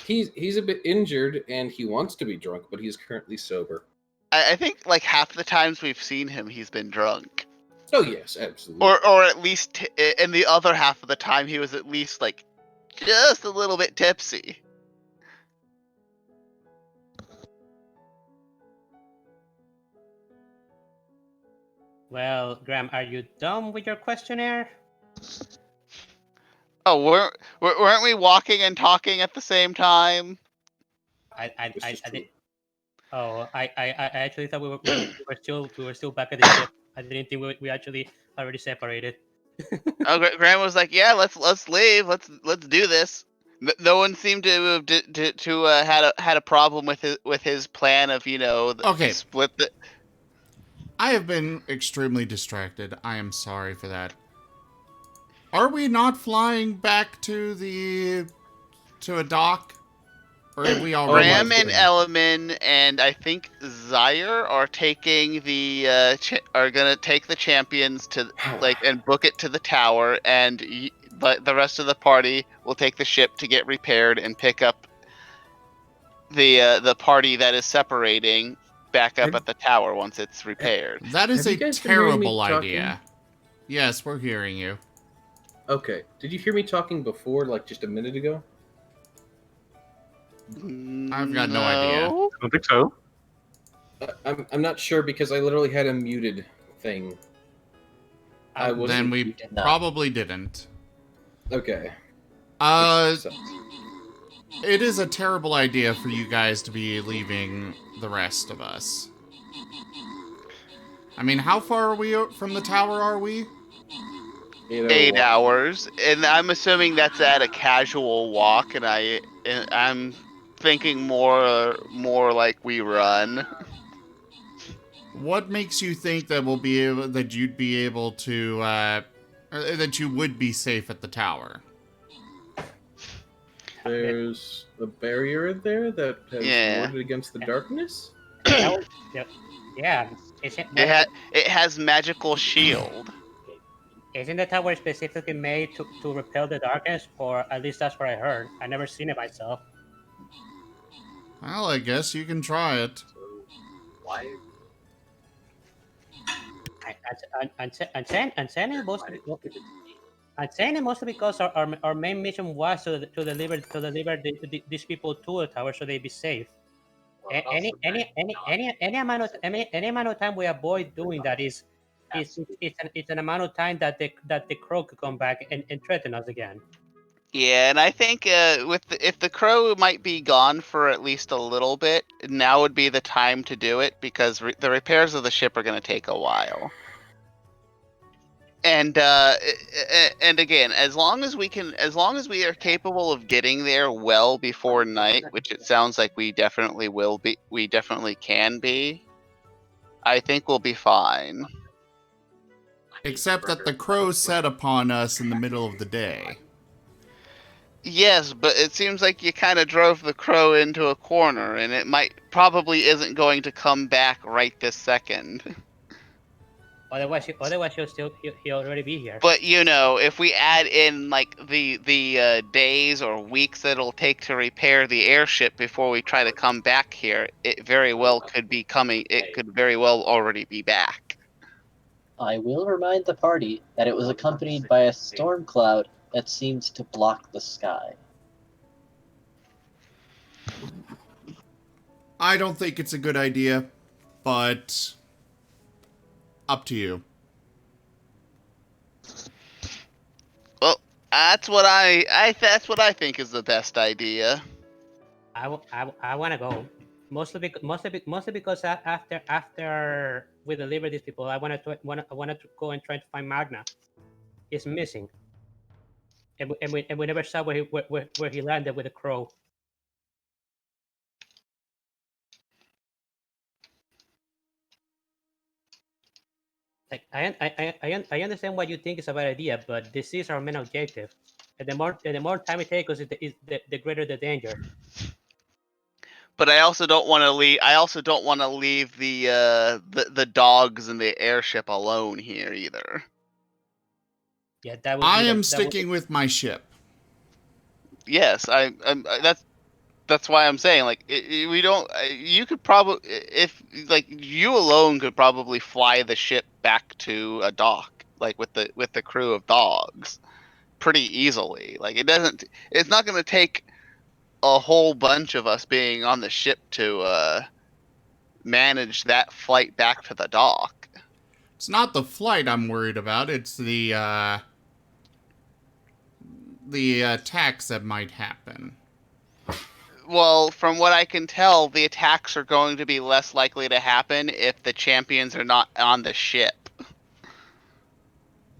He's a bit injured and he wants to be drunk, but he's currently sober. I think like half the times we've seen him, he's been drunk. Oh yes, absolutely. Or at least, in the other half of the time, he was at least like just a little bit tipsy. Well, Graham, are you done with your questionnaire? Oh, weren't we walking and talking at the same time? I did. Oh, I actually thought we were still back at the ship. I didn't think we actually already separated. Oh, Graham was like, "Yeah, let's leave. Let's do this." No one seemed to had a problem with his plan of Okay. split the. I have been extremely distracted. I am sorry for that. Are we not flying back to a dock? Or have we already? Graham and Elliman and I think Zyre are taking are gonna take the champions to and book it to the tower, and but the rest of the party will take the ship to get repaired and pick up the party that is separating back up at the tower once it's repaired. That is a terrible idea. Yes, we're hearing you. Okay. Did you hear me talking before, like just a minute ago? I've got no idea. I don't think so. I'm not sure because I literally had a muted thing. Then we probably didn't. Okay. It is a terrible idea for you guys to be leaving the rest of us. I mean, how far are we from the tower, are we? 8 hours, and I'm assuming that's at a casual walk, and I'm thinking more like we run. What makes you think that you'd be able to, that you would be safe at the tower? There's a barrier there that has warded against the darkness. Yeah. It has magical shield. Isn't the tower specifically made to repel the darkness? Or at least that's what I heard. I never seen it myself. Well, I guess you can try it. Why? I'm saying it mostly. I'm saying it mostly because our main mission was to deliver these people to a tower so they'd be safe. Any amount of time we avoid doing that is it's an amount of time that the crow could come back and threaten us again. Yeah, and I think if the crow might be gone for at least a little bit, now would be the time to do it because the repairs of the ship are going to take a while. And again, as long as we are capable of getting there well before night, which it sounds like we definitely can be, I think we'll be fine. Except that the crow set upon us in the middle of the day. Yes, but it seems like you kind of drove the crow into a corner, and it probably isn't going to come back right this second. Otherwise he'll already be here. But if we add in like the days or weeks that it'll take to repair the airship before we try to come back here, it very well could be coming. It could very well already be back. I will remind the party that it was accompanied by a storm cloud that seemed to block the sky. I don't think it's a good idea, but up to you. Well, that's what I think is the best idea. I want to go. Mostly because after we deliver these people, I wanted to go and try to find Magna. It's missing, and we never saw where he landed with the crow. Like I understand what you think is a bad idea, but this is our main objective, and the more time it takes us, the greater the danger. But I also don't want to leave the dogs and the airship alone here either. Yeah, that would. I am sticking with my ship. Yes, that's why I'm saying like we don't. You could probably if like you alone could probably fly the ship back to a dock like with the crew of dogs pretty easily. Like it's not going to take a whole bunch of us being on the ship to manage that flight back to the dock. It's not the flight I'm worried about. It's the attacks that might happen. Well, from what I can tell, the attacks are going to be less likely to happen if the champions are not on the ship.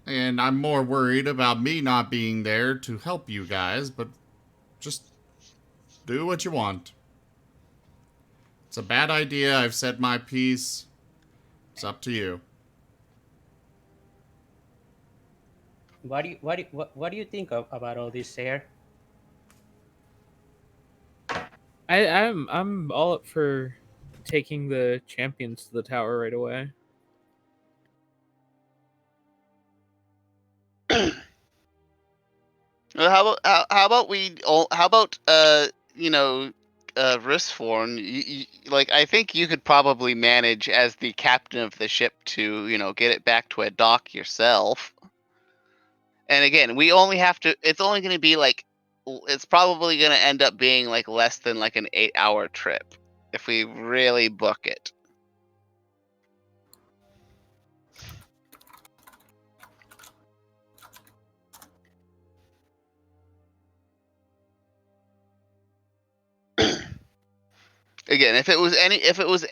And I'm more worried about me not being there to help you guys, but just do what you want. It's a bad idea. I've said my piece. It's up to you. What do you think about all this, Sayre? I'm all up for taking the champions to the tower right away. Well, how about Risforn? Like I think you could probably manage as the captain of the ship to get it back to a dock yourself. And again, we only have to. It's only going to be like. It's probably going to end up being like less than like an 8-hour trip if we really book it. Again, if it was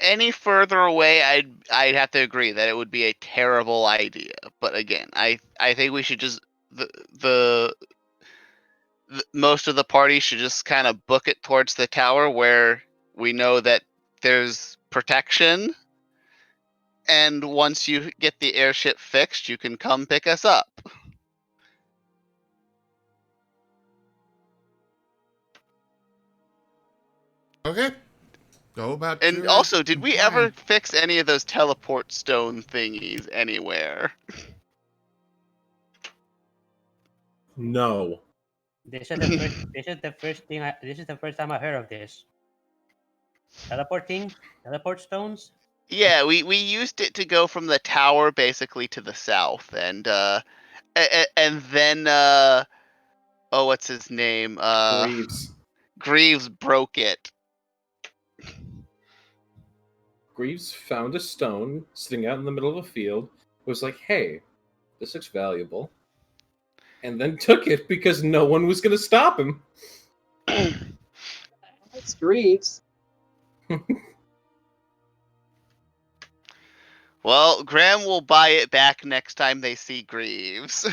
any further away, I'd have to agree that it would be a terrible idea. But again, I think we should just the most of the party should just kind of book it towards the tower where we know that there's protection. And once you get the airship fixed, you can come pick us up. Okay. Go about And your also, did we plan. ever fix any of those teleport stone thingies anywhere? No. This is the first. This is the first thing. This is the first time I heard of this. Teleport stones. Yeah, we used it to go from the tower basically to the south, and then oh, what's his name? Greaves. Greaves broke it. Greaves found a stone sitting out in the middle of a field, was like, hey, this looks valuable, and then took it because no one was going to stop him. That's Greaves. Well, Graham will buy it back next time they see Greaves.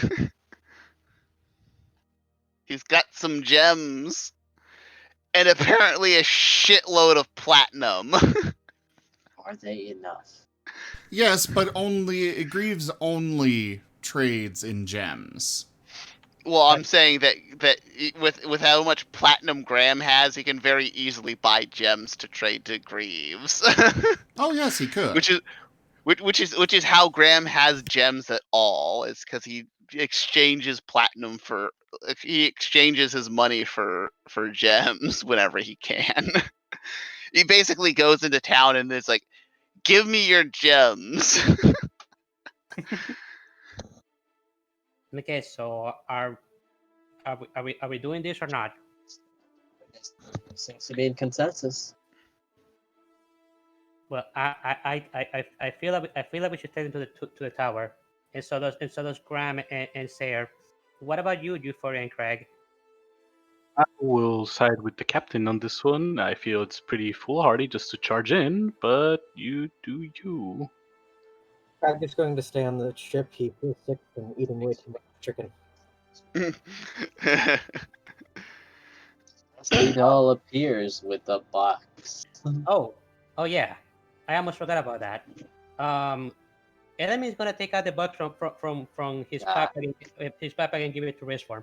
He's got some gems. And apparently a shitload of platinum. Are they enough? Yes, but Greaves only trades in gems. Well, I'm saying that with how much platinum Graham has, he can very easily buy gems to trade to Greaves. Oh yes, he could. Which is how Graham has gems at all. Is because he exchanges platinum for he exchanges his money for gems whenever he can. He basically goes into town and is like, "Give me your gems." Okay, so are we doing this or not? Seems to be in consensus. Well, I feel like we should take them to the tower, and so does Graham and Sayer. What about you, Furry and Craig? I will side with the captain on this one. I feel it's pretty foolhardy just to charge in, but you do you. Craig is going to stay on the ship. He feels sick from eating way too much chicken. It all appears with the box. Oh yeah, I almost forgot about that. Enemy is gonna take out the box from his backpack and give it to Risforn.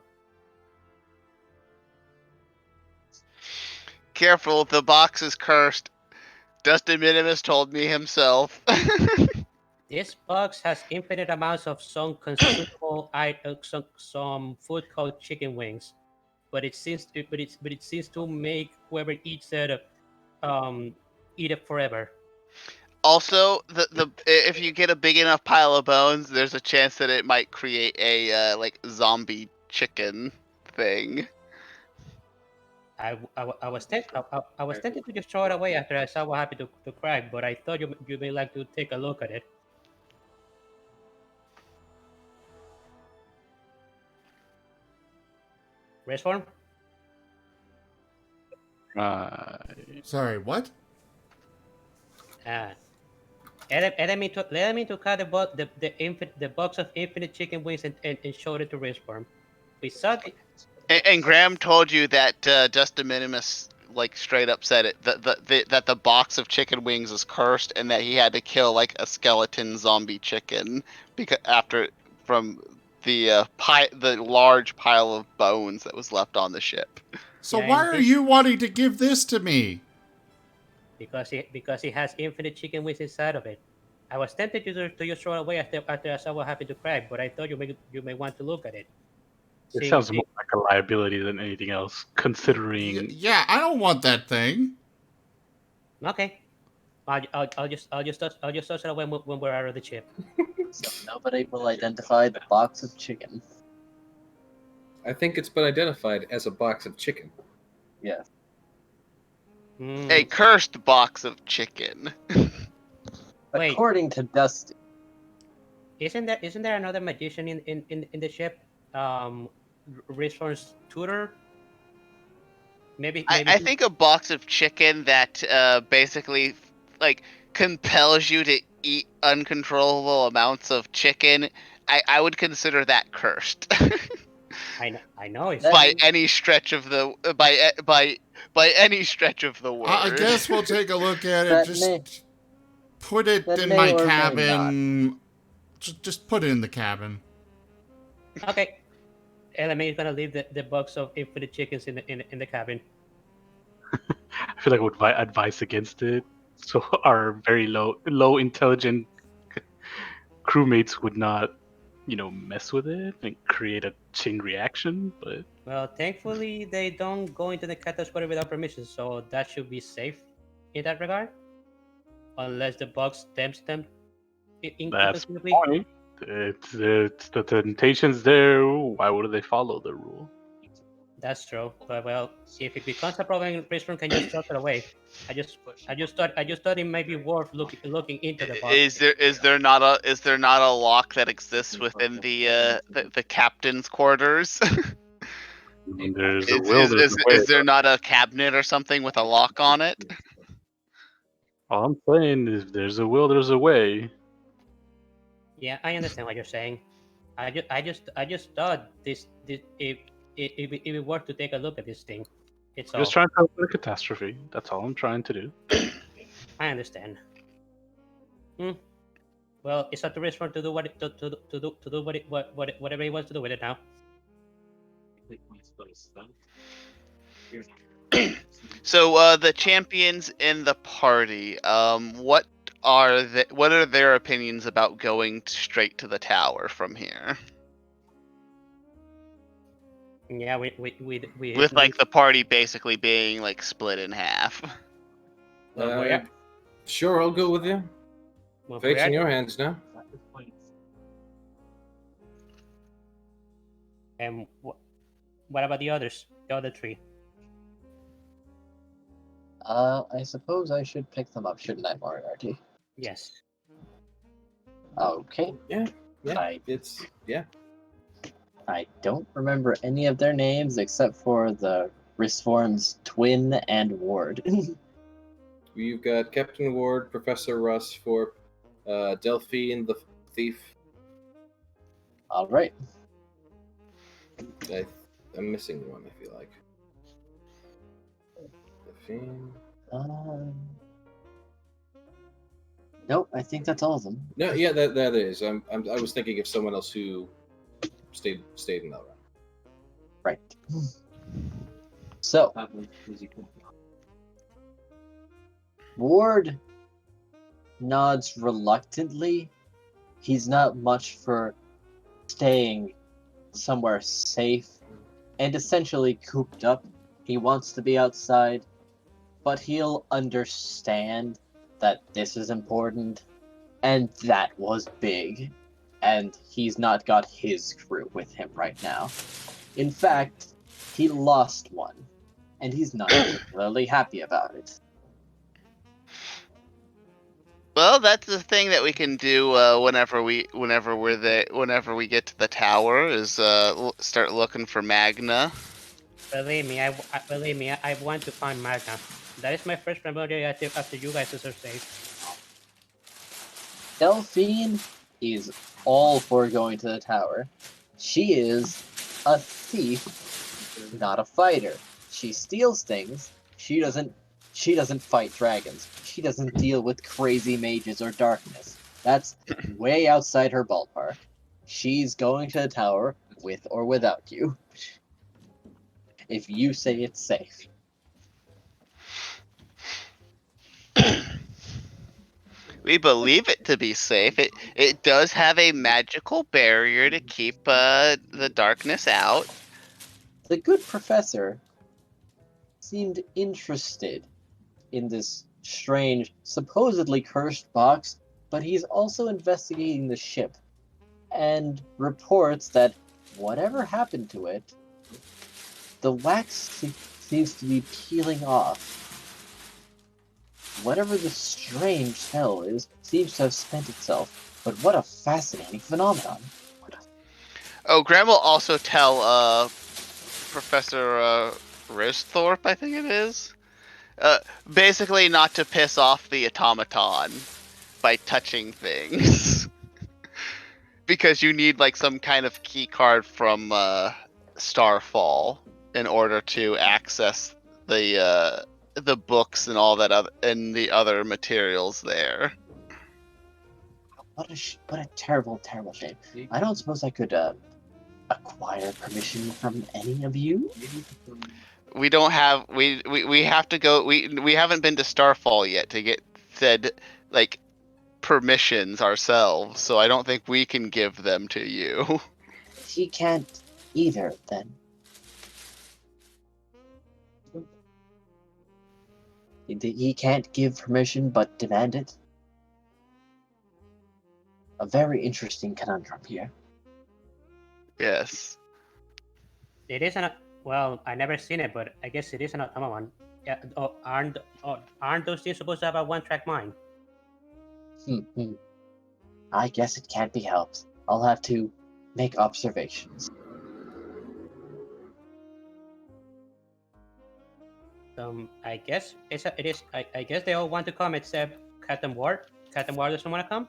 Careful, the box is cursed. Dustin Minimus told me himself. This box has infinite amounts of some consumable some food called chicken wings, but it seems to make whoever eats it eat it forever. Also, the if you get a big enough pile of bones, there's a chance that it might create a like zombie chicken thing. I was tempted to just throw it away after I saw what happened to Craig, but I thought you may like to take a look at it. Resform? Sorry, what? Let me to cut the box of infinite chicken wings and showed it to Risform. We saw the... And Graham told you that Dustin Minimus like straight up said it that the box of chicken wings is cursed and that he had to kill like a skeleton zombie chicken because from the large pile of bones that was left on the ship. So why are you wanting to give this to me? Because it has infinite chicken wings inside of it. I was tempted to just throw it away after I saw what happened to Craig, but I thought you may want to look at it. It sounds more like a liability than anything else, considering. Yeah, I don't want that thing. Okay, I'll just toss it away when we're out of the ship. So nobody will identify the box of chicken. I think it's been identified as a box of chicken. Yeah. A cursed box of chicken. Wait. According to Dusty. Isn't there another magician in the ship? Risforn's tutor? maybe I think a box of chicken that basically like compels you to eat uncontrollable amounts of chicken. I would consider that cursed. I know it's by any stretch of the by any stretch of the word. I guess we'll take a look at it. That Just may- put it that in may my or may cabin. Just put it in the cabin. okay. LMA is gonna leave the box of infinite chickens in the cabin. I feel like I would advise against it. So our very low intelligent crewmates would not, mess with it and create a chain reaction. But Well, thankfully they don't go into the category without permission, so that should be safe in that regard. Unless the box tempts them that's inconceivably. the point. It's the temptation's there. Why would they follow the rule? That's true. But well, if it becomes a problem, Risforn can just chuck it away. I just thought it might be worth looking into the box. Is there not a lock that exists within the captain's quarters? When there's a will, there's a way. Is there not a cabinet or something with a lock on it? All I'm saying is, there's a will, there's a way. Yeah, I understand what you're saying. I just thought it would worth to take a look at this thing. It's all. Just trying to avoid a catastrophe. That's all I'm trying to do. I understand. Well, it's up to Risforn to do whatever he wants to do with it now. So the champions in the party, what are their opinions about going straight to the tower from here? Yeah, we with like the party basically being like split in half. Sure, I'll go with you. Well, Fate's in your hands now. And what about the others? The other three? I suppose I should pick them up, shouldn't I, Moriarty? Yes. Okay. Yeah. I don't remember any of their names except for the Risforn's twin and ward. We've got Captain Ward, Professor Russ for Delphine the Thief. All right. I'm missing one, I feel like. Delphine. Nope, I think that's all of them. No, yeah, that is. I was thinking of someone else who stayed in that round. Right. So, Ward nods reluctantly. He's not much for staying somewhere safe and essentially cooped up. He wants to be outside, but he'll understand that this is important and that was big, and he's not got his crew with him right now. In fact, he lost one, and he's not particularly happy about it. Well, that's the thing that we can do whenever we get to the tower is start looking for Magna. Believe me, I want to find Magna. That is my first priority after you guys are safe. Delphine is all for going to the tower. She is a thief, not a fighter. She steals things. She doesn't fight dragons. She doesn't deal with crazy mages or darkness. That's way outside her ballpark. She's going to the tower with or without you. If you say it's safe. We believe it to be safe. It does have a magical barrier to keep the darkness out. The good professor seemed interested in this strange, supposedly cursed box, but he's also investigating the ship and reports that whatever happened to it, the wax seems to be peeling off. Whatever the strange hell is seems to have spent itself, but what a fascinating phenomenon. Oh, Graham will also tell Professor Risthorpe, I think it is. Basically not to piss off the automaton by touching things. Because you need like some kind of key card from Starfall in order to access the books and all that and the other materials there. What a terrible, terrible shame. I don't suppose I could acquire permission from any of you? We don't have we have to go we haven't been to Starfall yet to get said like permissions ourselves, so I don't think we can give them to you. He can't either, then. He can't give permission but demand it? A very interesting conundrum here. Yes. It is an well, I never seen it, but I guess it is an automaton. Yeah, aren't those things supposed to have a one-track mind? I guess it can't be helped. I'll have to make observations. I guess it is. I guess they all want to come except Captain Ward. Captain Ward doesn't want to come.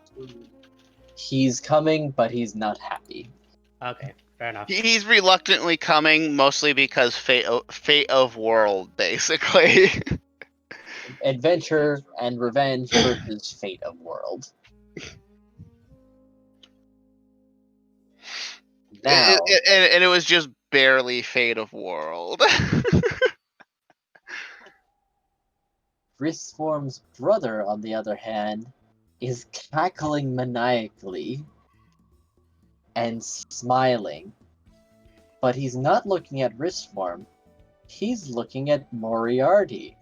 He's coming, but he's not happy. Okay, fair enough. He's reluctantly coming, mostly because fate of world, basically. Adventure and revenge versus fate of world. Now, and it was just barely fate of world. Risform's brother, on the other hand, is cackling maniacally and smiling. But he's not looking at Risform. He's looking at Moriarty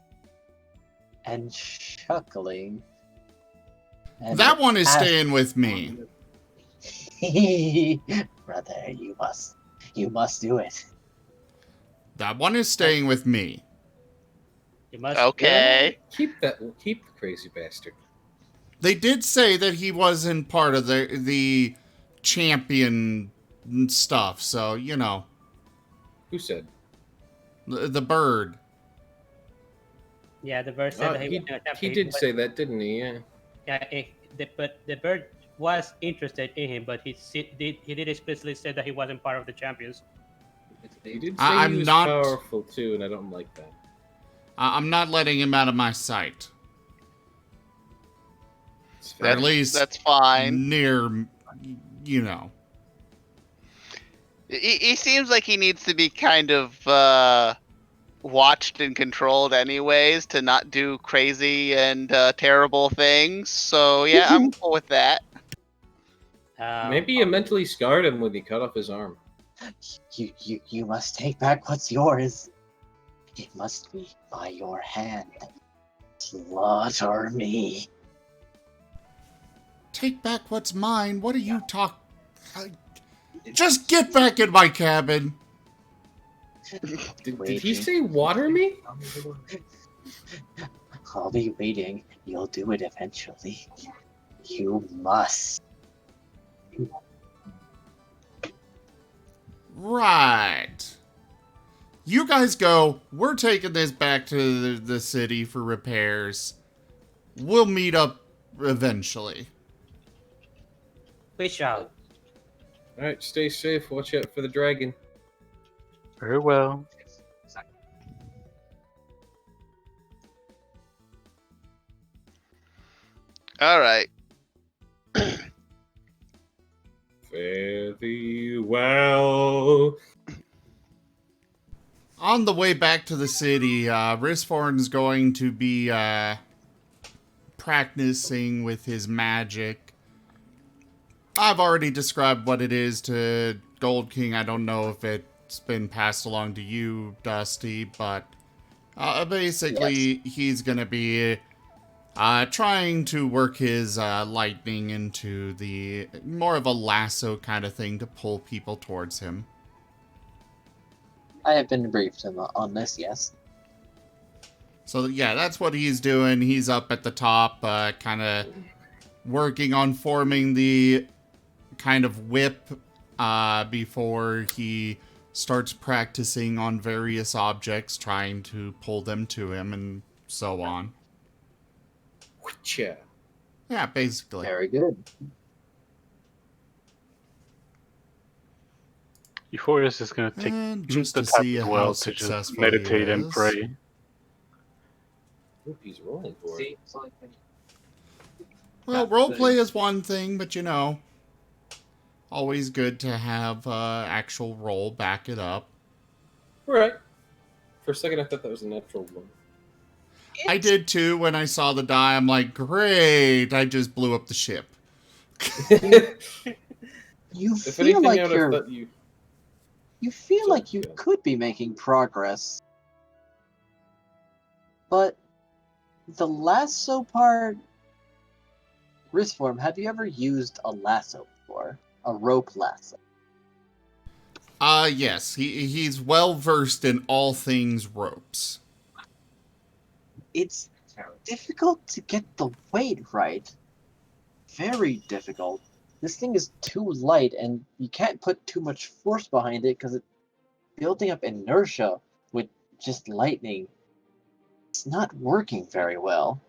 and chuckling. And that one is staying with me. Brother, you must do it. That one is staying with me. You must. Okay. Keep the crazy bastard. They did say that he wasn't part of the champion stuff, so you know. Who said? The bird. Yeah, the bird said that he did say that, didn't he? Yeah. Yeah, but the bird was interested in him, but he did explicitly say that he wasn't part of the champions. He did say he was powerful too, and I don't like that. I'm not letting him out of my sight. Or at least that's fine. Near, you know. He seems like he needs to be kind of watched and controlled anyways to not do crazy and terrible things. So yeah, I'm cool with that. Maybe you mentally scarred him when he cut off his arm. You must take back what's yours. It must be by your hand. Slaughter me. Take back what's mine? What are you talking? Just get back in my cabin. Did he say water me? I'll be waiting. You'll do it eventually. You must. Right. You guys go. We're taking this back to the city for repairs. We'll meet up eventually. We shall. Alright, stay safe. Watch out for the dragon. Very well. Alright. Fare thee well. On the way back to the city, Risforn's going to be practicing with his magic. I've already described what it is to Gold King. I don't know if it's been passed along to you, Dusty, but basically he's going to be trying to work his lightning into the more of a lasso kind of thing to pull people towards him. I have been briefed on this, yes. So yeah, that's what he's doing. He's up at the top, kind of working on forming the kind of whip before he starts practicing on various objects, trying to pull them to him, and so on. Witcha. Yeah, basically. Very good. Euphorius is going to take And just the to time see as how well to just successful meditate he and is. pray. Oop, he's rolling for it. Well, roleplay is one thing, but you know, always good to have actual roll back it up. Right. For a second, I thought that was a natural one. I did too when I saw the die. I'm like, great, I just blew up the ship. You If feel anything, like I would have thought you. you feel Sorry, like you go ahead. could be making progress. But the lasso part, Risform, have you ever used a lasso before? A rope lasso? Yes, he's well versed in all things ropes. It's difficult to get the weight right. Very difficult. This thing is too light, and you can't put too much force behind it because it's building up inertia with just lightning. It's not working very well.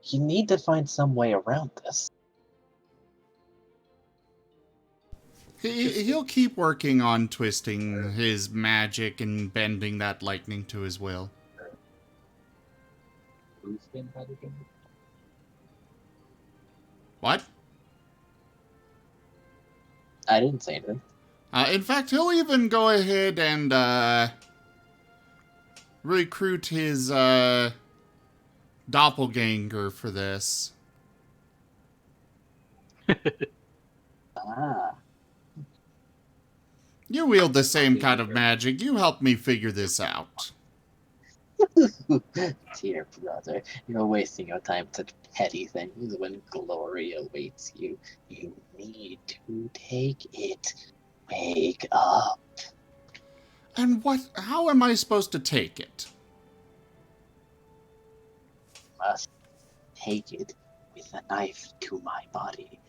You need to find some way around this. He'll keep working on twisting his magic and bending that lightning to his will. What? I didn't say anything. In fact, he'll even go ahead and recruit his doppelganger for this. Ah. You wield the same kind of magic. You help me figure this out. Dear brother, you're wasting your time such petty things when glory awaits you. You need to take it. Wake up. And how am I supposed to take it? Must take it with a knife to my body.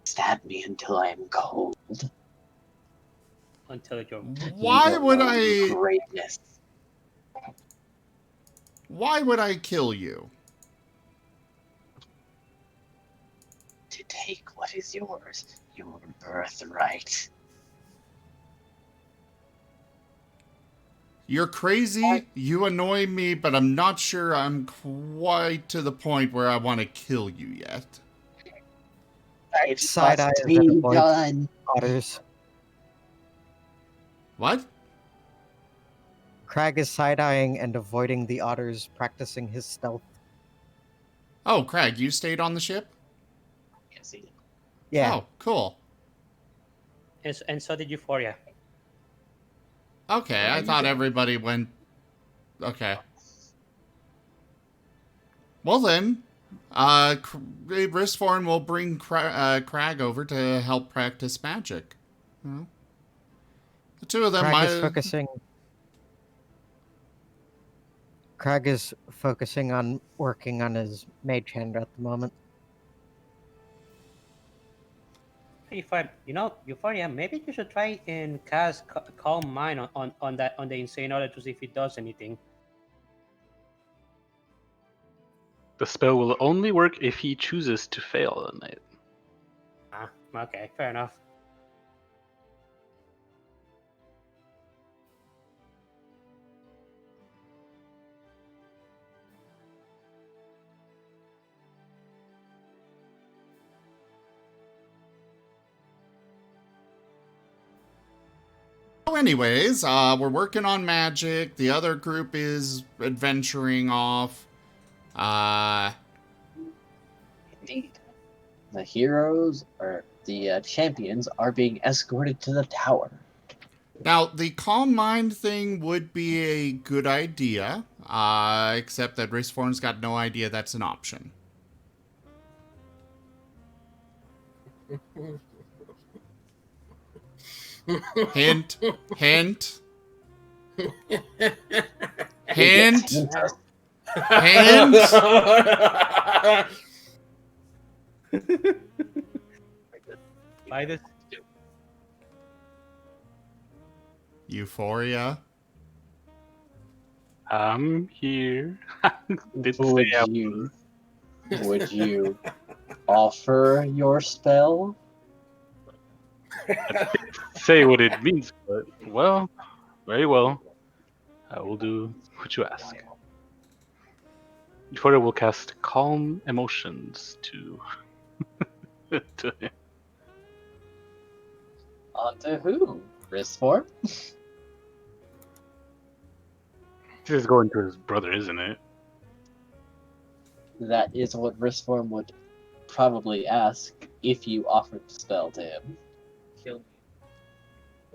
Stab me until I am cold. Until you're. Why would know I? Greatness. Why would I kill you? To take what is yours, your birthright. You're crazy, you annoy me, but I'm not sure I'm quite to the point where I want to kill you yet. It Side-eye must is be at a point. done. Otters. What? Crag is side-eyeing and avoiding the otters, practicing his stealth. Oh, Craig, you stayed on the ship? Yes, he did. Yeah. Oh, cool. And so did Euphoria. Okay, I thought everybody went... Okay. Well then, Risforn will bring Crag over to help practice magic. Well, the two of them Crag might... is focusing. Crag is focusing on working on his mage hand at the moment. Euphoria, maybe you should try and cast Calm Mind on the insane otter to see if it does anything. The spell will only work if he chooses to fail on it. Ah, okay, fair enough. So anyways, we're working on magic. The other group is adventuring off. Indeed. The heroes, or the champions, are being escorted to the tower. Now, the calm mind thing would be a good idea, except that Risforn's got no idea that's an option. Hint. Hint. Hint. Hint. By this, Euphoria? I'm here. Would you offer your spell? Say what it means, but well, very well. I will do what you ask. Euphoria will cast Calm Emotions to him. Onto who? Risforn? This is going to his brother, isn't it? That is what Risforn would probably ask if you offered the spell to him.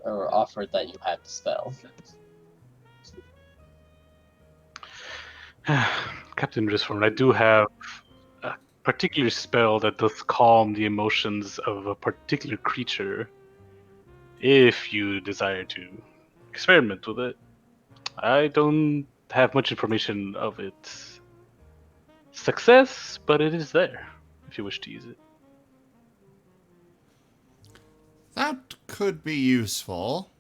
Or offered that you had the spell. Captain Risforn, I do have a particular spell that does calm the emotions of a particular creature. If you desire to experiment with it, I don't have much information of its success, but it is there if you wish to use it. That could be useful.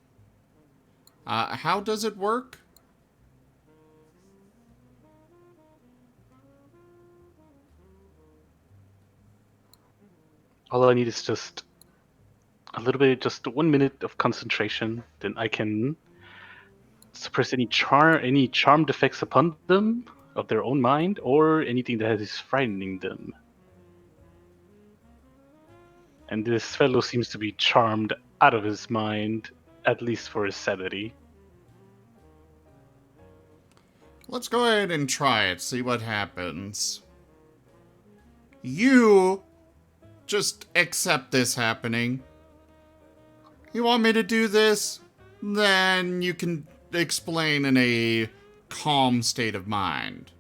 How does it work? All I need is just a little bit, just 1 minute of concentration. Then I can suppress any charmed effects upon them of their own mind, or anything that is frightening them. And this fellow seems to be charmed out of his mind, at least for his sanity. Let's go ahead and try it, see what happens. You just accept this happening. You want me to do this? Then you can explain in a calm state of mind.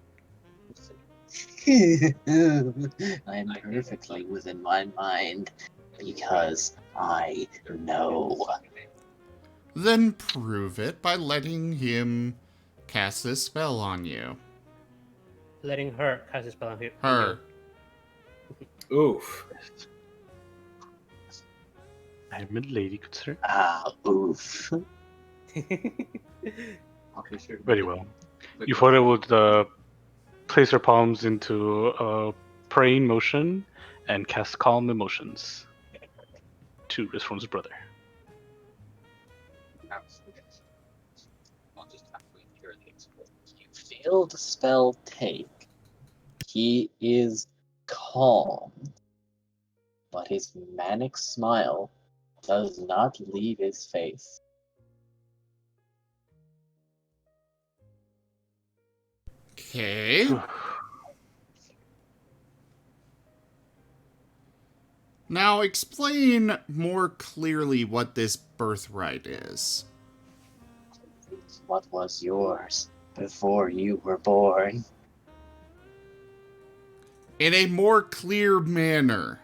I'm perfectly within my mind because I know. Then prove it by letting him cast this spell on you. Letting her cast this spell on you. Her. Oof. I'm a lady, good sir. Oof. Very well. Euphoria would place her palms into a praying motion and cast Calm Emotions to Risforn's brother. You feel the spell take. He is calm, but his manic smile does not leave his face. Okay. Now explain more clearly what this birthright is. What was yours before you were born? In a more clear manner.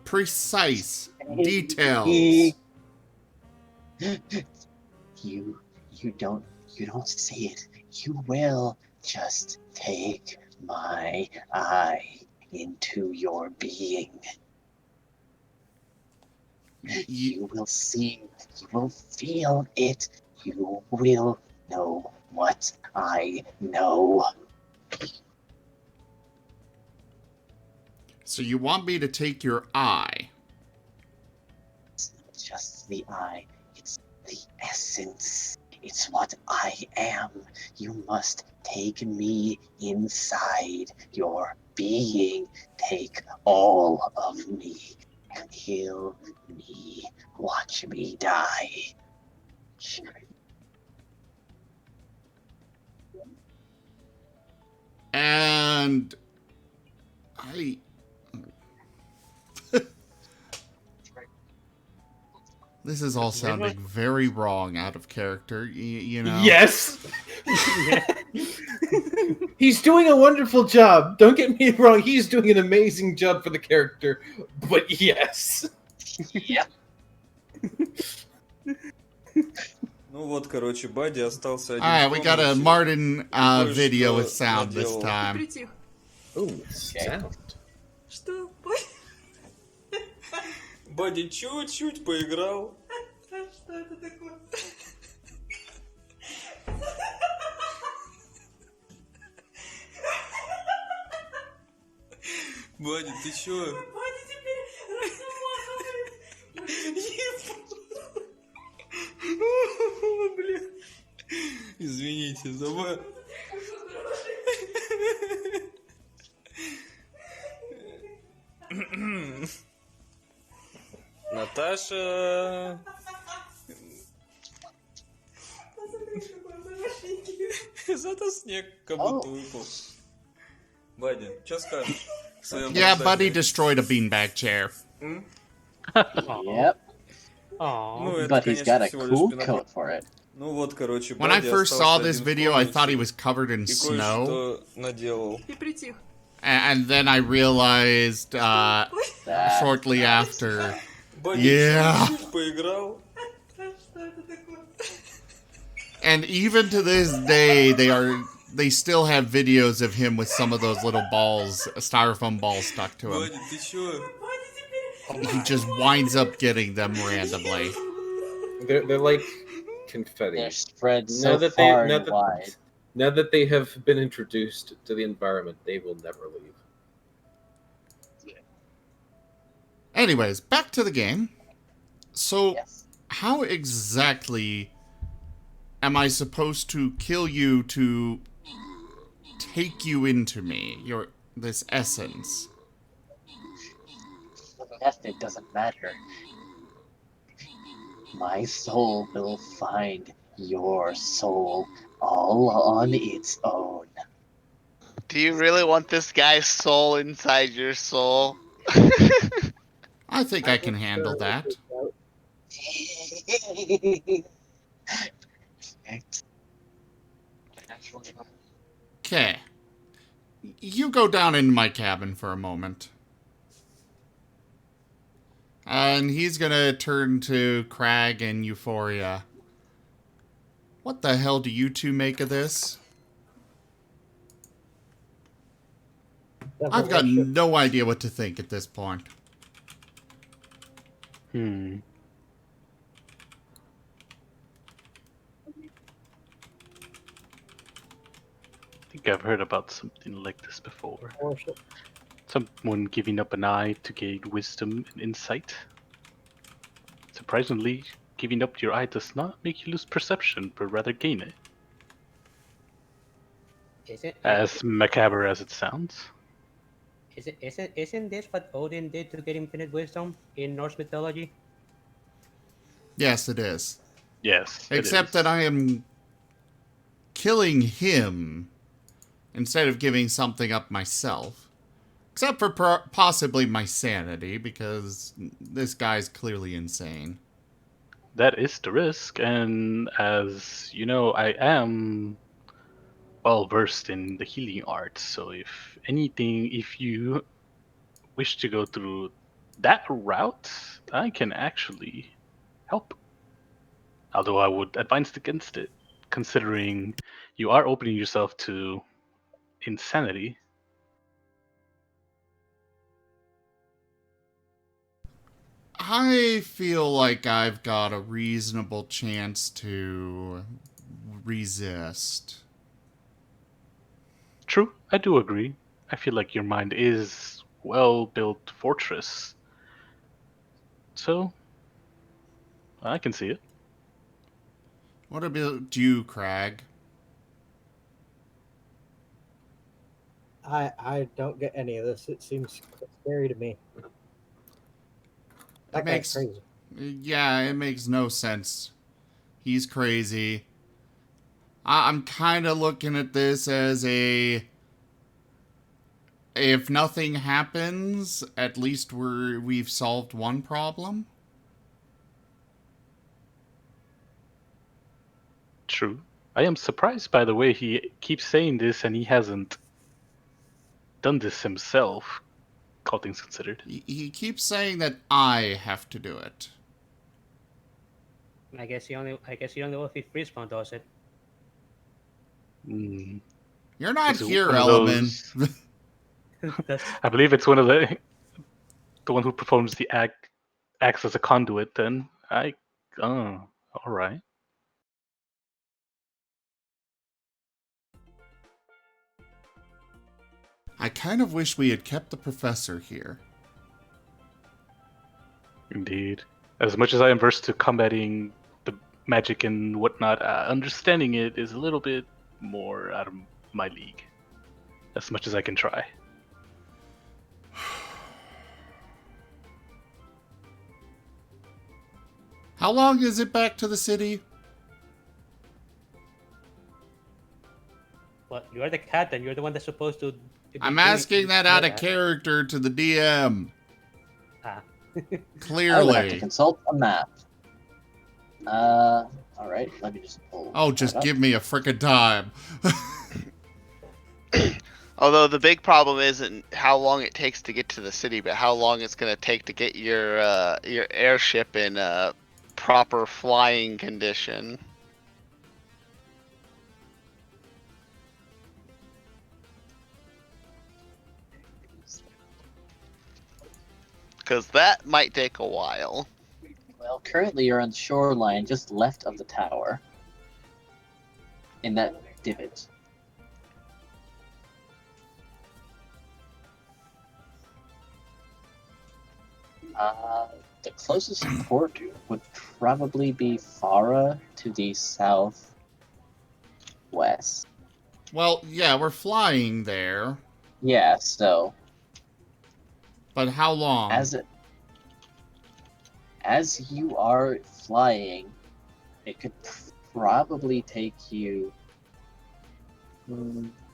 Precise details. You don't see it. You will just take my eye into your being. You will see, you will feel it. You will know what I know. So you want me to take your eye? It's not just the eye, it's the essence. It's what I am. You must take me inside your being. Take all of me. Kill me. Watch me die. And this is all sounding very wrong, out of character, you know? Yes! He's doing a wonderful job. Don't get me wrong, he's doing an amazing job for the character. But yes. Yep. Alright, we got a Martin video with sound this time. Ooh, sound. Бадди чуть-чуть поиграл. Вадик, ты чё? Блин. Извините, забыл. Наташа. Зато снег как будто выпал. Вадя, что скажешь? Yeah, Buddy destroyed a beanbag chair. Yep. Aww. But he's got a cool coat for it. Ну вот, короче, When I first saw this video, I thought he was covered in snow. And then I realized shortly after, yeah. And even to this day, they still have videos of him with some of those little balls, styrofoam balls stuck to him. He just winds up getting them randomly. They're like confetti. They're spread so far and wide. Now that they have been introduced to the environment, they will never leave. Anyways, back to the game. So, Yes. how exactly am I supposed to kill you to take you into me? This essence. The method doesn't matter. My soul will find your soul all on its own. Do you really want this guy's soul inside your soul? I think I can handle that. Okay. You go down into my cabin for a moment. And he's gonna turn to Crag and Euphoria. What the hell do you two make of this? I've got no idea what to think at this point. Hmm. I think I've heard about something like this before. Someone giving up an eye to gain wisdom and insight. Surprisingly, giving up your eye does not make you lose perception, but rather gain it. Is it? As macabre as it sounds. Isn't this what Odin did to get infinite wisdom in Norse mythology? Yes, it is. Yes. Except that I am killing him instead of giving something up myself. Except for possibly my sanity, because this guy's clearly insane. That is the risk, and as you know, I am well versed in the healing arts, so if you wish to go through that route, I can actually help. Although I would advise against it, considering you are opening yourself to insanity. I feel like I've got a reasonable chance to resist. True, I do agree. I feel like your mind is well-built fortress. So, I can see it. What about you, Crag? I don't get any of this. It seems scary to me. That guy's crazy. Yeah, it makes no sense. He's crazy. I'm kind of looking at this as if nothing happens, at least we've solved one problem. True. I am surprised by the way he keeps saying this and he hasn't done this himself, all things considered. He keeps saying that I have to do it. I guess you only know if Risforn does it. You're not here, Element. I believe it's one of the one who performs the act acts as a conduit. Then All right. I kind of wish we had kept the professor here. Indeed. As much as I am versed to combating the magic and whatnot, understanding it is a little bit more out of my league. As much as I can try. How long is it back to the city? Well, you're the captain. You're the one that's supposed to. I'm asking that out of character to the DM. Ah. Clearly. I would have to consult a map. Alright, let me just pull. Oh, just give me a frickin' time. Although the big problem isn't how long it takes to get to the city, but how long it's going to take to get your airship in proper flying condition. Because that might take a while. Well, currently you're on the shoreline just left of the tower. In that divot. The closest port would probably be Farah to the southwest. Well, yeah, we're flying there. Yeah, so. But how long? As you are flying, it could probably take you.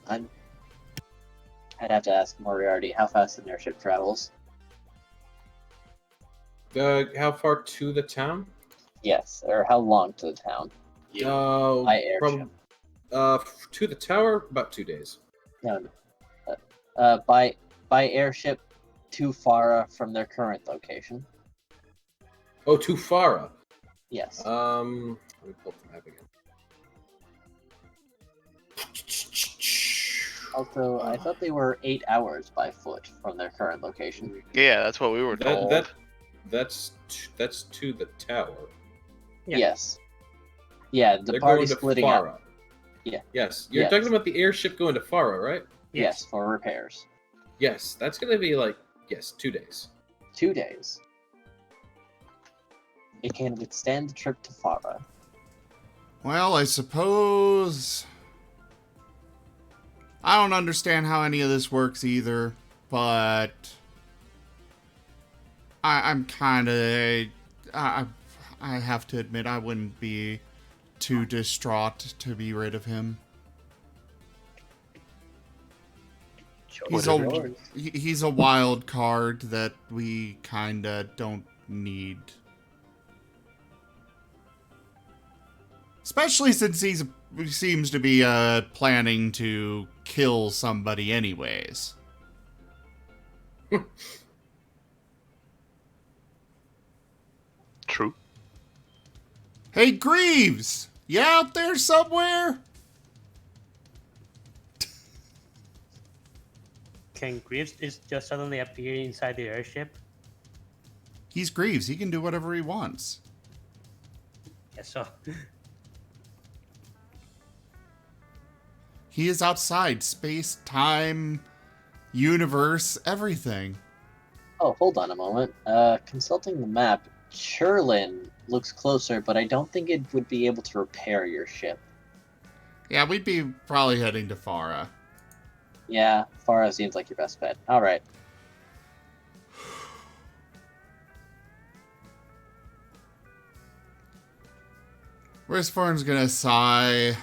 I'd have to ask Moriarty how fast an airship travels. How far to the town? Yes, or how long to the town? By airship. To the tower, about 2 days. No. By airship to Farah from their current location. Oh, to Farah. Yes. Let me pull up the map again. Also, I thought they were 8 hours by foot from their current location. Yeah, that's what we were told. That's to the tower. Yeah. Yes. Yeah, the party's splitting up. Yeah. Yes, you're talking about the airship going to Farah, right? Yes, for repairs. Yes, that's going to be 2 days. 2 days. It can withstand the trip to Farah. Well, I suppose... I don't understand how any of this works either, but... I'm kind of... I have to admit, I wouldn't be too distraught to be rid of him. He's a wild card that we kind of don't need. Especially since he seems to be planning to kill somebody anyways. True. Hey, Greaves! You out there somewhere? Can Greaves just suddenly appear inside the airship? He's Greaves. He can do whatever he wants. Yes, so. He is outside space, time, universe, everything. Oh, hold on a moment. Consulting the map, Cherlin looks closer, but I don't think it would be able to repair your ship. Yeah, we'd be probably heading to Farah. Yeah, Farah seems like your best bet. Alright. Risforn's gonna sigh.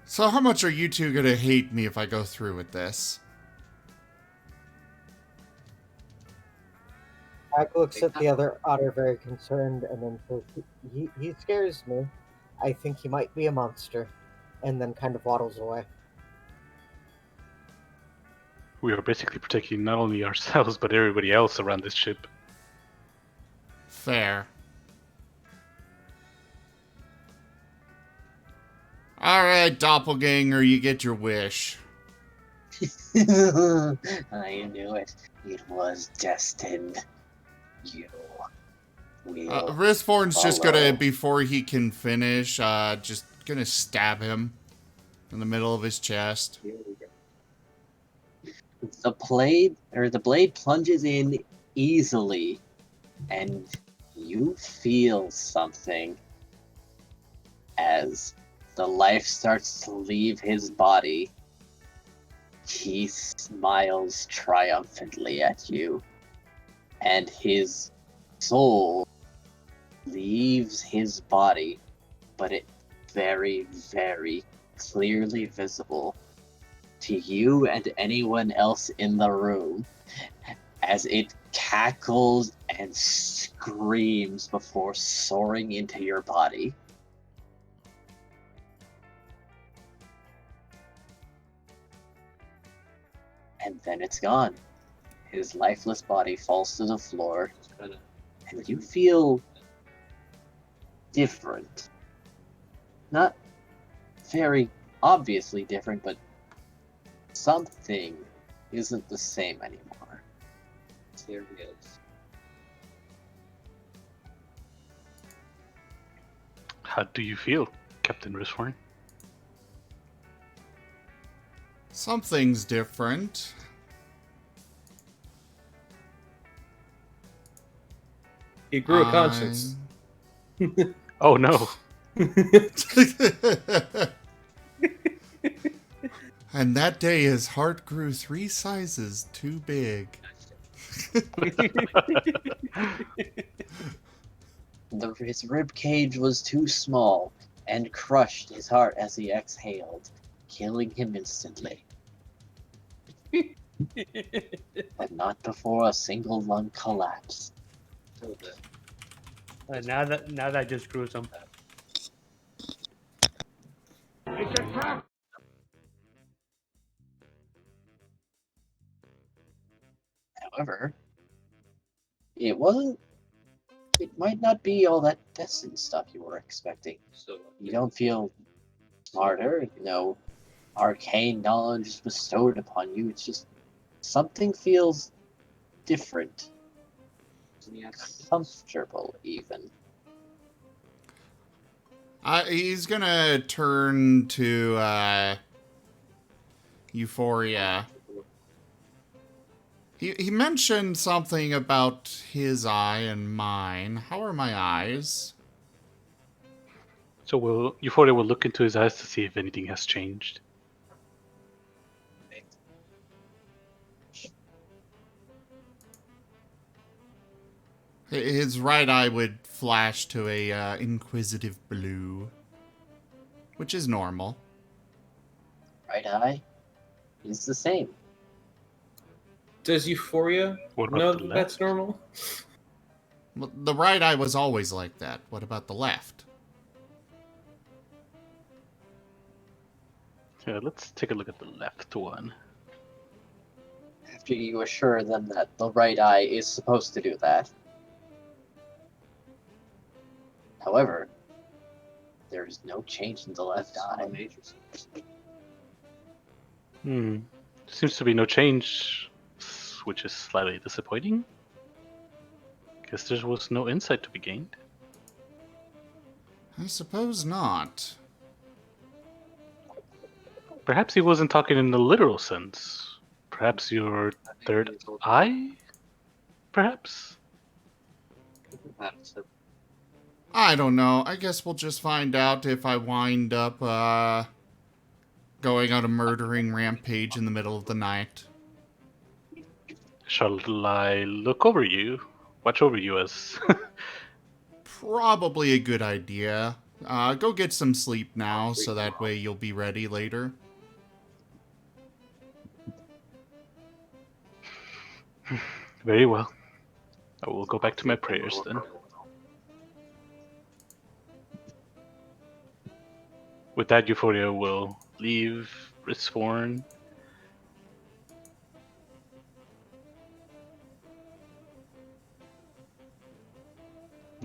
So how much are you two gonna hate me if I go through with this? Jack looks at the other otter very concerned and then says, he scares me. I think he might be a monster. And then kind of waddles away. We are basically protecting not only ourselves, but everybody else around this ship. Fair. Alright, doppelganger, you get your wish. I knew it. It was destined. You Risforn's just gonna, before he can finish, just gonna stab him in the middle of his chest. The blade plunges in easily, and you feel something as the life starts to leave his body. He smiles triumphantly at you, and his soul leaves his body, but it very, very clearly visible to you and anyone else in the room as it cackles and screams before soaring into your body. And then it's gone. His lifeless body falls to the floor, and you feel different. Not very obviously different, but something isn't the same anymore. There he is. How do you feel, Captain Risforn? Something's different. He grew a conscience. Oh no. And that day his heart grew 3 sizes too big. His rib cage was too small and crushed his heart as he exhaled, killing him instantly. But not before a single lung collapsed. Now that just gruesome. However, it might not be all that destined stuff you were expecting. You don't feel smarter, no arcane knowledge is bestowed upon you. It's just something feels different. Comfortable, even. He's gonna turn to Euphoria. He mentioned something about his eye and mine. How are my eyes? So Euphoria will look into his eyes to see if anything has changed. His right eye would flash to a inquisitive blue, which is normal. Right eye is the same. Does Euphoria know that that's normal? Well, the right eye was always like that. What about the left? Yeah, let's take a look at the left one. After you assure them that the right eye is supposed to do that. However, there is no change in the left eye. Seems to be no change, which is slightly disappointing. Guess there was no insight to be gained. I suppose not. Perhaps he wasn't talking in the literal sense. Perhaps your third eye? Perhaps? I don't know. I guess we'll just find out if I wind up going on a murdering rampage in the middle of the night. Shall I look over you? Watch over you as... Probably a good idea. Go get some sleep now, so that way you'll be ready later. Very well. I will go back to my prayers then. With that, Euphoria will leave Risforn.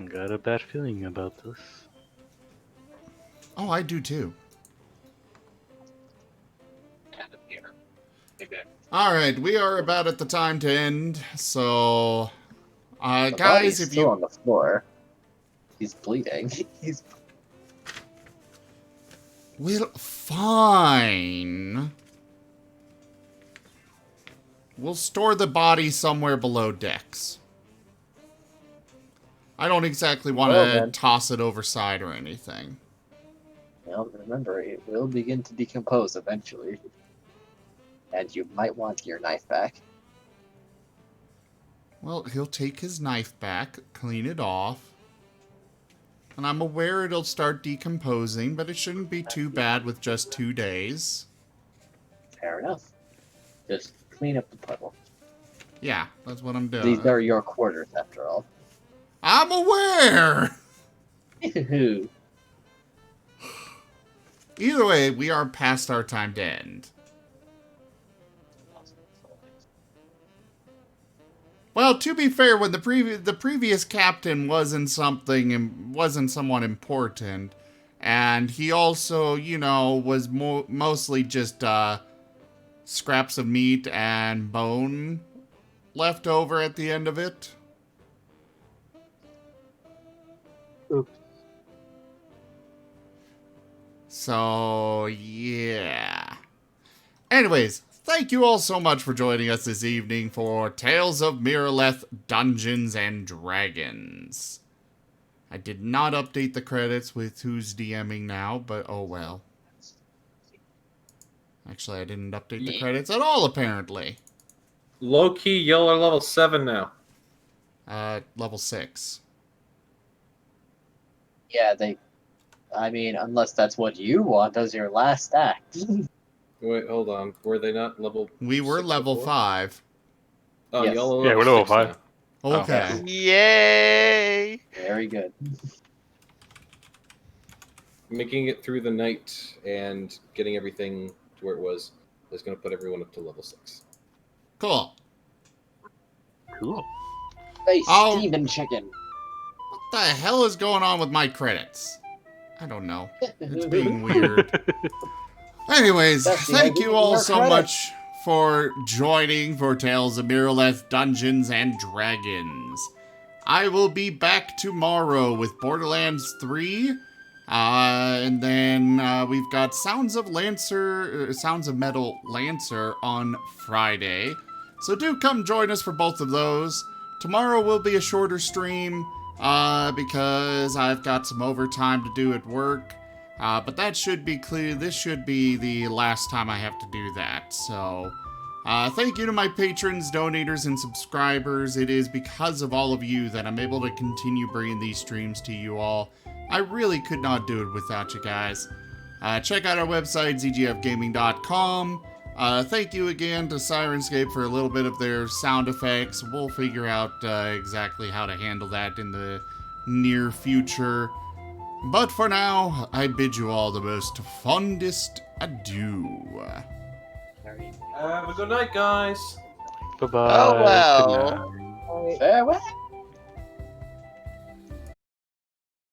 Got a bad feeling about this. Oh, I do too. Alright, we are about at the time to end, so... guys, if you... on the floor. He's bleeding. He's... Well, fine. We'll store the body somewhere below decks. I don't exactly want to toss it overside or anything. Well, remember, it will begin to decompose eventually. And you might want your knife back. Well, he'll take his knife back, clean it off. And I'm aware it'll start decomposing, but it shouldn't be too bad with just 2 days. Fair enough. Just clean up the puddle. Yeah, that's what I'm doing. These are your quarters, after all. I'm aware! Either way, we are past our time to end. Well, to be fair, when the previous captain wasn't someone important, and he also, you know, was mostly just scraps of meat and bone left over at the end of it. Oops. So, yeah. Anyways, thank you all so much for joining us this evening for Tales of Miraleth Dungeons and Dragons. I did not update the credits with who's DMing now, but oh well. Actually, I didn't update the credits at all, apparently. Low-key, y'all are level 7 now. Level 6. Yeah, I mean, unless that's what you want as your last act. Wait, hold on. Were they not level? We were level 5. Oh, yes. y'all are Yeah, we're level 6 5. now. Okay. Oh. Yay! Very good. Making it through the night and getting everything to where it was is going to put everyone up to level 6. Cool. Cool. Hey, Oh. Steven Chicken. What the hell is going on with my credits? I don't know. It's being weird. Anyways, thank you all so much for joining for Tales of Miraleth Dungeons and Dragons. I will be back tomorrow with Borderlands 3. And then we've got Sounds of Metal Lancer on Friday. So do come join us for both of those. Tomorrow will be a shorter stream because I've got some overtime to do at work. But that should be clear. This should be the last time I have to do that. So thank you to my patrons, donators, and subscribers. It is because of all of you that I'm able to continue bringing these streams to you all. I really could not do it without you guys. Check out our website, zgfgaming.com. Thank you again to Sirenscape for a little bit of their sound effects. We'll figure out exactly how to handle that in the near future. But for now, I bid you all the most fondest adieu. Have a good night, guys. Bye-bye. Oh, well. Good night. Farewell.